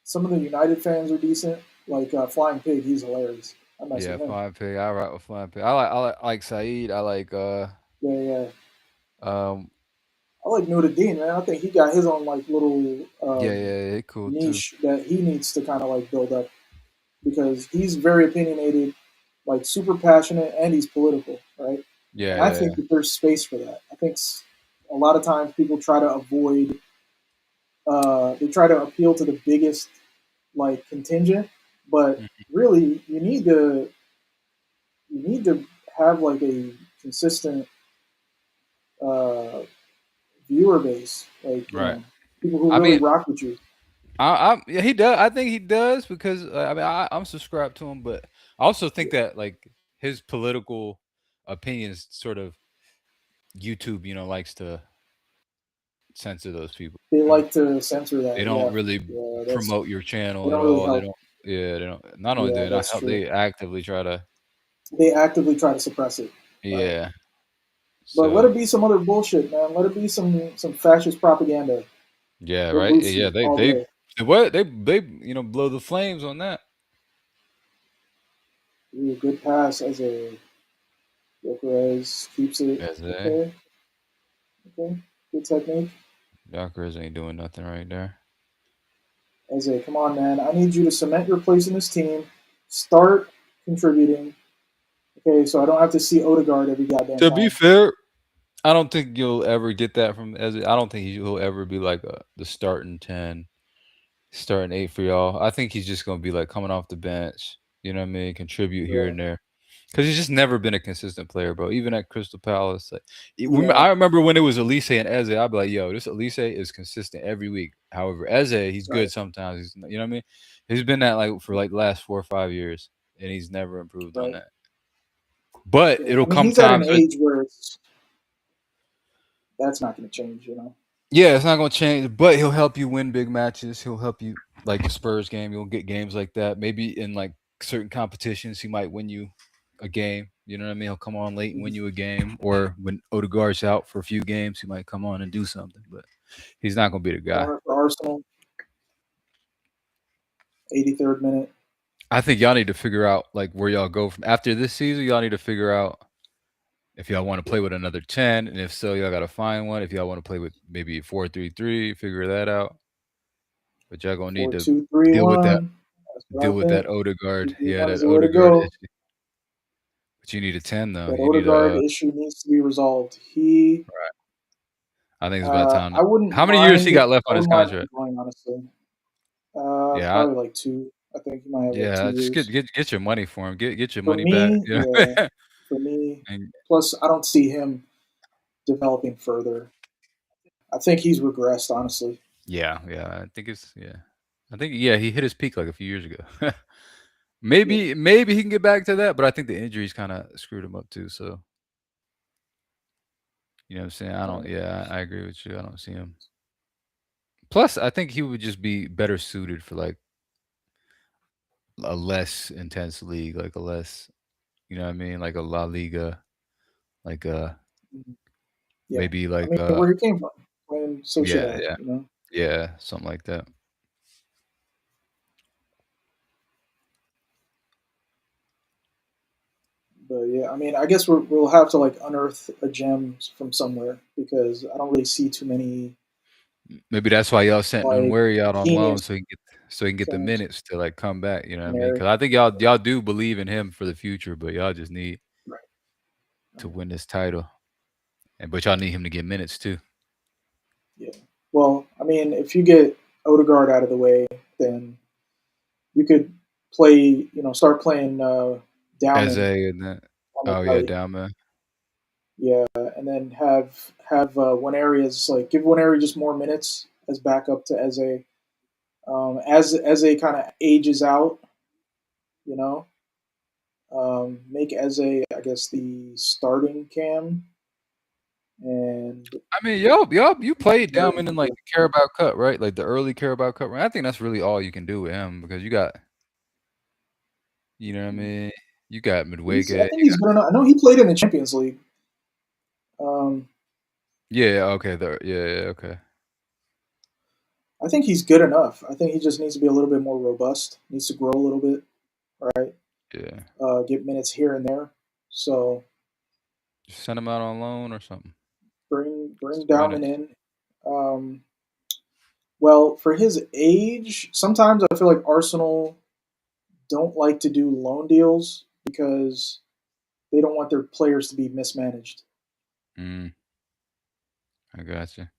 Some of the United fans are decent, like Flying Pig. He's hilarious. I mess Yeah, with him. Flying Pig. I rock with Flying Pig. I like Saeed. I like Yeah, yeah. um I like Nuruddin, man. I think he got his own like little yeah, he cool too. niche that he needs to kind of like build up because he's very opinionated, like super passionate, and he's political, right? Yeah, And I yeah, think yeah. that there's space for that. I think a lot of times people try to avoid, they try to appeal to the biggest like contingent, but Mhm. really you need to have like a consistent uh, viewer base, like Right. people who I really mean, rock with you. yeah, he does. I think he does because I mean I'm subscribed to him, but I also think that like his political opinions sort of YouTube, likes to censor those people. They You know? like to censor They that. don't Yeah, really yeah, promote your they channel at don't really all. They help. don't. Yeah, they don't. Not only do Yeah, they not that's help, true. they actively try to. They actively try to suppress it, right? Yeah. But let So it be some other bullshit, man. Let it be some fascist propaganda. yeah, Go right. Yeah, Boosie they all they day. what they blow the flames on that. Ooh, good pass as a Perez keeps it. As they Okay, okay, good technique. Yonkers ain't doing nothing right there. As a come on, man. I need you to cement your place in this team. Start contributing. Okay, so I don't have to see Odegaard every goddamn To be time. fair, I don't think you'll ever get that from as I don't think he'll ever be like the starting 10, starting 8 for y'all. I think he's just gonna be like coming off the bench. You know what I mean? Contribute here Yeah, and there. Because he's just never been a consistent player, bro. Even at Crystal Palace, like yeah, I remember when it was Elise and Eze, I'd be like, "Yo, this Elise is consistent every week." However, Eze, he's right, good sometimes. You know what I mean? He's been that like for like the last 4 or 5 years, and he's never improved on right. that. But Yeah, it'll I mean come he's at an times that age where that's not going to change. You know. yeah, it's not gonna change. But he'll help you win big matches. He'll help you like the Spurs game. You'll get games like that. Maybe in like certain competitions, he might win you a game. You know what I mean? He'll come on late and win Mhm. you a game. Or when Odegaard's out for a few games, he might come on and do something. But he's not gonna be the guy. Corner for Arsenal, 83rd minute. I think y'all need to figure out like where y'all go from after this season. Y'all need to figure out if y'all want to play with another 10, and if so, y'all gotta find one. If y'all want to play with maybe 4-3-3, figure that out. But y'all gonna need Four to two three deal with that one. That's what deal I with that think. Odegaard. 2-3-1 Yeah, is that the way to Odegaard go. issue. But you need a 10 though. That You need Odegaard a issue needs to be resolved. He, I think it's about time. I wouldn't How many years he mind. got left I on his wouldn't mind him contract? going honestly. Yeah, Probably like two. I think he might have like yeah, just 2 years. get your money for him. Get your For money back, me, you yeah. know? For me, And plus I don't see him developing further. I think he's regressed, honestly. yeah, yeah, I think it's yeah. I think yeah, he hit his peak like a few years ago. Yeah, Maybe he can get back to that, but I think the injuries kind of screwed him up too, so you know what I'm saying? I don't right. yeah, I agree with you. I don't see him. Plus, I think he would just be better suited for like a less intense league, like a less, you know what I mean, like a La Liga, like Mhm. Yeah. maybe I like mean, where he came from, playing yeah, Sociedad, yeah, you know. yeah, something like that. But yeah, I mean, I guess we'll have to like unearth a gem from somewhere because I don't really see too many Maybe that's why y'all sent like Unwary out on loan genius. so he can get. so he can get the chance. minutes to, like, come back, you know what I mean? Canary. Because I think y'all do believe in him for the future, but y'all just need Right. to Right. win this title, and but y'all need him to get minutes too. Yeah. Well, I mean, if you get Odegaard out of the way, then you could play. Start playing Dowman Eze and that on the oh, yeah, right. down man. Yeah, and then have one areas like give one area just more minutes as backup to Eze. As Eze kind of ages out, you know, make Eze, I guess, the starting cam, and I mean, y'all you played Mary Downman in, can like, go. the Carabao Cup, right? Like, the early Carabao Cup run. I think that's really all you can do with him because you know what I mean? You got Madueke, I think you he's got good enough. I know he played in the Champions League. Um, yeah, okay, yeah, okay. I think he's good enough. I think he just needs to be a little bit more robust. Needs to grow a little bit, right? Yeah. Get minutes here and there. So Just send him out on loan or something. bring Some Dowman minutes. in. Um, well, for his age, sometimes I feel like Arsenal don't like to do loan deals because they don't want their players to be mismanaged, Mm, I gotcha.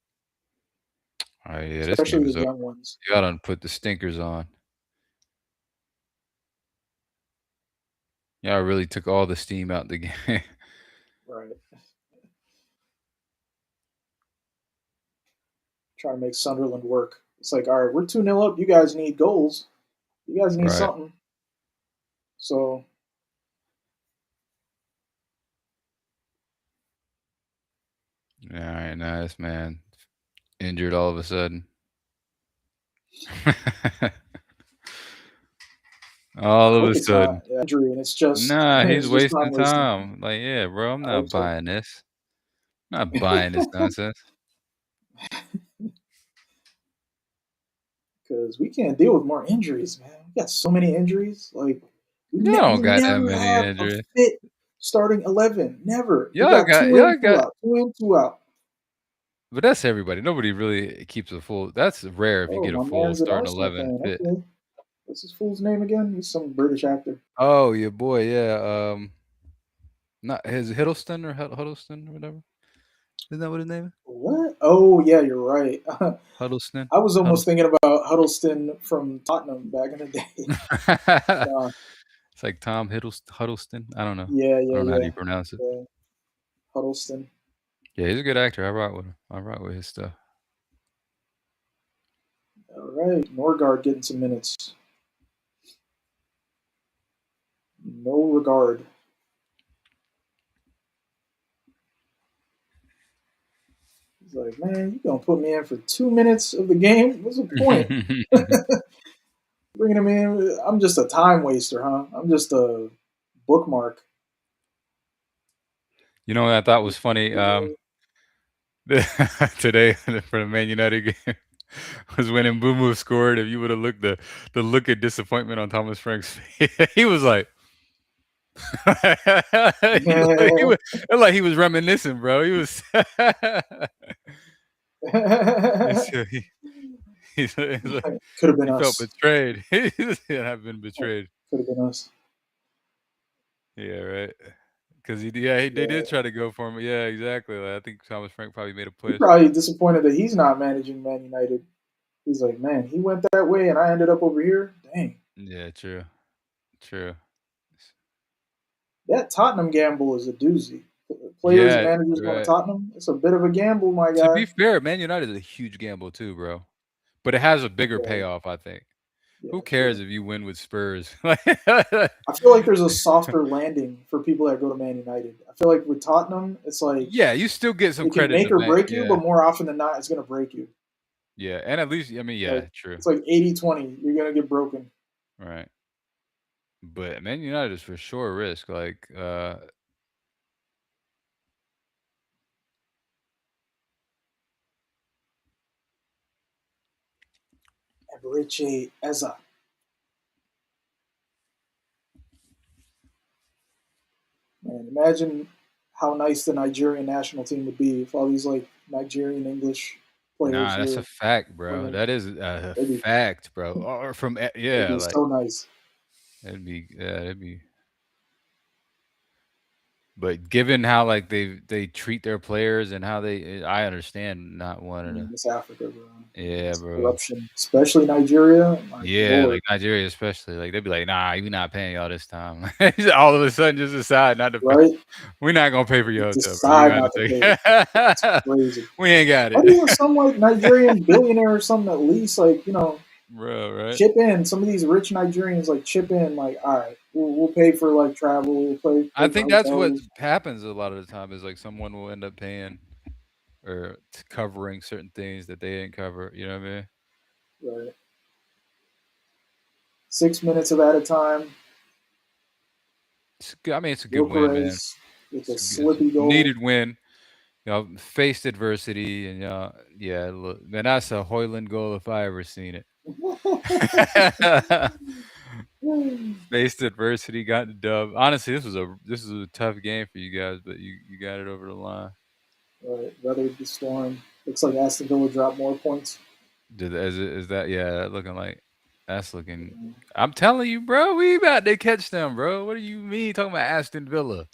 Alright, yeah, this game especially is the over. young ones. Y'all done put the stinkers on. Y'all really took all the steam out the game. Right. Trying to make Sunderland work. It's like, all right, we're 2-0 up. You guys need goals. You guys need Right. something. So, Alright, nice, man. Injured all of a sudden. I All of hope a it's not sudden. injury and it's just Nah, he's it's just time wasting wasting. time. Like, yeah, bro, I'm I not hope so. buying this. Not buying this nonsense. Because we can't deal with more injuries, man. We got so many injuries. Like Y'all we don't got that never many have a injuries. fit starting 11. Never. We Y'all got got two in, y'all two got out, two in, two out. but that's everybody. Nobody really keeps a full that's rare if you Oh, get a my full man's an starting Arsenal 11 fan. fit. Okay, what's his fool's name again? He's some British actor. Oh, your boy, yeah, not his Hiddleston or Huddleston or whatever. Isn't that what his name is? What? Oh, yeah, you're right. Huddleston? I was almost Huddleston. thinking about Huddleston from Tottenham back in the day. Nah, It's like Tom Huddleston? I don't know. yeah, I yeah, don't know how do yeah, you pronounce it. yeah. Huddleston. Yeah, he's a good actor. I rock with him. I rock with his stuff. All right, Norgard getting some minutes. No regard. He's like, man, you gonna put me in for 2 minutes of the game? What's the point? Bringing him in, I'm just a time waster, huh? I'm just a bookmark. You know what I thought was funny, today for the Man United game was when Mbeumo scored. If you would have looked the look of disappointment on Thomas Frank's face, he was like, he was like he was reminiscing, bro. He was. So he's like, Could have been he felt us. betrayed. He said, "I've been betrayed." Could have been us. Yeah, right. Because yeah, they did Yeah. try to go for him. Yeah, exactly. Like, I think Thomas Frank probably made a He's push. probably disappointed that he's not managing Man United. He's like, man, he went that way and I ended up over here. Dang. Yeah, true, true. That Tottenham gamble is a doozy. Players and Yeah, managers going to right. Tottenham, it's a bit of a gamble, my To be guy. fair, Man United is a huge gamble too, bro. But it has a bigger Yeah, payoff, I think. yeah, Who cares true. if you win with Spurs? I feel like there's a softer landing for people that go to Man United. I feel like with Tottenham, it's like Yeah, you still get some it can credit in make the or bank. break you, Yeah, but more often than not, it's going to break you. yeah, and at least I mean, Like yeah, true, it's like 80-20. You're going to get broken. right. But Man United is for sure a risk. Like, Eberiche Eza. Man, imagine how nice the Nigerian national team would be if all these like Nigerian English players Nah, that's a here. fact, bro. Women, That is a they'd be fact, bro. Or from they'd yeah, be like so nice. it'd be. But given how like they treat their players and how I understand not wanting to. It's Africa, bro. Yeah, It's bro. corruption, especially Nigeria. My Yeah, lord, like Nigeria especially, like they'd be like, "Nah, we not paying y'all this time." All of a sudden, just decide not to pay. right? We're not gonna pay for your hotel, bro. You Decide got not to to pay. It's take. crazy. We ain't got Why it, do you some like Nigerian billionaire or something at least like bro. Right? chip in? Some of these rich Nigerians like chip in like, all right, we'll pay for like travel, I pay for think that's what hotels, happens a lot of the time is like someone will end up paying or covering certain things that they didn't cover. You know what I mean? right? 6 minutes of at a time. It's good. I mean, it's a good win, man. Gyökeres with a It's a slippy goal. needed win. Faced adversity and yeah, look, man, that's a Hoyland goal if I ever seen it. Faced adversity, got the dub. Honestly, this is a tough game for you guys, but you got it over the line. Right, weathered the storm. Looks like Aston Villa dropped more points. Is that yeah? That looking like that's looking. I'm telling you, bro, we about to catch them, bro. What do you mean talking about Aston Villa?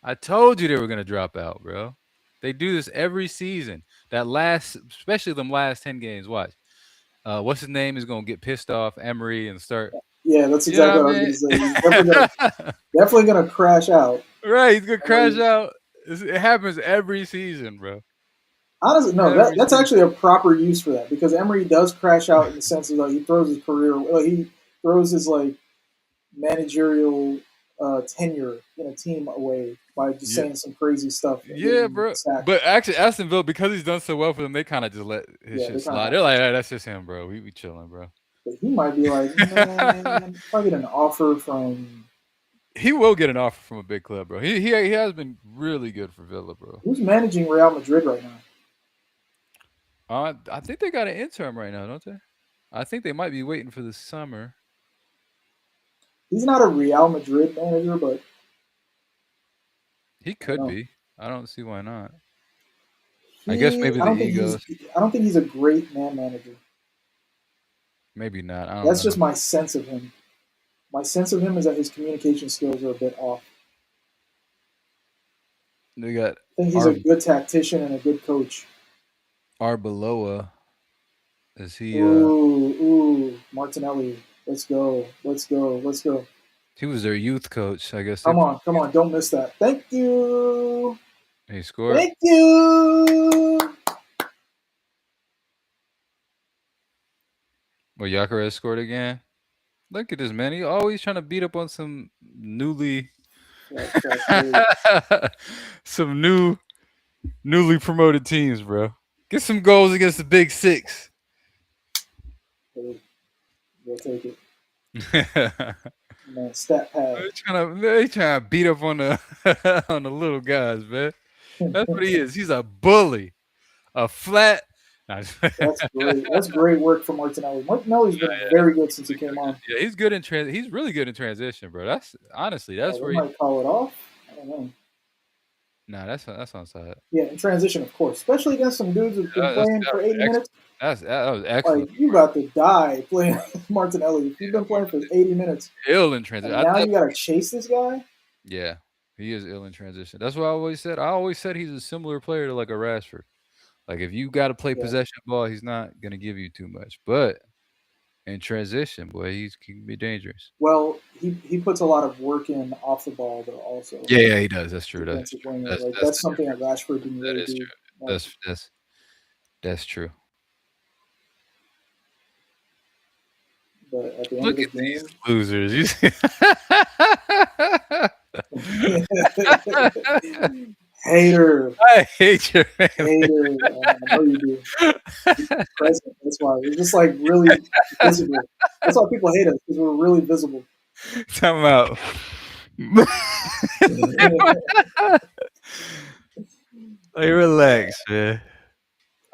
I told you they were gonna drop out, bro. They do this every season. Especially them last 10 games. Watch. What's his name is gonna get pissed off, Emery, and start. Yeah, that's You know exactly what what I I was gonna say. He's mean? definitely gonna crash out. Right, he's gonna crash Like, out. It happens every season, bro. honestly, no, Every that's season. actually a proper use for that because Emery does crash out in the sense of like he throws his career, like, he throws his like managerial tenure in a team away by just Yeah, saying some crazy stuff and yeah, getting bro. sacked. But actually, Aston Villa, because he's done so well for them, they kind of just let his Yeah, shit they kind of slide. have They're to. like, "Hey, that's just him, bro. We chilling, bro." But he might be like, man, if I get an offer from He will get an offer from a big club, bro. He has been really good for Villa, bro. who's managing Real Madrid right now. I think they got an interim right now, don't they? I think they might be waiting for the summer. He's not a Real Madrid manager, but He I don't could know. be. I don't see why not. I guess He, maybe I the don't think he's, egos. I don't think he's a great man manager. Maybe not. I don't That's know. just my sense of him. My sense of him is that his communication skills are a bit off. They got I think he's Ar a good tactician and a good coach. Arbeloa. Is he? Martinelli. Let's go. Let's go. Let's go. He was their youth coach. I guess they. Come on. Don't miss that. Thank you. He scored. Thank you. Well, Gyökeres scored again. Look at this man. He always trying to beat up on some That's great. some newly promoted teams, bro. Get some goals against the Big Six. Hey, we'll take it. they Man, stat pad. trying to beat up on the on the little guys, man. That's what he is. He's a bully, a flat. Nah, That's great. That's great work from Martinelli. Martinelli's been very good since he came on. yeah, he's good in He's really good in transition, bro. That's honestly, that's They where he. might call it off. I don't know. Nah, that's on side. Yeah, in transition, of course, especially against some dudes who've been playing That for was 80 minutes. that was excellent. Like you got to die playing Martinelli. If you've been playing for 80 minutes Ill in transition. and now you got to chase this guy. Yeah, he is ill in transition. That's what I always said. I always said he's a similar player to like a Rashford. Like if you got to play Yeah. possession ball, he's not gonna give you too much. But in transition, boy, he can be dangerous. Well, he puts a lot of work in off the ball though. Also, Yeah, he does. That's true. defensive winger. Like That's that's the something that difference. Rashford didn't That really is do true. much. That's true. But at the end of Look the at these game, losers. You see? hater, I hate your family. hater. I know you do. Present. That's why we're just like really visible. That's why people hate us because we're really visible. Time out. Like relax, man.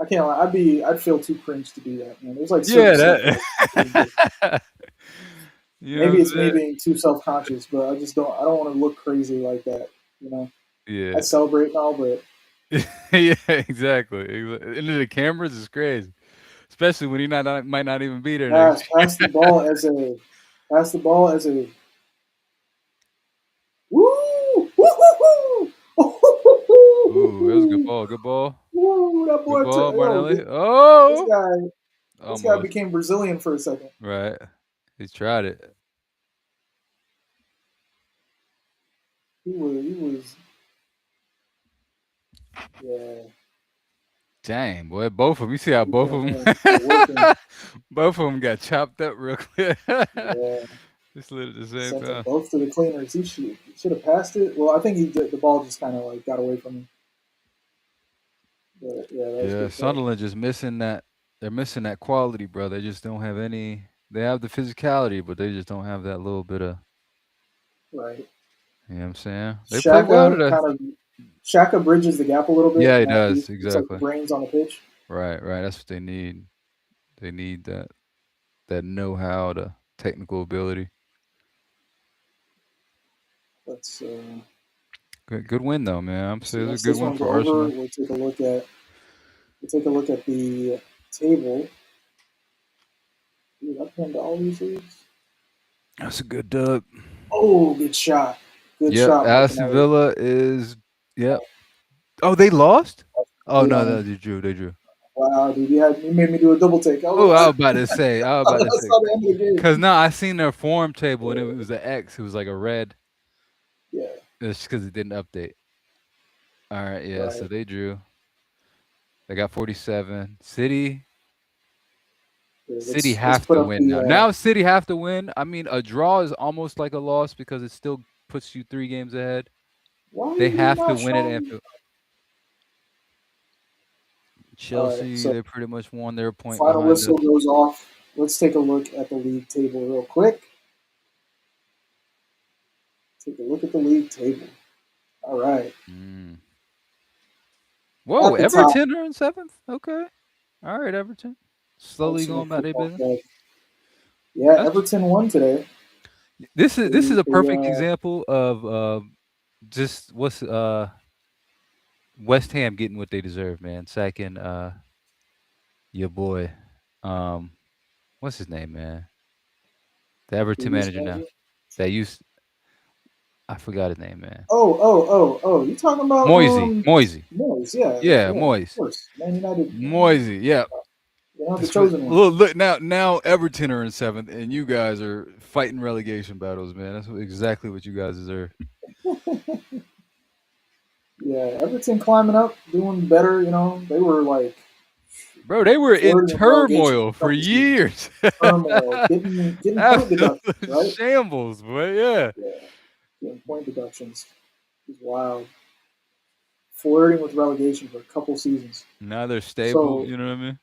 I can't lie. I'd feel too cringe to do that, man. There's like certain Yeah, stuff like I couldn't do. that. You know Maybe what I'm it's me saying? being too self conscious, but I just don't. I don't want to look crazy like that. You know, I Yeah. celebrate and all, but Yeah, exactly. And the cameras is crazy, especially when he not might not even be there next Pass the ball as a pass the ball as a woo woo woo year. Ooh, that was a good woo ball. Good ball. woo. That Good boy, ball, yo, Martinelli. this Oh, guy, this guy almost. became Brazilian for a second. Right. He's tried it. He was, yeah. Dang, boy, both of them. You see how He both of came in them, working. both of them got chopped up real quick. Yeah, Just lit at the same sent them time. both to the cleaners. He should have passed it. Well, I think he did. The ball just kind of like got away from him. But yeah, that was a Yeah, good play. Sunderland just missing that. They're missing that quality, bro. They just don't have any. They have the physicality, but they just don't have that little bit of. Right. You know what I'm saying? They play well Shaka today. kind of Shaka bridges the gap a little bit, Yeah, and he that does he's like the exactly. brains on the pitch. Right, right. That's what they need. They need that know-how, the technical ability. Let's Good win though, man. I'm see. saying it's a Once good this win one's for over, Arsenal. we'll take a look at the table. Dude, I pinned all these leagues. That's a good dub. Oh, good shot. Good Yep, shot, Aston Martinelli. Villa is. Yep. Oh, they lost. Oh Blue no, line. no, they drew. They drew. Wow, dude, you made me do a double take. I Oh, was I like, was about to say. I was I about to say. saw the end of the game. Cause now I seen their form table and it was an X. It was like a red. Yeah, It's because it didn't update. All right, yeah. So right. they drew. They got 47. Yeah, City let's have put to up win the. now. Now City have to win. I mean, a draw is almost like a loss because it still puts you 3 games ahead. Why are They you have to not win it. showing? And All right, Chelsea, so they pretty much won their point final behind whistle us. goes off. Let's take a look at the league table real quick. Take a look at the league table. All right, Mm. Whoa, at the top. Everton are in 7th. Okay, all right, Everton, slowly Ultimate going about their football business. club. Yeah, That's Everton won today. this is They, a they, perfect example of just what's West Ham getting what they deserve, man. Sacking your boy, um, what's his name, man? The Everton previous manager now. manager. That used I forgot his name, man. Oh! You talking about Moisey. Noise? Yeah, Yeah, yeah, of Moise. course. Man United, Moisey. Yeah. the This was chosen one. look now Everton are in 7th and you guys are fighting relegation battles, man. That's exactly what you guys deserve. Yeah, Everton climbing up, doing better. They were like Bro, they were in flirting with relegation for turmoil a for couple seasons. years. Turmoil, getting point deductions, Absolute right? shambles, boy. Yeah. Yeah, getting point deductions. It's wild. Flirting with relegation for a couple seasons. Now they're stable, So you know what I mean?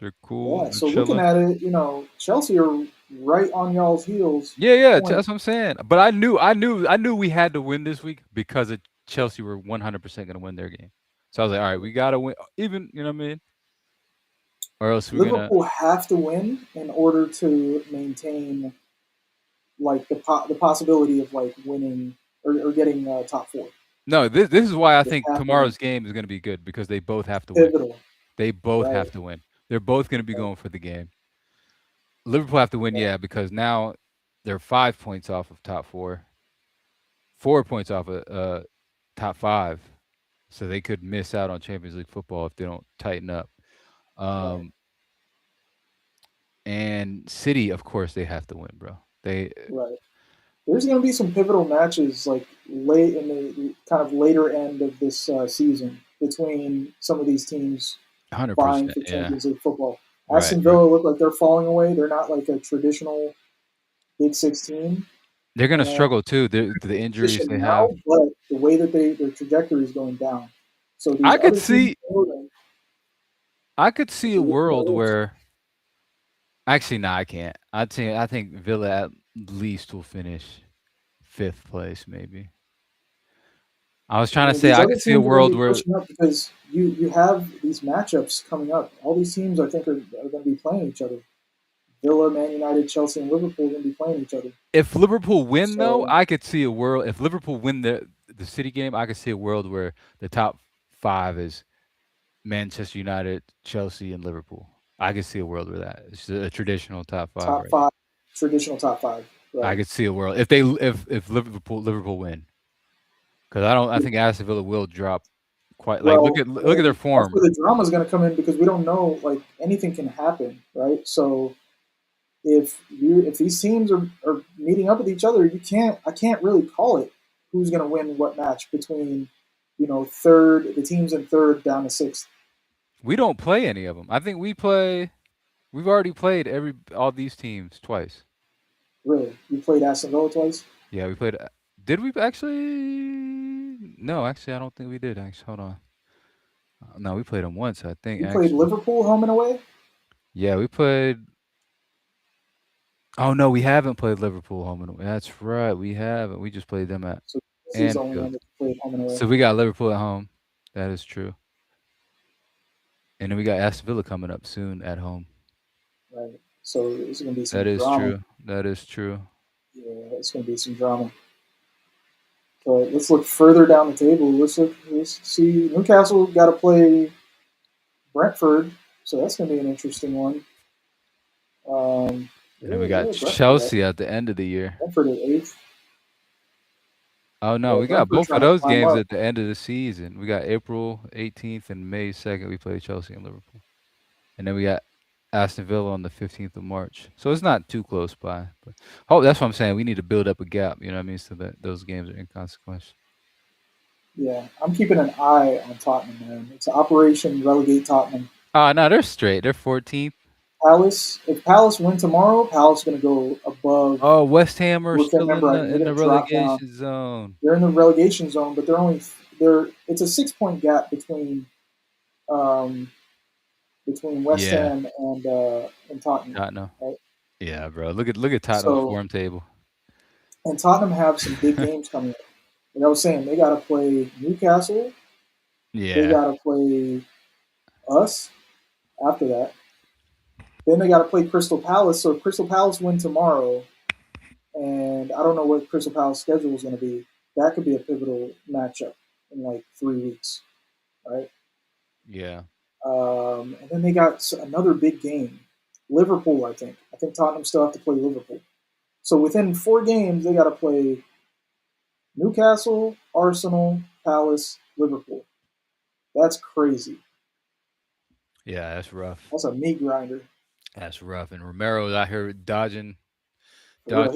They're cool, yeah, they're so looking chilling. at it, Chelsea are right on y'all's heels Yeah, with a yeah, point. that's what I'm saying. But I knew we had to win this week because of Chelsea were 100% going to win their game. So I was like, all right, we got to win, even you know what I mean, or else we're gonna. Liverpool have to win in order to maintain like the possibility of like winning or getting top four. No, this is why I They think have to win. tomorrow's game is going to be good because they both have to win. Pivotal, They both right? have to win. They're both going to be Right, going for the game. Liverpool have to win, right, yeah, because now they're 5 points off of top four, 4 points off of top five, so they could miss out on Champions League football if they don't tighten up. right. Um, and City, of course, they have to win, bro. They Right. There's going to be some pivotal matches like late in the kind of later end of this season between some of these teams vying 100%, for yeah, Champions League football. right, Aston right. Villa look like they're falling away. They're not like a traditional Big Six team, They're gonna and struggle too. The injuries position they now, have. but the way that their trajectory is going down. So these I could other teams, see, I could see a world where actually, no, I can't. I think Villa at least will finish 5th place, maybe. I was I trying to mean, say these I other could see a teams are going world to be where pushing up because you have these matchups coming up. All these teams, I think, are going to be playing each other. Villa, Man United, Chelsea, and Liverpool are going to be playing each other. if Liverpool win though, So I could see a world if Liverpool win the City game, I could see a world where the top 5 is Manchester United, Chelsea, and Liverpool. I could see a world where that it's a traditional top 5 Top right there. five, traditional top five, I right? could see a world if Liverpool win, because I don't. I think Aston Villa will drop quite. Like look at their That's form. where the drama is going to come in because we don't know. Like anything can happen, right? So if these teams are meeting up with each other, you can't. I can't really call it who's going to win what match between third the teams in third down to sixth. We don't play any of them. I think we play. We've already played all these teams twice. Really, you played Aston Villa twice. Yeah, we played. Did we actually? No, actually, I don't think we did. Actually, hold on. No, we played them once. I think You played actually. Liverpool home and away. Yeah, we played. Oh no, we haven't played Liverpool home and away. That's right, we haven't. We just played them at So this is the only Anfield. one that you played home and away. So we got Liverpool at home. That is true. And then we got Aston Villa coming up soon at home. Right. So there's going to be That some is drama. true. That is true. Yeah, it's going to be some drama. But let's look further down the table. Let's see. Newcastle got to play Brentford, so that's going to be an interesting one. And then we Where got Brentford at? Chelsea at the end of the year. Brentford at eighth. Oh no, Yeah, we got Brentford both of trying to those climb games up. at the end of the season. We got April 18th and May 2nd. We play Chelsea and Liverpool. And then we got Aston Villa on the 15th of March. So it's not too close by. But that's what I'm saying. We need to build up a gap, you know what I mean, so that those games are inconsequential. Yeah, I'm keeping an eye on Tottenham, man. It's Operation Relegate Tottenham. Oh, no, they're straight. They're 14th. Palace. If Palace win tomorrow, Palace is going to go above Oh, West Ham are within still their in bracket. the They're in going the to drop down. relegation zone. They're in the relegation zone, but they're. It's a 6 point gap um, between West Yeah, Ham and Tottenham. Tottenham. Right? Yeah, bro. Look at Tottenham's So form table. and Tottenham have some big games coming up. Like I was saying, they got to play Newcastle. They Yeah. got to play us after that. Then they got to play Crystal Palace. So if Crystal Palace win tomorrow, and I don't know what Crystal Palace schedule is going to be, that could be a pivotal matchup in like 3 weeks, right? Yeah. And then they got another big game, Liverpool. I think. I think Tottenham still have to play Liverpool. So within 4 games, they got to play Newcastle, Arsenal, Palace, Liverpool. That's crazy. Yeah, that's rough. That's a meat grinder. That's rough. And Romero's out here For real. He dodging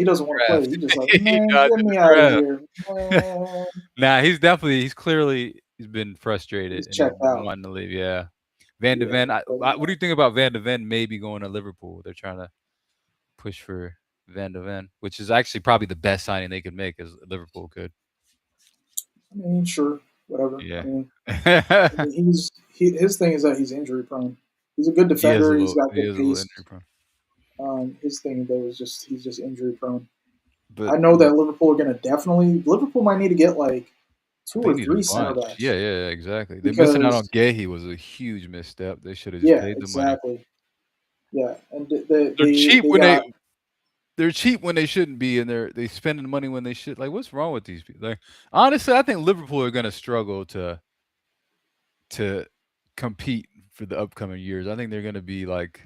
doesn't the want to play. draft. He's just like, He man, get dodging me the out of draft. here. Man. Nah, he's clearly he's been frustrated He's and he's checked been out. wanting to leave. Yeah. Van de Yeah. Ven. But, What do you think about Van de Ven maybe going to Liverpool? They're trying to push for Van de Ven, which is actually probably the best signing they could make as Liverpool could. I mean, sure, whatever. I Yeah. mean, his thing is that he's injury prone. He's a good defender. He's got He good is a little pace. injury prone. His thing though is just he's just injury prone. But I know that Liverpool are going to definitely. Liverpool might need to get like two they or need a three center bunch. backs Yeah, exactly. They're missing out on because Gahey was a huge misstep. They should have just yeah, paid the money. exactly. Yeah, and They're cheap they when got they're cheap when they shouldn't be, and they spending money when they should. Like, what's wrong with these people? Like, honestly, I think Liverpool are gonna struggle to compete for the upcoming years. I think they're gonna be like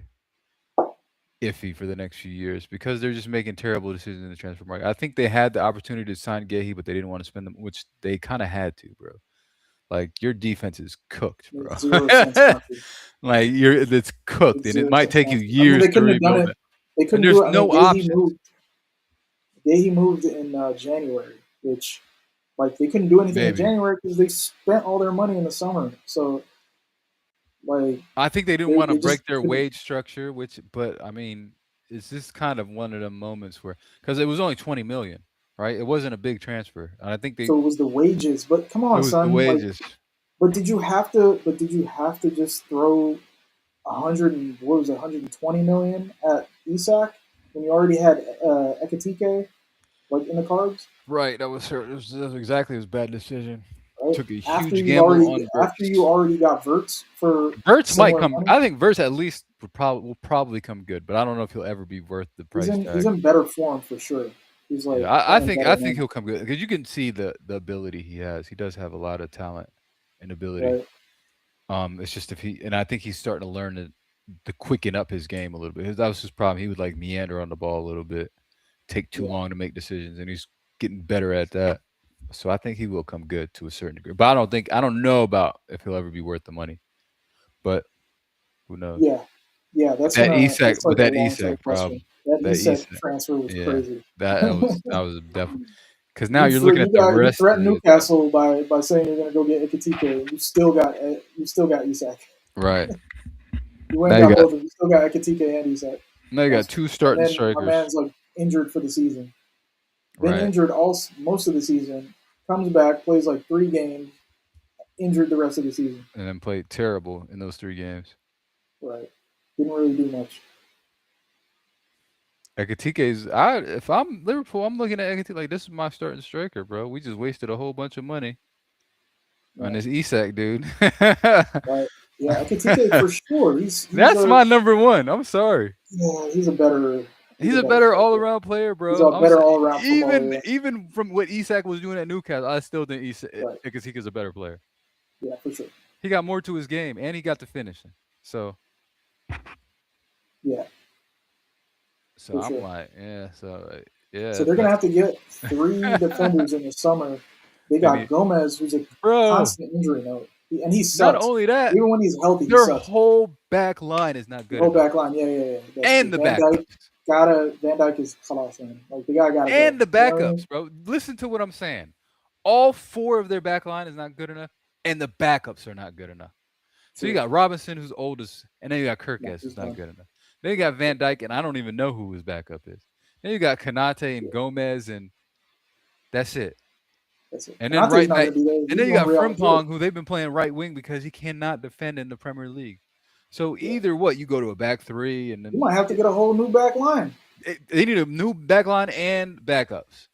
iffy for the next few years because they're just making terrible decisions in the transfer market. I think they had the opportunity to sign Gahey, but they didn't want to spend them, which they kind of had to, bro. Like your defense is cooked, bro. makes 0 sense country. Like it's cooked, Makes and it 0 might sense take you country. I mean, years they to couldn't have done rebuild it. it. They And couldn't there's do it. I mean, no options. Gahey moved in January, which like they couldn't do anything in Maybe. January because they spent all their money in the summer. So like I think they didn't they, want to they just break their couldn't. wage structure, but I mean, it's just kind of one of the moments where because it was only 20 million, right? It wasn't a big transfer, and I think So it was the wages. But come it on, was the son. Like, wages. but did you have to? But did you have to just throw 120 million at Isak when you already had Ekatike like in the cards, Right, that was exactly his bad decision. right? Took a huge gamble on After you Verts. already got Verts for Verts might similar come. money. I think Verts at least will probably come good, but I don't know if he'll ever be worth the price He's tag. in better form for sure. He's Yeah, like I playing think better I think now. he'll come good because you can see the ability he has. He does have a lot of talent, and ability. right. It's just if he and I think he's starting to learn to quicken up his game a little bit. That was his problem. He would like meander on the ball a little bit, take too Yeah, long to make decisions, and he's getting better at that. So I think he will come good to a certain degree. But I don't know about if he'll ever be worth the money. But who knows? yeah, yeah. That's But like a that long term Isak question. problem, That that Isak Isak, transfer was yeah, crazy. that was definitely because now you're looking at the You rest of threatened the attack. Newcastle by saying you're going to go get Ekitike, and you still got Isak. Right. You went Now and you got got both of them. You still got Ekitike and Isak. That's two and starting then my strikers. man's like injured for the season. Been Right. injured most of the season. Comes back, plays like 3 games, injured the rest of the season. And then played terrible in those 3 games. Right. Didn't really do much. Ekitike's I if I'm Liverpool, I'm looking at Ekitike like this is my starting striker, bro. We just wasted a whole bunch of money on Right. this Isak dude. Right. Yeah, Ekitike for sure. That's my number one. I'm sorry. He's He's a a better better all striker. around player, He's bro. a I'm better saying all around footballer. Yeah. even from what Isak was doing at Newcastle, I still think Right. Ekitike's a better player. Yeah, for sure. He got more to his game, and he got the finishing. So Yeah, so for I'm sure. like, yeah. So yeah, So if they're gonna that's have to get 3 defenders in the summer. They and got Gomez, who's a bro. constant injury note, and he Not sucks. only that, Even when he's healthy, he their sucks. whole back line is not The good whole enough, back line, yeah, that's true. and the backups. Van Dyke is خلاص, man. Like the guy gotta go. And the You know what I mean? backups, bro. Listen to what I'm saying. All four of their back line is not good enough, and the backups are not good enough. So you True. got Robinson, who's oldest, and then you got Yeah, Kirkes, he's who's not done. good enough. Then you got Van Dyke, and I don't even know who his backup is. Then you got Kanate and Yeah, Gomez, and that's it. that's it. And then Kanate's right not back, gonna be there. and He's then you going got to Real Madrid. Frimpong, who they've been playing right wing because he cannot defend in the Premier League. So Yeah, either what you go to a back three, and you then might have to get a whole new back line they need a new back line and backups.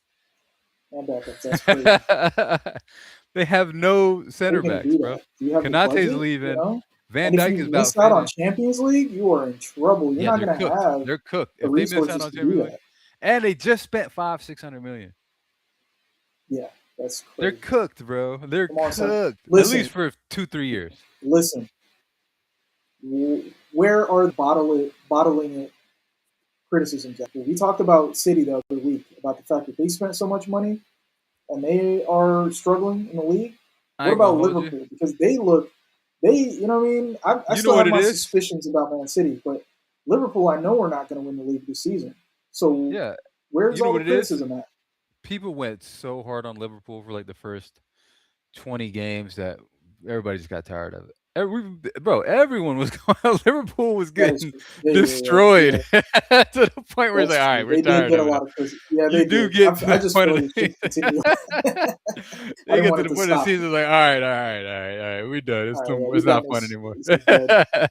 and backups. That's crazy. They have no How are center you gonna backs, do bro. that? Do you have the Kanate's budget? leaving. And Van if you Dyke is about miss out on finished. Champions League, you are in trouble. You're Yeah, not they're gonna cooked. have They're cooked. the If they miss out resources on to do Champions League, that. and they just spent 500-600 million. Yeah, that's They're crazy. cooked, bro. They're Come on, son. cooked. At least Listen, for 2-3 years. listen. Where are bottling it criticisms at? We talked about City the other week about the fact that they spent so much money and they are struggling in the league. I What ain't gonna about hold you. Liverpool? Because you know what I mean? I You know still what have it my is? suspicions about Man City, but Liverpool, I know we're not going to win the league this season. So Yeah. where's You know all what the it is? criticism at? People went so hard on Liverpool for like the first 20 games that everybody just got tired of it. Bro, everyone was going. Liverpool was That is getting true. Yeah. destroyed to the point where it's That's like, all right, true. we're They did tired get a of it now. lot of criticism. Yeah, You they do did. get to I the just point feel of like it should the continue. I they didn't get want to it the to point of the stop. season like, all right. We're done. All right, yeah, It's not fun anymore. Cause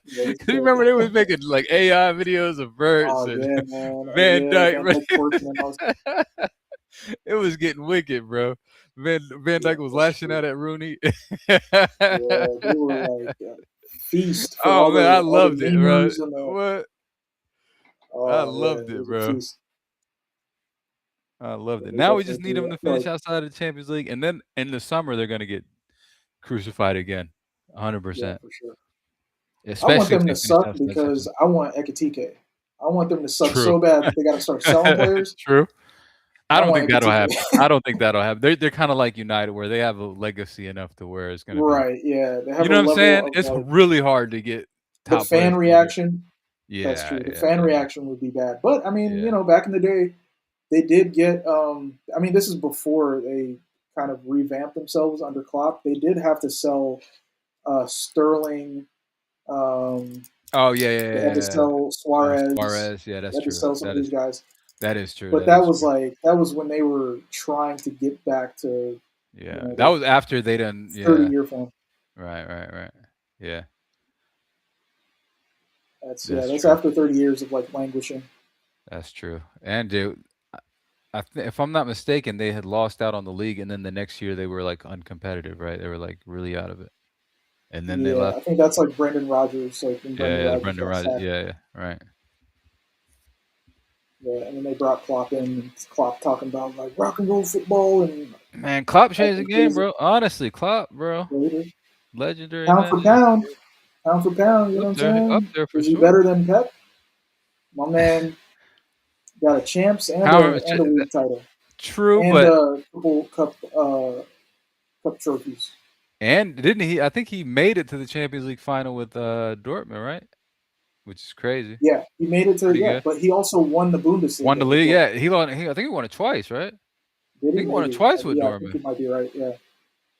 This you good. remember they was making like AI videos of Verts Oh and yeah, man. Van Yeah, Dyke. Van Dyke twerking and all. It was getting wicked, bro. Van Yeah, Dyke was that's lashing true. out at Rooney. Yeah, they were like feast for Oh man, I all the loved it, bro. memers and the. What? I Oh yeah, loved it it, was a bro. feast. I loved Yeah, it. they Now we definitely just need do. them I to feel finish like outside of the Champions League, and then in the summer they're gonna get crucified again, yeah, 100%. for sure. I want Especially if them they to finish suck outside the Champions because League. I want Ekatike. I want them to suck True. so bad that they got to start selling players. True. I I don't want think that'll Ekatike. happen. I don't think that'll happen. They're kind of like United, where they have a legacy enough to where it's gonna be. Right? Yeah, they You have a know what I'm level saying? of It's like really hard to get the top fan players to leave. reaction. That's Yeah, true. The yeah, fan yeah, reaction would be bad. But I mean, yeah. back in the day, they did get. I mean, this is before they kind of revamped themselves under Klopp. They did have to sell Sterling. Um, Oh yeah, yeah, they had to yeah, yeah. sell Suarez. Suarez. Yeah, They that's had to true. sell some of these guys. That is true. But That is true. that was when they were trying to get back to Yeah, that the was after they done. 30 Yeah, year form. right. Yeah, that's That's true. after 30 years of like languishing. That's true. And dude, if I'm not mistaken, they had lost out on the league, and then the next year they were like uncompetitive, right? They were like really out of it, and then they Yeah, left. I think that's like Brendan Rodgers, like when Brendan Yeah, the Rodgers Brendan got Rodgers. sacked. Yeah, right. Yeah, and then they brought Klopp in, and Klopp talking about like rock and roll football and Man, Klopp changed the acting game, crazy bro. Honestly, Klopp, bro. later. legendary Pound for man. pound, pound for pound. You know what I'm Up saying? there for Is he sure. better than Pep? My man got a champs and Power, a league title true, and but a couple cup trophies. and didn't he? I think he made it to the Champions League final with Dortmund, right? Which is crazy. Yeah, he made it to Pretty good. but he also won the Won the Bundesliga with league. Yeah, Dortmund. he won. I think he won it twice, right? I Did he? think he won it Maybe. twice with Yeah, I think Dortmund. you might be right. Yeah,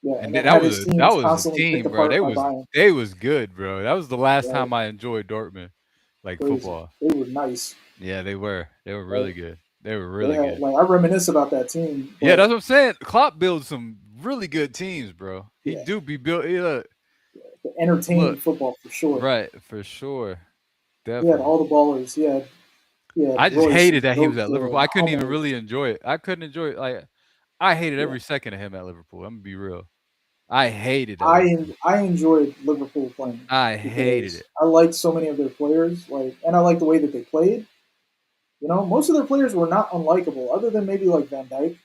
yeah, And and then then had his that teams was a constantly picked team, bro. apart by Bayern. They was good, bro. That was the last Right, time I enjoyed Dortmund, like crazy. football. They were nice. Yeah, they were. They were Right? really good. They were They really had good. like I reminisce about that team, Yeah, but that's what I'm saying. Klopp builds some really good teams, bro. He yeah, do be built. Yeah, the entertaining look, football for sure. right for sure, He had definitely. all the ballers. He had I just Royce hated and that he was Ghost at Liverpool. and I couldn't even Hummels. really enjoy it. I couldn't enjoy it. Like I hated Yeah, every second of him at Liverpool. I'm gonna be real. I hated at Liverpool. I enjoyed Liverpool playing I hated because it. I liked so many of their players, like, and I liked the way that they played. You know, most of their players were not unlikable, other than maybe like Van Dijk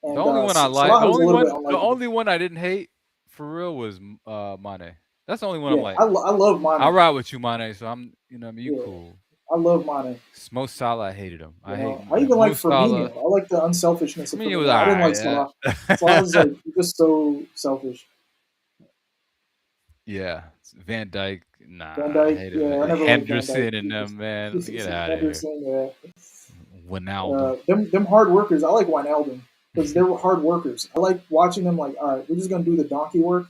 and Salah was a little bit The unlikable. only one I didn't hate for real was Mane. That's the only one I'm Yeah, like, I love I Mane. ride with you, Mane. So I'm, you know, what I mean, you Yeah, cool. I love Mane. Mo Salah, I hated him. You I hate know, I even like Mo Salah. Firmino. I like the unselfishness of Firmino was Firmino. I didn't like alright. Salah. Salah's like just so selfish. Yeah, Van Dyke. Van Nah, I Dijk, hated yeah, I it. never liked Van Dijk. Henderson and them, man, get out of here. Henderson, yeah. Wijnaldum. Them hard workers. I like Wijnaldum because they're hard workers. I like watching them. Like, all right, we're just gonna do the donkey work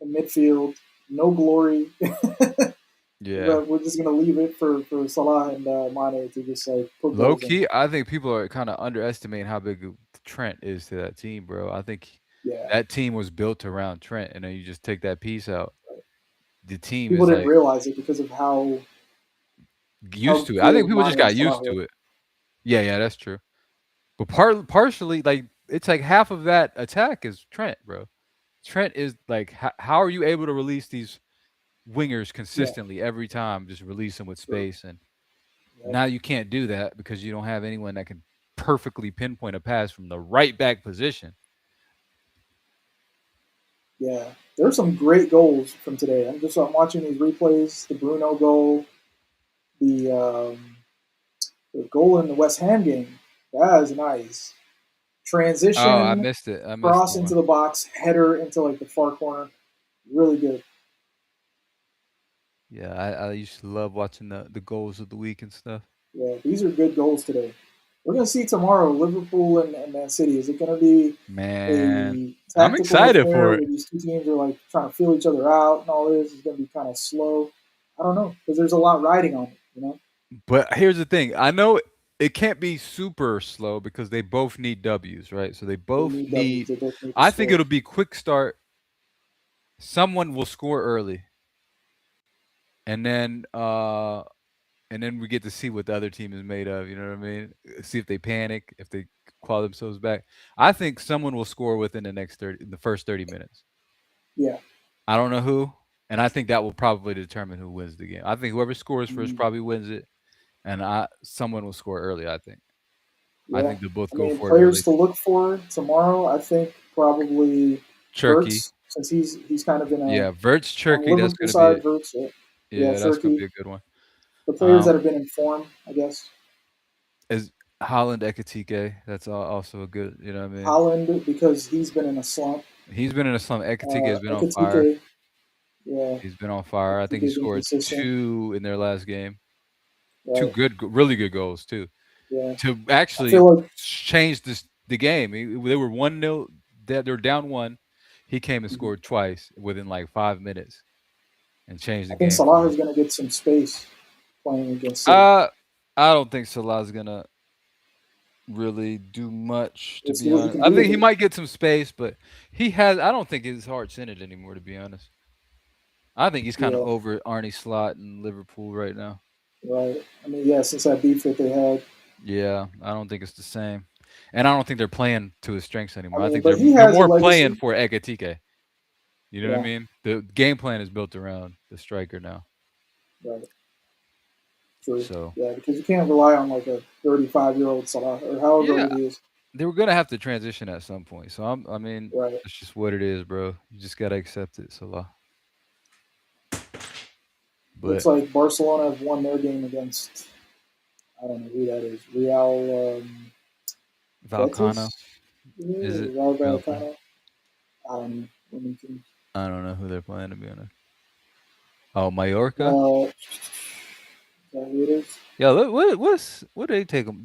in midfield. No glory. Yeah. But we're just gonna leave it for Salah and Mane to just like put Low goals in. key, I think people are kind of underestimating how big Trent is to that team, bro. I think Yeah, that team was built around Trent, and then you just take that piece out. The team people is didn't like realize it because of used to it. I think good people just Mane and got Salah used were. to it. Yeah, yeah, that's true. But partially, like it's like half of that attack is Trent, bro. Trent is like, how are you able to release these wingers Yeah, consistently every time? Just release them with true. space, and Yeah, now you can't do that because you don't have anyone that can perfectly pinpoint a pass from the right back position. yeah. There's some great goals from today. I'm watching these replays. The Bruno goal, the um, the goal in the West Ham game. That is nice. Oh, I Transition, missed it. I missed cross that into one. the box, header into like the far corner. Really good. Yeah, I used to love watching the goals of the week and stuff. Yeah, these are good goals today. We're going to see tomorrow Liverpool and Man City. Is it going to be Man, a I'm tactical excited affair for it. where these two teams are like trying to feel each other out and all this? Is going to be kind of slow. I don't know because there's a lot riding on it. You know, But here's the thing. I know it can't be super slow because they both need W's, right? So they they both need W's. need. They both need to I think score. it'll be quick start. Someone will score early, and then we get to see what the other team is made of. You know what I mean? See if they panic, if they claw themselves back. I think someone will score within the first 30 minutes. Yeah. I don't know who, and I think that will probably determine who wins the game. I think whoever scores first Mm, probably wins it, and someone will score early. I yeah. think they'll both I go mean, for it players early. to look for tomorrow. I think probably Turkey, Verts since he's kind of in a yeah, Verts, on the Turkey. That's Liverpool gonna be side. it. Verts, yeah, Yeah, that's gonna be Shirky. a good one. The players that Um, have been in form, I guess. is Holland Ekatike? That's also a good. You know what I mean? Holland because he's been in a slump. He's been in a slump. Ekatike has been on fire. Ekatike, yeah, He's been on fire. I think he Ekatike's scored inconsistent. two in their last game. Two Right, really good goals too. yeah. To I actually feel like change the game. They were 1-0. They're down one. He came and mhm. scored twice within like 5 minutes and changed the I think game for Salah them. is going to get some space playing against City. Uh, I don't think Salah's gonna really do much, to We'll see be what he honest. can I do think with he it. might get some space, but he has. I don't think his heart's in it anymore, to be honest. I think he's kind of Yeah, over Arnie Slot in Liverpool right now. right. I mean, yeah, since that beef that they had. Yeah, I don't think it's the same, and I don't think they're playing to his strengths I anymore. I mean, think but he they're has a more playing legacy. for Ekatike. You know what I Yeah, mean? The game plan is built around the striker now. right. True. So Yeah, because you can't rely on like a 35-year-old Salah or however yeah, old he is. they were gonna have to transition at some point. So I mean, Right. it's just what it is, bro. You just gotta accept it. So, Looks but like Barcelona have won their game against, I don't know who that is. Real Valcano, Betis? Yeah, is it? Real Valcano? Vallecano. I don't know. Winning team. I don't know who they're playing to be honest. Oh, Mallorca. Is that who it is? Yeah, what do they take them?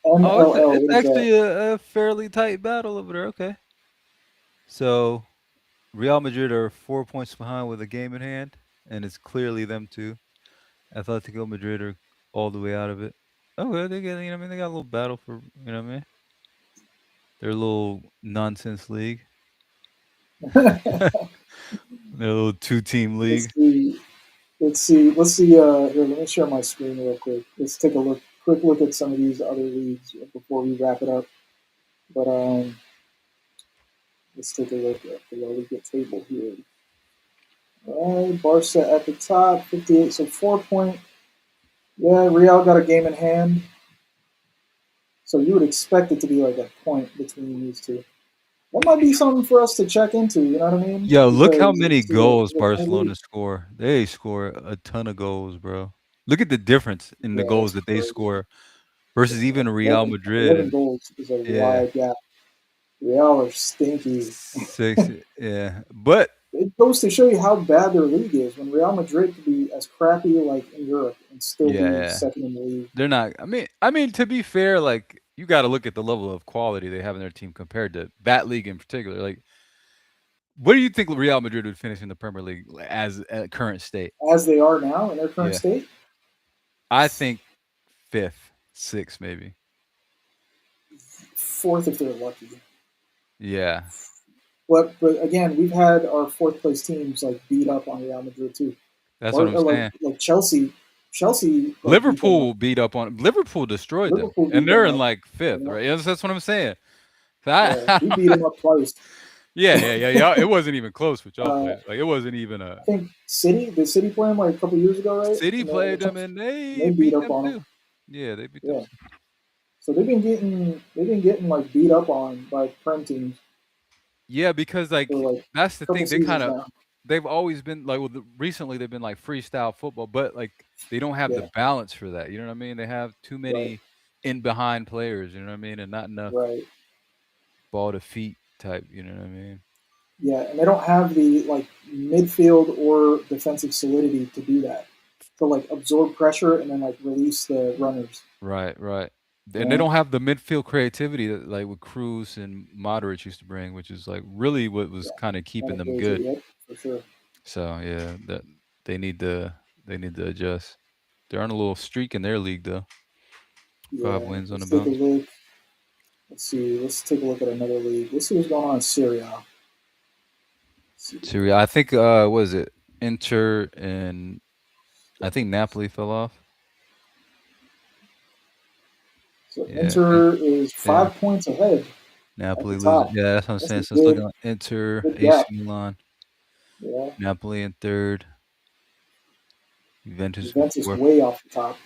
Oh, MLL. it's What is that? actually a fairly tight battle over there. Okay, so Real Madrid are 4 points behind with a game in hand, and it's clearly them two. Atletico Madrid are all the way out of it. Oh, well, they get, I mean, they got a little battle for, what I mean? Their little nonsense league, their little two-team Let's league. see. Let's see. Let's see. Here, let me share my screen real quick. Let's take a quick look at some of these other leagues before we wrap it up. But let's take a look at the La Liga table here. All right, Barca at the top, 58. So 4 point. Yeah, Real got a game in hand. So you would expect it to be like a point between these two. That might be something for us to check into. You know what I mean? Yo, look how Because many goals it's a tight league. Barcelona score. They score a ton of goals, bro. Look at the difference in the Yeah, goals it's that they crazy. score versus Yeah, even Real 11, Madrid 11 and goals is a yeah, wide gap. Real are stinky. 6, yeah. But It goes to show you how bad their league is. When Real Madrid could be as crappy like in Europe and still yeah, be yeah. second in the league, They're not. I mean, to be fair, like you got to look at the level of quality they have in their team compared to that league in particular. Like, what do you think Real Madrid would finish in the Premier League as at current state? as they are now in their current Yeah, state, I think fifth, sixth, maybe. fourth if they're lucky. Yeah, But again, we've had our fourth place teams like beat up on Real Madrid too, that's what or, I'm or like saying. like Chelsea. Chelsea like beat them up. Liverpool beat up on Liverpool, destroyed them, Liverpool and beat them they're in up. like fifth, You know, right? That's what I'm saying. So yeah, we beat them up twice. yeah, yeah, yeah, yeah. It wasn't even close with y'all Uh, played. Like it wasn't even a I think City play them like a couple years ago, right? City In the played them, Champions, and and they they beat beat up them on them. too. Yeah, they beat them. Yeah. So they've been getting like beat up on by prem teams Yeah, because for like like that's the a couple thing. They kind seasons of now. they've always been like recently they've been like freestyle football, but like they don't have the Yeah, balance for that. You know what I mean? They have too right, many in behind players. You know what I mean? And not enough right. ball to feet type. You know what I mean? Yeah, and they don't have the like midfield or defensive solidity to do that. To like absorb pressure and then like release the runners. Right, right. You And they know? don't have the midfield creativity that like what Cruz and Modric used to bring, which is like really what was Yeah. kind of Kind keeping of them kills it, good. yep, for sure. So yeah, that they need to they need to adjust. They're on a little streak in their league though. 5 Yeah. wins on the Let's take a bounce. look. Let's see. Let's take a look at another league. Let's see what's going on in Syria. Let's see. Syria, I think what is it? Inter and I think Napoli fell off. So Yeah, Inter is yeah. 5 points ahead at the Napoli losing. top. Yeah, that's what I'm That's a saying. So let's look good at Inter, good AC gap. Milan, Yeah. Napoli in third, Juventus in Juventus fourth. way off the top.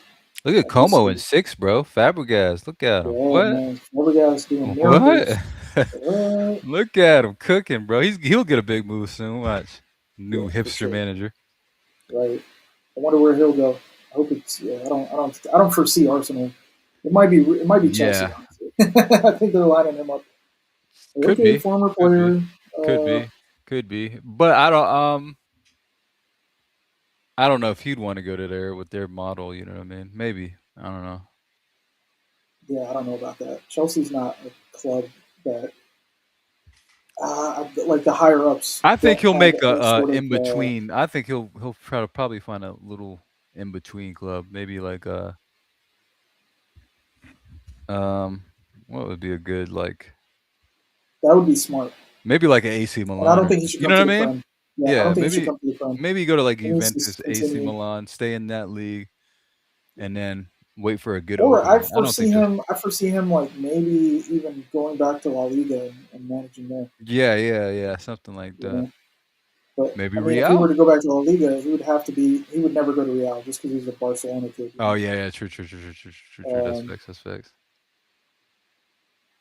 Look at And we'll Como in see. sixth, bro. Fabregas, look at him. Yeah, What? man. Fabregas doing What? miracles. What? Look at him cooking, bro. He'll get a big move soon. Watch. Yeah, New for hipster sure. manager. Right. I wonder where he'll go. I hope it's. Yeah. I don't foresee Arsenal. It might be. It might be Chelsea. Yeah, Honestly, I think they're lining him up. could Okay, be, former could be, player. could Uh, be, could be. But I don't know if he'd want to go to there with their model. You know what I mean? Maybe. I don't know. yeah, I don't know about that. Chelsea's not a club that like the higher ups I think don't he'll have make any a sort of. in between. I think he'll try to probably find a little in between club. Maybe like um what would be a good like That would be smart, maybe like an AC and I Milan don't or think he should you come know to what the I mean? Prem. Yeah, I Yeah, don't think he should come to the Prem. maybe go to like He needs to Juventus, AC continue. Milan, stay in that league, and then wait for a good Or I opening. I don't foresee think there's him. I foresee him like maybe even going back to La Liga and managing there. yeah, yeah, yeah, something like You that. know, but Maybe I mean, if he were Real. to go back to La Liga, he would have to be. He would never go to Real just because he's a Barcelona kid. You Oh know. yeah, yeah, true, true, true, true, true, true, true. That's Um, facts. That's facts.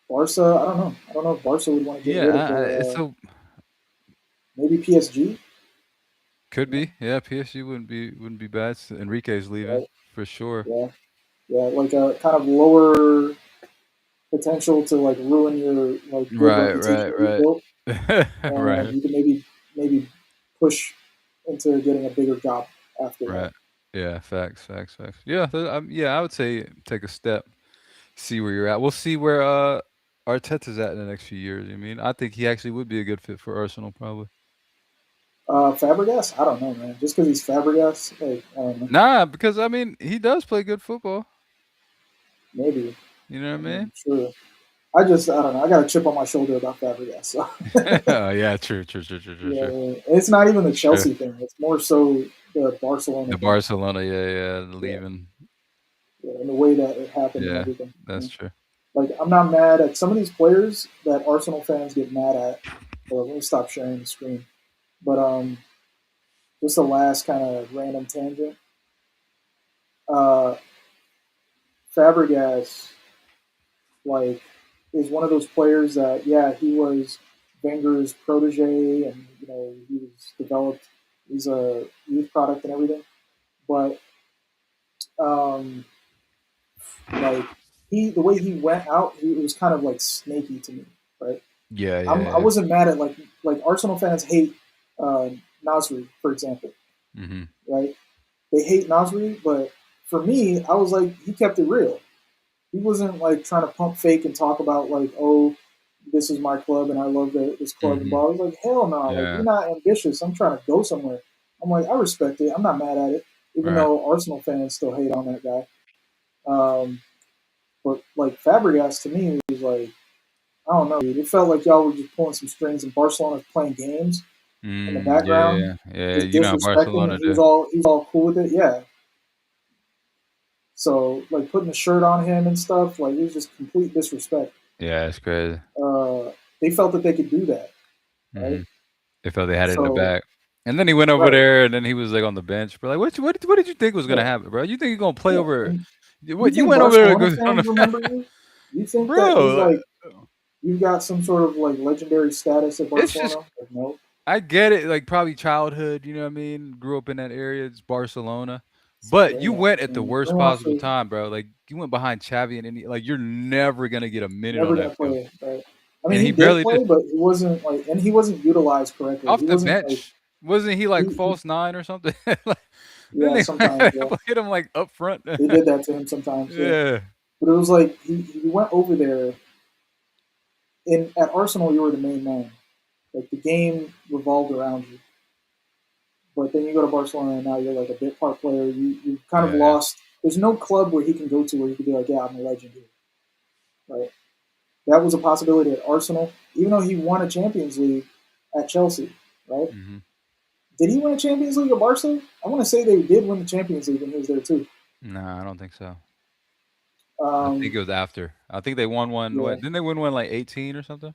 Barca, I don't know. I don't know if Barca would want to get Yeah, rid of it's their so maybe PSG. could You know, be. Yeah, PSG wouldn't be bad. Enrique's leaving right? for sure. Yeah, yeah, like a kind of lower potential to like ruin your like good Right, reputation right, that you right. built, and Right, you can maybe push into getting a bigger job after that. right. Yeah, facts. Yeah, I would say take a step, see where you're at. We'll see where Arteta's at in the next few years. I mean, I think he actually would be a good fit for Arsenal, probably. Fabregas, I don't know, man. Just because he's Fabregas, like I don't know, Nah, because I mean, he does play good football. maybe. You know I what I mean? mean, sure. I don't know. I got a chip on my shoulder about Fabregas. So Oh, yeah, true. yeah, it's not even the For sure. Chelsea thing. It's more so the Barcelona The thing. Barcelona, yeah, Yeah, leaving. yeah, and the way that it happened and Yeah, everything. You that's know? true. Like I'm not mad at some of these players that Arsenal fans get mad at. Or let me stop sharing the screen. But just a last kind of random tangent. Uh, Fabregas like is one of those players that yeah he was Wenger's protege and you know he was developed. He's a youth product and everything, but um, like he the way he went out, it was kind of like snaky to me, right? Yeah, I yeah. wasn't mad at like Arsenal fans hate uh, Nasri, for example, Mhm. right? They hate Nasri, but for me, I was like he kept it real. He wasn't like trying to pump fake and talk about like, oh, this is my club and I love this club and Mhm. blah. I was like, hell no, like you're Yeah. not ambitious. I'm trying to go somewhere. I'm like, I respect it. I'm not mad at it, even Right. though Arsenal fans still hate on that guy. But like Fabregas to me was like, I don't know, dude. It felt like y'all were just pulling some strings and Barcelona was playing games in the background, Yeah. just You know how disrespecting, and Barcelona do. he was all cool with it. Yeah. So like putting the shirt on him and stuff, like it was just complete disrespect. Yeah, it's crazy. uh, they felt that they could do that, right? Mhm. They felt they had it in the So, bag. And then he went over right, there, and then he was, like, on the bench, bro, like, what did you think was gonna yeah, happen, bro? You think you're gonna play yeah. over And you what you think went over there to Barcelona go on fans the remember you? You think that he's bro, like you've got some sort of like legendary status at it's just Barcelona? Like, no, I get it, like, probably childhood, you know what I mean? Grew up in that area, it's Barcelona. it's But you brainwash, went at the man. worst Brainwash possible is time, bro, like, you went behind Xavi and any like, you're never gonna get a minute never on that gonna field. play, right? I mean, And he he did barely did. play, but he wasn't like, and he wasn't utilized correctly. He Off the wasn't like bench. Wasn't he, like, he false 9 or something? Like, didn't yeah, they sometimes yeah, played him, like, up front? they did that to him sometimes, yeah. Yeah. But it was like he went over there in at Arsenal. You were the main man. Like the game revolved around you. But then you go to Barcelona and now you're like a bit part player. You kind of Yeah. lost. There's no club where he can go to where he could be like, yeah, I'm a legend here, right? That was a possibility at Arsenal, even though he won a Champions League at Chelsea, right? Mhm. Did he win a Champions League at Barca? I want to say they did win the Champions League when he was there too. Nah, I don't think so. I think Um, it was after. I think they won one yeah. what didn't they win one, like, 18 or something?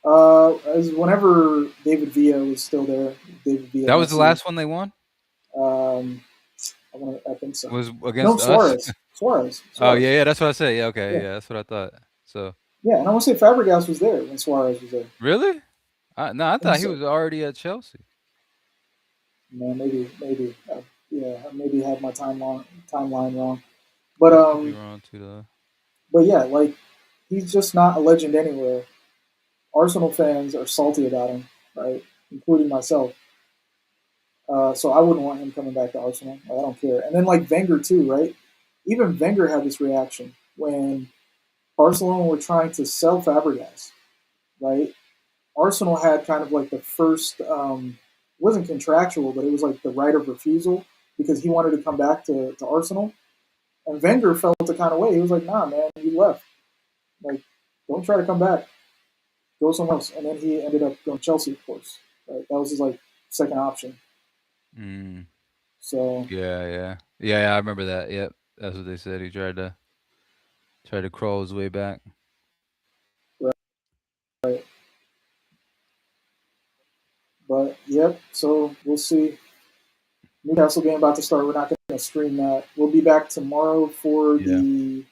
As whenever David Villa was still there, David Villa That was that the season. last one they won? Um, I think so. Was No, against us? Suarez. Suarez. Oh, Suarez. that's what I said. Yeah, okay, Yeah. yeah, that's what I thought. So Yeah, and I want to say Fabregas was there when Suarez was there. really? No, I I think thought he so. was already at Chelsea. Man, maybe, yeah, I maybe had my timeline wrong. But I could be wrong too, though. but yeah, like he's just not a legend anywhere. Arsenal fans are salty about him, right, including myself. So I wouldn't want him coming back to Arsenal. Like, I don't care. And then like Wenger too, right? Even Wenger had this reaction when Barcelona were trying to sell Fabregas, right? Arsenal had kind of like the first, it wasn't contractual, but it was like the right of refusal because he wanted to come back to Arsenal. And Wenger felt the kind of way. He was like, nah, man, you left. Like, don't try to come back. Go somewhere else. And then he ended up going to Chelsea, of course. Right? That was his like second option. Mm, So, yeah, I remember that. Yep, that's what they said. He tried to crawl his way back. right. But, yep. So, we'll see. Newcastle game about to start. We're not going to stream that. We'll be back tomorrow for Yeah. the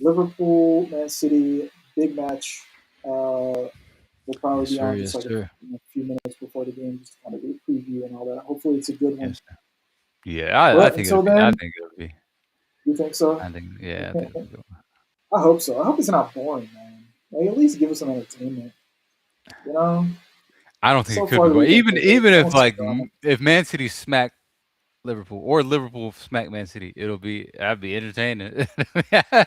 Liverpool, Man City, big match. We'll probably Yes, be sir. on just Yes, like sir. a few minutes before the game, just to kind of do a preview and all that. Hopefully, it's a good one. Yes, sir. Yeah, I But think it'll until be. I then, think it'll be. you think so? I think. Yeah, I think it'll be good. I hope so. I hope it's not boring, man. Like at least give us some entertainment. You know, I don't think it so could far be, the but weekend, even I if want some like drama. if Man City smack Liverpool or Liverpool smack Man City, that'd be entertaining.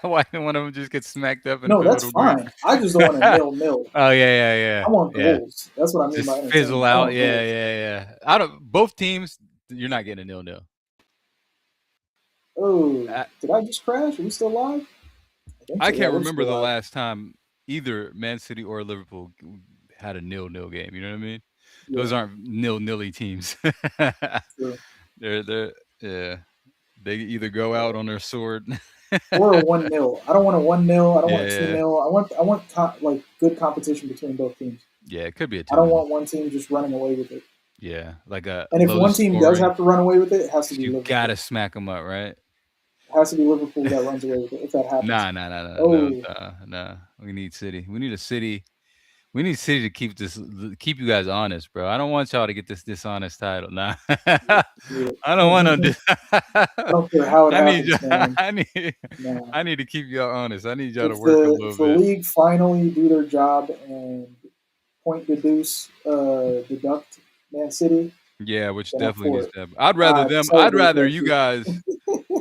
Why didn't one of them just get smacked up in a No, that's pivotal game? fine. I just don't want a nil-nil. Oh yeah, yeah, yeah, I want yeah. goals. That's what I mean Just by fizzle entertainment. I out. want Yeah, goals. yeah, yeah. I don't. Both teams, you're not getting a 0-0. Oh, I, did I just crash? Are we still live? I think I so. Yeah, can't we're remember still the live. last time either Man City or Liverpool had a 0-0 game. You know what I mean? Yeah, Those aren't nilly teams. true. they're yeah. They either go Yeah. out on their sword. Or a 1-0. I don't want a 1-0. I don't want a Yeah, 2-0. I want like good competition between both teams. yeah, it could be a I don't 2-0. want one team just running away with it. Yeah, like a And if low one team does scoring. have to run away with it, it has to be You Liverpool. gotta smack them up, right? It has to be Liverpool that runs away with it if that happens. Nah, nah, nah, nah, no, Oh, nah. We need City. We need a City. We need City to keep you guys honest, bro. I don't want y'all to get this dishonest title. Nah, yeah. I don't want to. I don't care how it I need you. happens, man. I need. Nah. I need to keep y'all honest. I need y'all to If work a the little if the bit. league finally do their job and deduct Man City, Yeah, which then I'm definitely for needs it. to happen. I'd rather I them. I'd celebrate rather that you shit. guys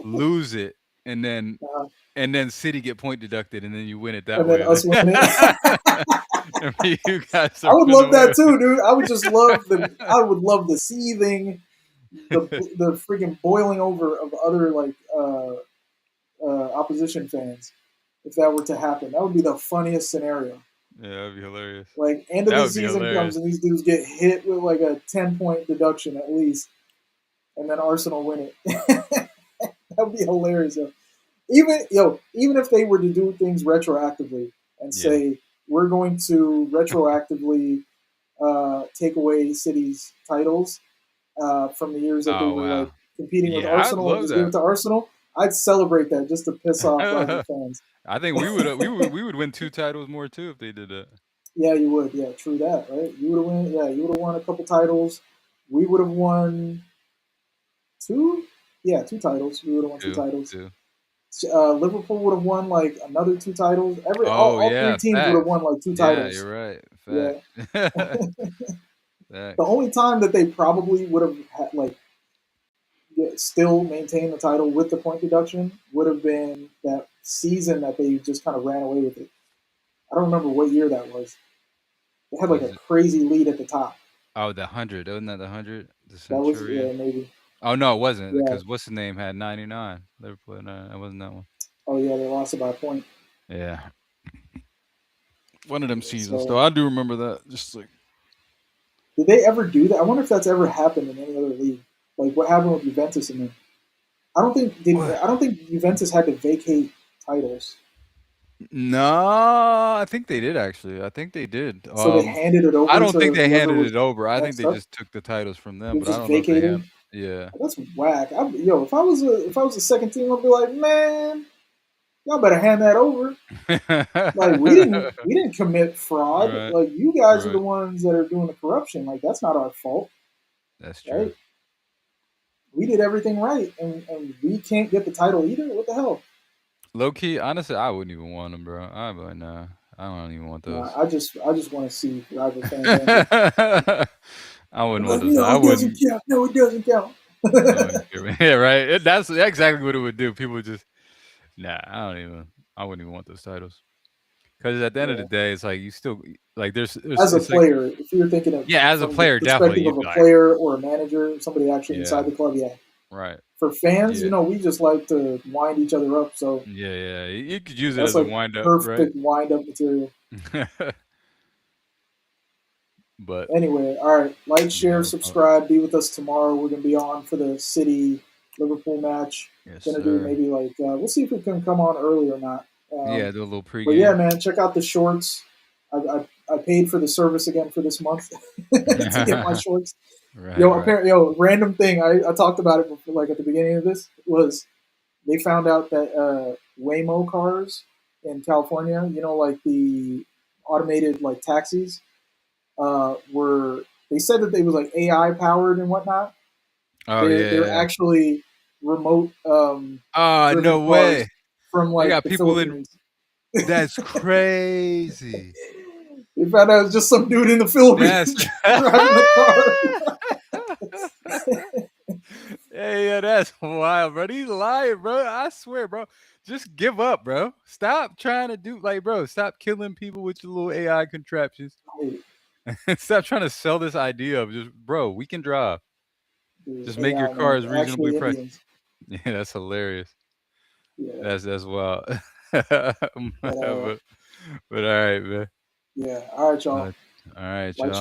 lose it and then Uh, City get point deducted and then you win it that and then way. us win it. I mean, you guys I are would love gonna that win. too, dude. I would just love the. I would love the seething, the freaking boiling over of other like opposition fans if that were to happen. That would be the funniest scenario. Yeah, that'd be hilarious. Like end of That the would be season comes hilarious. and these dudes get hit with like a 10-point deduction at least, and then Arsenal win it. That would be hilarious. Even if they were to do things retroactively and Yeah. say we're going to retroactively take away City's titles from the years that they Oh were like wow. competing with Yeah, I'd Arsenal and love just give it that. to Arsenal, I'd celebrate that just to piss off other fans. I think we would win 2 titles more too if they did that. Yeah, you would. Yeah, true that. Right? You would have won. Yeah, you would have won a couple titles. We would have won two. Yeah, two titles. We would have won two 2, titles. 2. Liverpool would have won like another two titles. Oh All three yeah, teams would have facts. won like two Yeah, titles. you're right. Yeah. Facts. The Facts. only time that they probably would have like still maintained the title with the point deduction would have been that season that they just kind of ran away with it. I don't remember what year that was. They had like a Was it crazy lead at the top. Oh, the 100. Wasn't that the 100? The That was Centurion? yeah maybe Oh, no, it wasn't yeah. because what's the name had 99. Liverpool had 99. That wasn't that one. Oh yeah, they lost it by a point. Yeah. One of them Yeah, seasons, though. so I do remember that. Just like, did they ever do that? I wonder if that's ever happened in any other league. Like what happened with Juventus in them? what? I don't think Juventus had to vacate titles, No, I think they did actually. I think they did. so they handed it I over don't think to they whoever handed was it over. I think next they up. just took the titles from them, They but I just don't know if they had. vacated. Yeah. That's whack. If I was a second team, I'd be like, man, y'all better hand that over. Like we didn't commit fraud. Right. Like you guys are the Right. ones that are doing the corruption. Like that's not our fault, That's true. right? We did everything right, and we can't get the title either. What the hell? Low key, honestly, I wouldn't even want them, bro. I'd be like, nah, I don't even want Nah, those. I just want to see rival fans angry. I I'm wouldn't want like, those. no, I it doesn't wouldn't. count. No, it doesn't count. I wouldn't care. Yeah, right. That's exactly what it would do. People would just, nah. I don't even. I wouldn't even want those titles. Because at the end of the Yeah. day, it's like you still like there's As a it's like player, if you're thinking of yeah, as a from the player, definitely perspective of you'd a be like, player or a manager, somebody actually inside yeah, the club, yeah. right, For fans, yeah, we just like to wind each other up. So yeah, yeah. You could use it that's as a like wind up, right? perfect wind up material. But Anyway, all right. Like, share, yeah, subscribe. Be with us tomorrow. We're gonna be on for the City Liverpool match. yes, Gonna do sir. maybe like we'll see if we can come on early or not. Yeah, do a little But yeah, pregame. man, check out the shorts. I paid for the service again for this month to get my shorts. Right, right. Random thing. I talked about it before, like at the beginning of this was they found out that Waymo cars in California. You know, like the automated like taxis were. They said that they was like AI powered and whatnot. Oh They're yeah. actually remote Oh driven no cars way. from They like got the people in. Philippines. That's crazy. They found out it was just some dude in the That's. Philippines driving the car. Hey, yeah, that's wild, bro. He's lying, bro. I swear, bro. Just give up, bro. Stop trying to do like, bro. Stop killing people with your little AI contraptions. Stop trying to sell this idea of just, bro. We can drive. Dude, Just make your AI man, cars they're reasonably actually priced. Indians. Yeah, that's hilarious. Yeah, That's wild. but but but all right, man. yeah. All right, y'all. Uh, all right, Like, y'all.